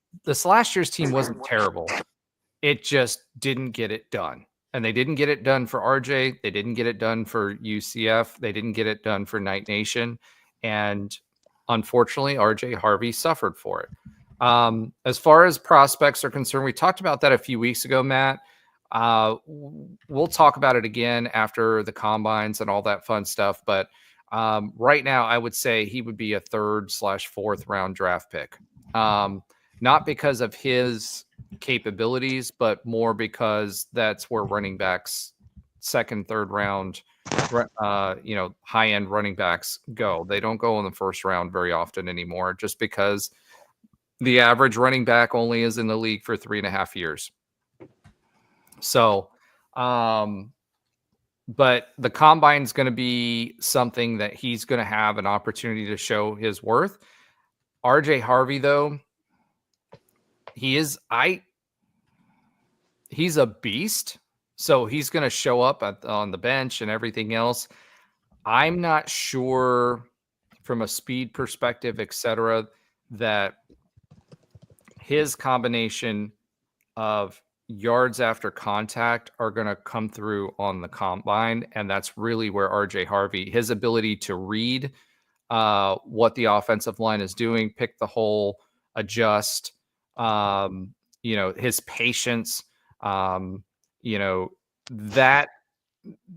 Speaker 2: last year's team wasn't terrible. It just didn't get it done. And they didn't get it done for RJ. They didn't get it done for UCF. They didn't get it done for Night Nation. And unfortunately, RJ Harvey suffered for it. As far as prospects are concerned, we talked about that a few weeks ago, Matt. We'll talk about it again after the combines and all that fun stuff. But right now, I would say he would be a 3rd/4th round draft pick. Not because of his capabilities, but more because that's where running backs, 2nd, 3rd round, high-end running backs go. They don't go in the 1st round very often anymore, just because the average running back only is in the league for 3.5 years. So, but the combine is going to be something that he's going to have an opportunity to show his worth. RJ Harvey, though, he's a beast. So he's going to show up on the bench and everything else. I'm not sure from a speed perspective, etc., that his combination of yards after contact are going to come through on the combine. And that's really where RJ Harvey, his ability to read what the offensive line is doing, pick the hole, adjust, his patience, that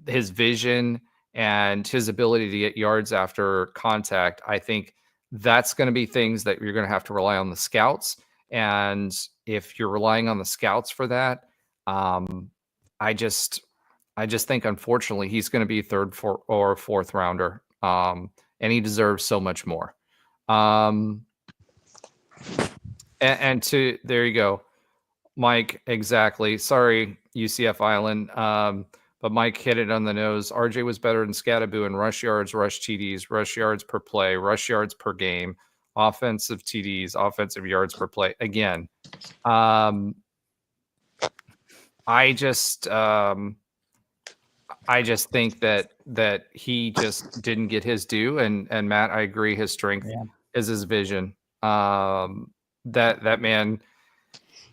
Speaker 2: his vision and his ability to get yards after contact, I think that's going to be things that you're going to have to rely on the scouts. And if you're relying on the scouts for that, I just think, unfortunately, he's going to be third or fourth rounder. And he deserves so much more. And there you go, Mike. Exactly. Sorry, UCF Island. But Mike hit it on the nose. RJ was better than Scattaboo in rush yards, rush TDs, rush yards per play, rush yards per game, offensive TDs, offensive yards per play. Again, I just think that he just didn't get his due. And Matt, I agree. His strength is his vision. That man,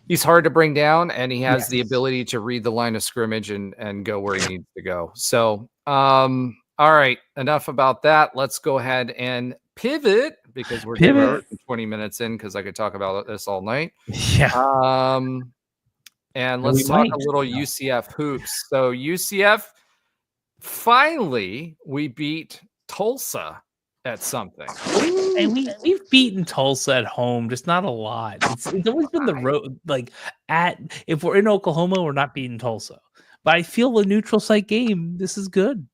Speaker 2: he's hard to bring down, and he has the ability to read the line of scrimmage and go where he needs to go. So, all right, enough about that. Let's go ahead and pivot, because we're 20 minutes in, because I could talk about this all night.
Speaker 5: Yeah.
Speaker 2: And let's talk a little UCF hoops. So UCF, finally, we beat Tulsa at something.
Speaker 5: And we've beaten Tulsa at home, just not a lot. It's always been the road. Like, if we're in Oklahoma, we're not beating Tulsa. But I feel a neutral site game, this is good.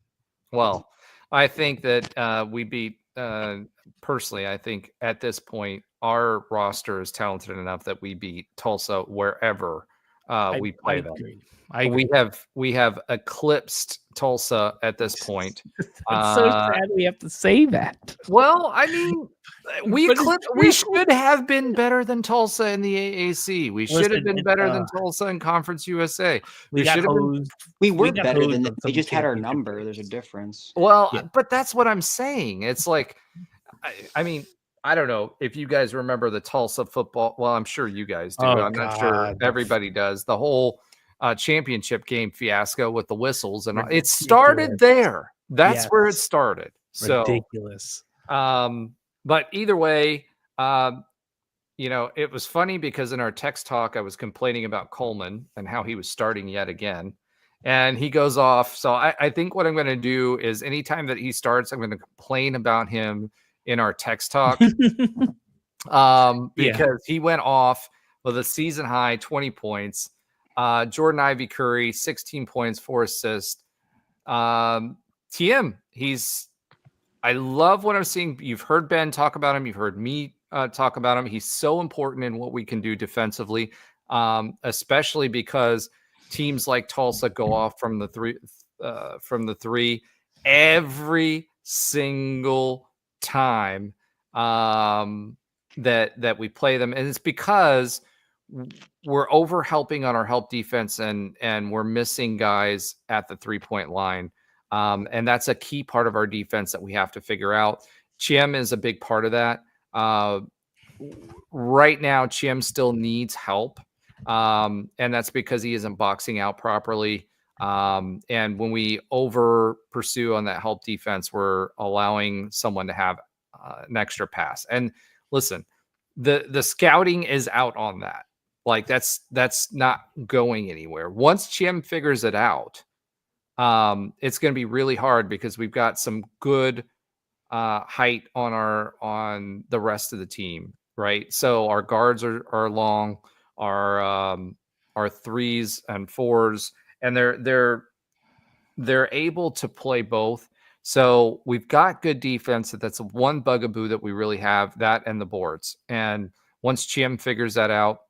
Speaker 2: Well, I think that we beat, personally, I think at this point, our roster is talented enough that we beat Tulsa wherever we play them. We have eclipsed Tulsa at this point.
Speaker 5: It's so sad we have to say that.
Speaker 2: Well, I mean, we should have been better than Tulsa in the AAC. We should have been better than Tulsa in Conference USA.
Speaker 6: We were better than them. They just had our number. There's a difference.
Speaker 2: Well, but that's what I'm saying. It's like, I mean, I don't know if you guys remember the Tulsa football. Well, I'm sure you guys do. I'm not sure everybody does. The whole championship game fiasco with the whistles, and it started there. That's where it started. So
Speaker 5: ridiculous.
Speaker 2: But either way, it was funny because in our text talk, I was complaining about Coleman and how he was starting yet again, and he goes off. So I think what I'm going to do is anytime that he starts, I'm going to complain about him in our text talk, because he went off with a season high 20 points. Jordan Ivy Curry, 16 points, 4 assists. TM, I love what I'm seeing. You've heard Ben talk about him. You've heard me talk about him. He's so important in what we can do defensively, especially because teams like Tulsa go off from the three every single time that we play them. And it's because we're over helping on our help defense and we're missing guys at the 3-point line. And that's a key part of our defense that we have to figure out. Chiem is a big part of that. Right now, Chiem still needs help. And that's because he isn't boxing out properly. And when we over pursue on that help defense, we're allowing someone to have an extra pass. And listen, the scouting is out on that. Like that's not going anywhere. Once Chiem figures it out, it's going to be really hard because we've got some good height on the rest of the team, right? So our guards are long, our 3s and 4s, and they're able to play both. So we've got good defense. That's one bugaboo that we really have, that and the boards. And once Chiem figures that out,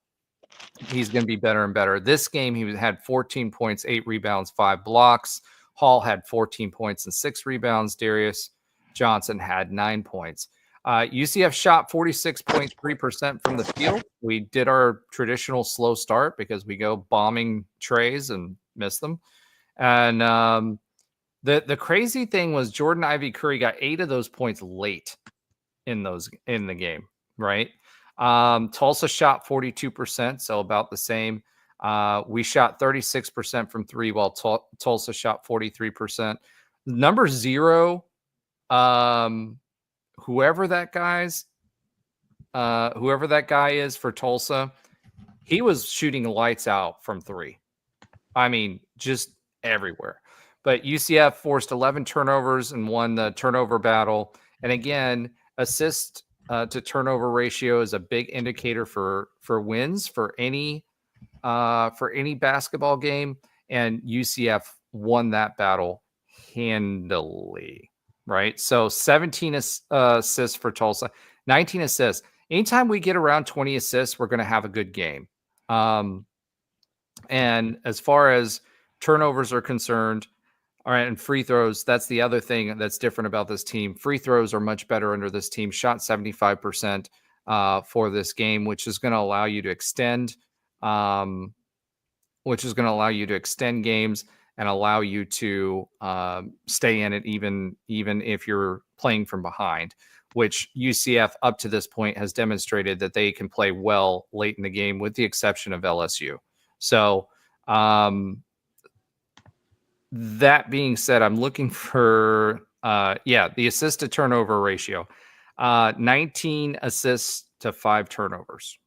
Speaker 2: he's going to be better and better. This game, he had 14 points, 8 rebounds, 5 blocks. Hall had 14 points and 6 rebounds. Darius Johnson had 9 points. UCF shot 46.3% from the field. We did our traditional slow start because we go bombing trays and miss them. And the crazy thing was Jordan Ivy Curry got 8 of those points late in the game, right? Tulsa shot 42%, so about the same. We shot 36% from 3, while Tulsa shot 43%. Number 0, whoever that guy is for Tulsa, he was shooting lights out from 3. I mean, just everywhere. But UCF forced 11 turnovers and won the turnover battle. And again, assist to turnover ratio is a big indicator for wins for any basketball game. And UCF won that battle handily, right? So 17 assists for Tulsa, 19 assists. Anytime we get around 20 assists, we're going to have a good game. And as far as turnovers are concerned, all right, and free throws, that's the other thing that's different about this team. Free throws are much better under this team. Shot 75% for this game, which is going to allow you to extend games and allow you to stay in it even if you're playing from behind, which UCF up to this point has demonstrated that they can play well late in the game, with the exception of LSU. So that being said, I'm looking for the assist to turnover ratio, 19 assists to 5 turnovers.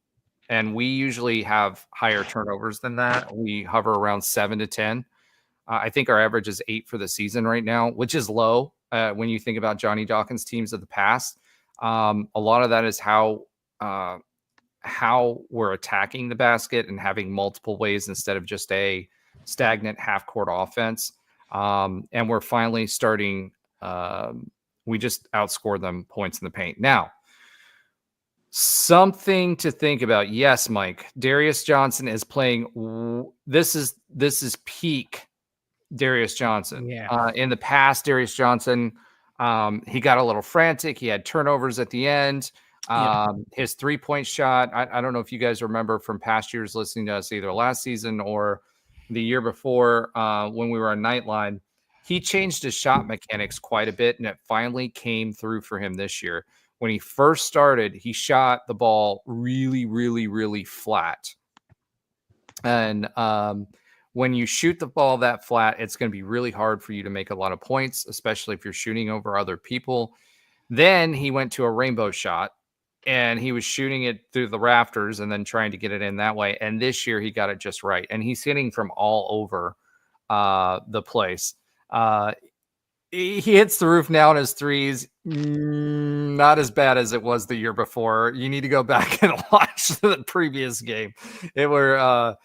Speaker 2: And we usually have higher turnovers than that. We hover around 7 to 10. I think our average is 8 for the season right now, which is low when you think about Johnny Dawkins' teams of the past. A lot of that is how we're attacking the basket and having multiple ways instead of just a stagnant half-court offense. And we're finally starting. We just outscored them points in the paint. Now, something to think about. Yes, Mike. Darius Johnson is playing. This is peak Darius Johnson.
Speaker 5: Yeah.
Speaker 2: In the past, Darius Johnson, he got a little frantic. He had turnovers at the end. His 3-point shot. I don't know if you guys remember from past years listening to us either last season or the year before when we were on Nightline. He changed his shot mechanics quite a bit, and it finally came through for him this year. When he first started, he shot the ball really, really, really flat. And when you shoot the ball that flat, it's going to be really hard for you to make a lot of points, especially if you're shooting over other people. Then he went to a rainbow shot, and he was shooting it through the rafters and then trying to get it in that way. And this year he got it just right. And he's hitting from all over the place. He hits the roof now in his threes. Not as bad as it was the year before. You need to go back and watch the previous game. They were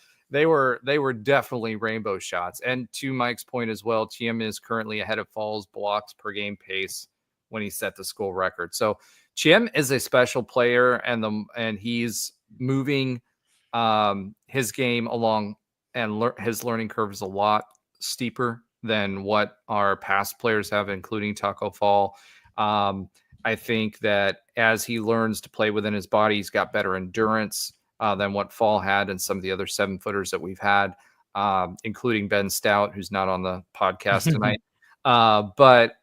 Speaker 2: definitely rainbow shots. And to Mike's point as well, Chiem is currently ahead of Falls blocks per game pace when he set the school record. So Chiem is a special player, and he's moving his game along, and his learning curve is a lot steeper than what our past players have, including Taco Fall. I think that as he learns to play within his body, he's got better endurance than what Fall had and some of the other 7-footers that we've had, including Ben Stout, who's not on the podcast tonight. But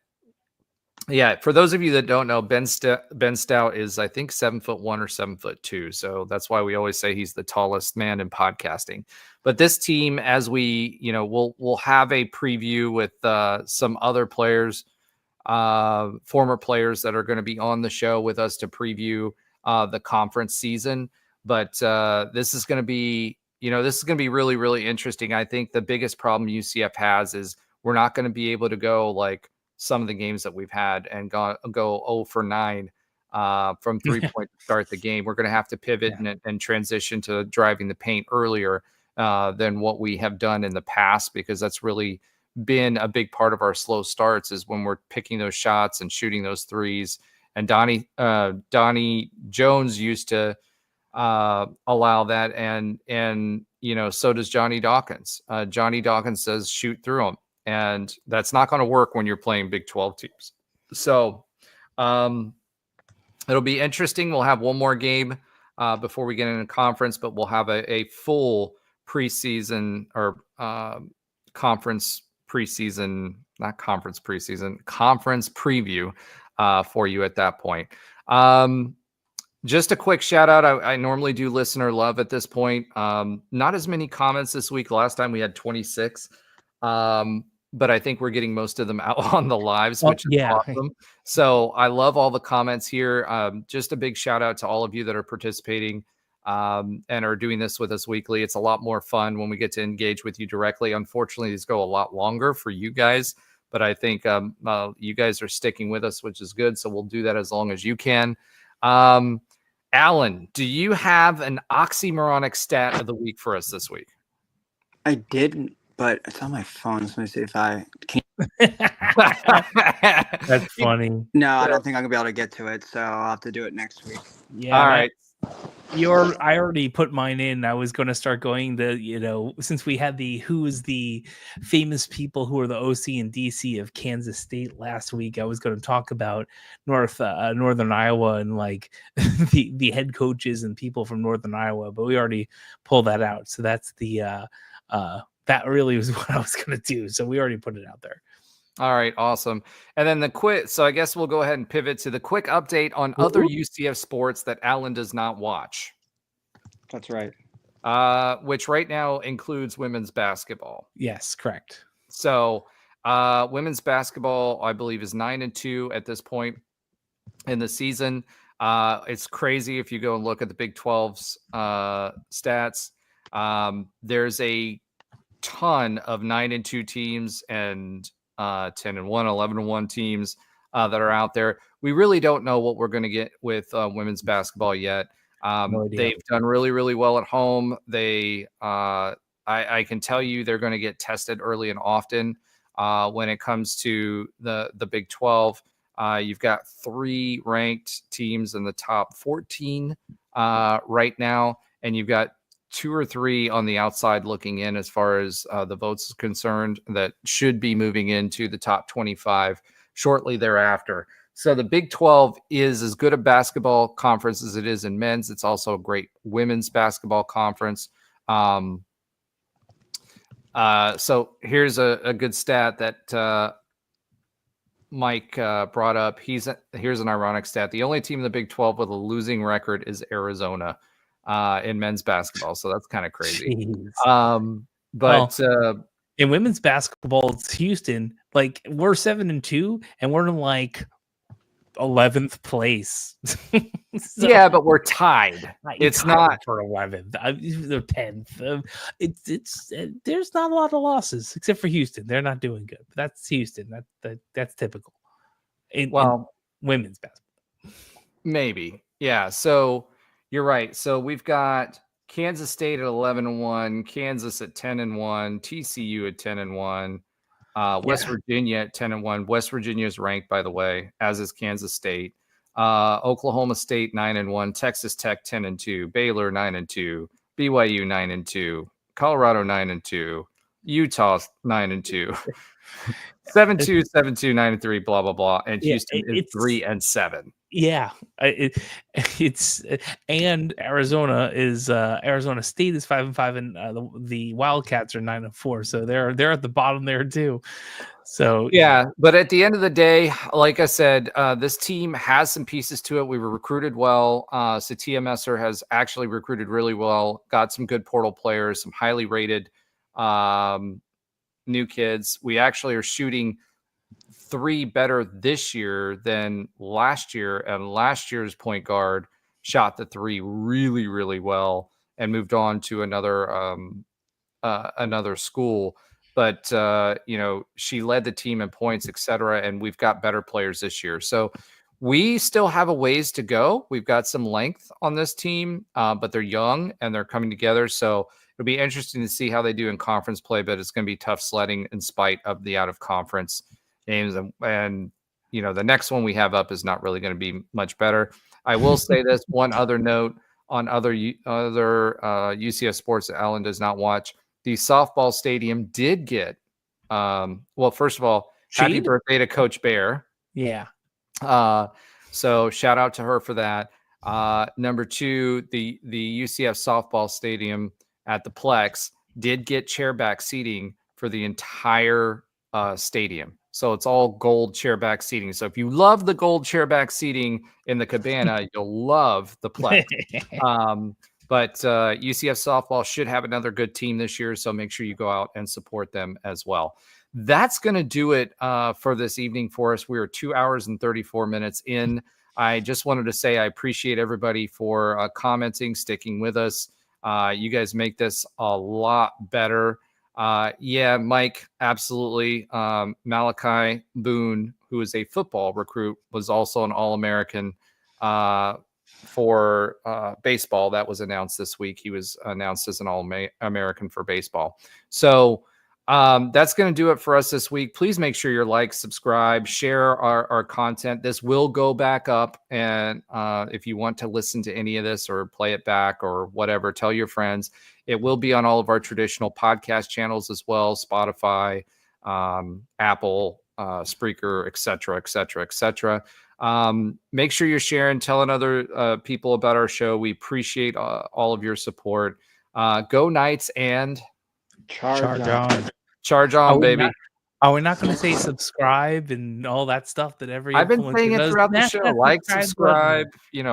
Speaker 2: yeah, for those of you that don't know, Ben Stout is, I think, 7'1" or 7'2". So that's why we always say he's the tallest man in podcasting. But this team, as we, we'll have a preview with some other players, former players that are going to be on the show with us to preview the conference season. But this is going to be, really, really interesting. I think the biggest problem UCF has is we're not going to be able to go like some of the games that we've had and go 0 for 9 from 3-point to start the game. We're going to have to pivot and transition to driving the paint earlier than what we have done in the past, because that's really been a big part of our slow starts, is when we're picking those shots and shooting those threes. And Donnie Jones used to allow that. And so does Johnny Dawkins. Johnny Dawkins says, shoot through them. And that's not going to work when you're playing Big 12 teams. So It'll be interesting. We'll have one more game before we get into conference, but we'll have a full preseason or conference preseason, not conference preseason, conference preview for you at that point. Just a quick shout out. I normally do listener love at this point. Not as many comments this week. Last time we had 26. But I think we're getting most of them out on the lives, which is awesome. So I love all the comments here. Just a big shout out to all of you that are participating and are doing this with us weekly. It's a lot more fun when we get to engage with you directly. Unfortunately, these go a lot longer for you guys, but I think you guys are sticking with us, which is good. So we'll do that as long as you can. Alan, do you have an oxymoronic stat of the week for us this week?
Speaker 6: I didn't, but it's on my phone. So let me see if I can.
Speaker 5: That's funny.
Speaker 6: No, I don't think I'm gonna be able to get to it, so I'll have to do it next week.
Speaker 5: Yeah.
Speaker 2: All right.
Speaker 5: I already put mine in. I was going to start going since we had who's the famous people who are the OC and DC of Kansas State last week. I was going to talk about Northern Iowa and like the head coaches and people from Northern Iowa, but we already pulled that out. So that's that really was what I was going to do. So we already put it out there.
Speaker 2: All right, awesome. And then the quick, so I guess we'll go ahead and pivot to the quick update on other UCF sports that Alan does not watch.
Speaker 6: That's right.
Speaker 2: Which right now includes women's basketball.
Speaker 5: Yes, correct.
Speaker 2: So women's basketball, I believe, is 9-2 at this point in the season. It's crazy if you go and look at the Big 12's stats. There's a ton of 9-2 teams and 10-1, 11-1 teams that are out there. We really don't know what we're going to get with women's basketball yet. They've done really, really well at home. I can tell you they're going to get tested early and often when it comes to the Big 12. You've got 3 ranked teams in the top 14 right now, and you've got 2 or 3 on the outside looking in as far as the votes is concerned that should be moving into the top 25 shortly thereafter. So the Big 12 is as good a basketball conference as it is in men's. It's also a great women's basketball conference. So here's a good stat that Mike brought up. Here's an ironic stat. The only team in the Big 12 with a losing record is Arizona in men's basketball. So that's kind of crazy.
Speaker 5: In women's basketball, it's Houston. Like we're 7-2 and we're in like 11th place.
Speaker 2: So, yeah, but we're tied. It's not
Speaker 5: for 11th. They're 10th. It's there's not a lot of losses except for Houston. They're not doing good. But that's Houston. That's typical. In women's basketball.
Speaker 2: Maybe. Yeah. So you're right. So we've got Kansas State at 11-1, Kansas at 10-1, TCU at 10-1, West Virginia at 10-1. West Virginia is ranked, by the way, as is Kansas State. Oklahoma State 9-1, Texas Tech 10-2, Baylor 9-2, BYU 9-2, Colorado 9-2, Utah 9-2, 7-2, 7-2, 9-3, blah blah blah, and Houston is 3-7.
Speaker 5: Yeah, it's and Arizona State is 5-5, and the Wildcats are 9-4. So they're at the bottom there too. So
Speaker 2: yeah, but at the end of the day, like I said, this team has some pieces to it. We were recruited well. Satia Messer has actually recruited really well. Got some good portal players, some highly rated new kids. We actually are shooting 3 better this year than last year, and last year's point guard shot the 3 really, really well and moved on to another school. But she led the team in points, etc. And we've got better players this year, so we still have a ways to go. We've got some length on this team, but they're young and they're coming together. So it'll be interesting to see how they do in conference play. But it's going to be tough sledding in spite of the out of conference games, and the next one we have up is not really going to be much better. I will say this one other note on other UCF sports that Alan does not watch. The softball stadium did get first of all, happy birthday to Coach Bear.
Speaker 5: Yeah.
Speaker 2: So shout out to her for that. Number 2, the UCF softball stadium at the Plex did get chairback seating for the entire stadium. So it's all gold chairback seating. So if you love the gold chairback seating in the Cabana, you'll love the Plex. But UCF softball should have another good team this year, so make sure you go out and support them as well. That's going to do it for this evening for us. We are 2 hours and 34 minutes in. I just wanted to say I appreciate everybody for commenting, sticking with us. You guys make this a lot better. Yeah, Mike, absolutely. Malachi Boone, who is a football recruit, was also an All-American for baseball. That was announced this week. He was announced as an All-American for baseball. So that's going to do it for us this week. Please make sure you like, subscribe, share our content. This will go back up. And if you want to listen to any of this or play it back or whatever, tell your friends. It will be on all of our traditional podcast channels as well, Spotify, Apple, Spreaker, et cetera, et cetera, et cetera. Make sure you're sharing, telling other people about our show. We appreciate all of your support. Go Knights and
Speaker 6: Charge on.
Speaker 2: Charge on, baby.
Speaker 5: Are we not going to say subscribe and all that stuff that every
Speaker 2: I've been
Speaker 5: influencer
Speaker 2: saying it
Speaker 5: does?
Speaker 2: throughout the show. Like, subscribe, you know.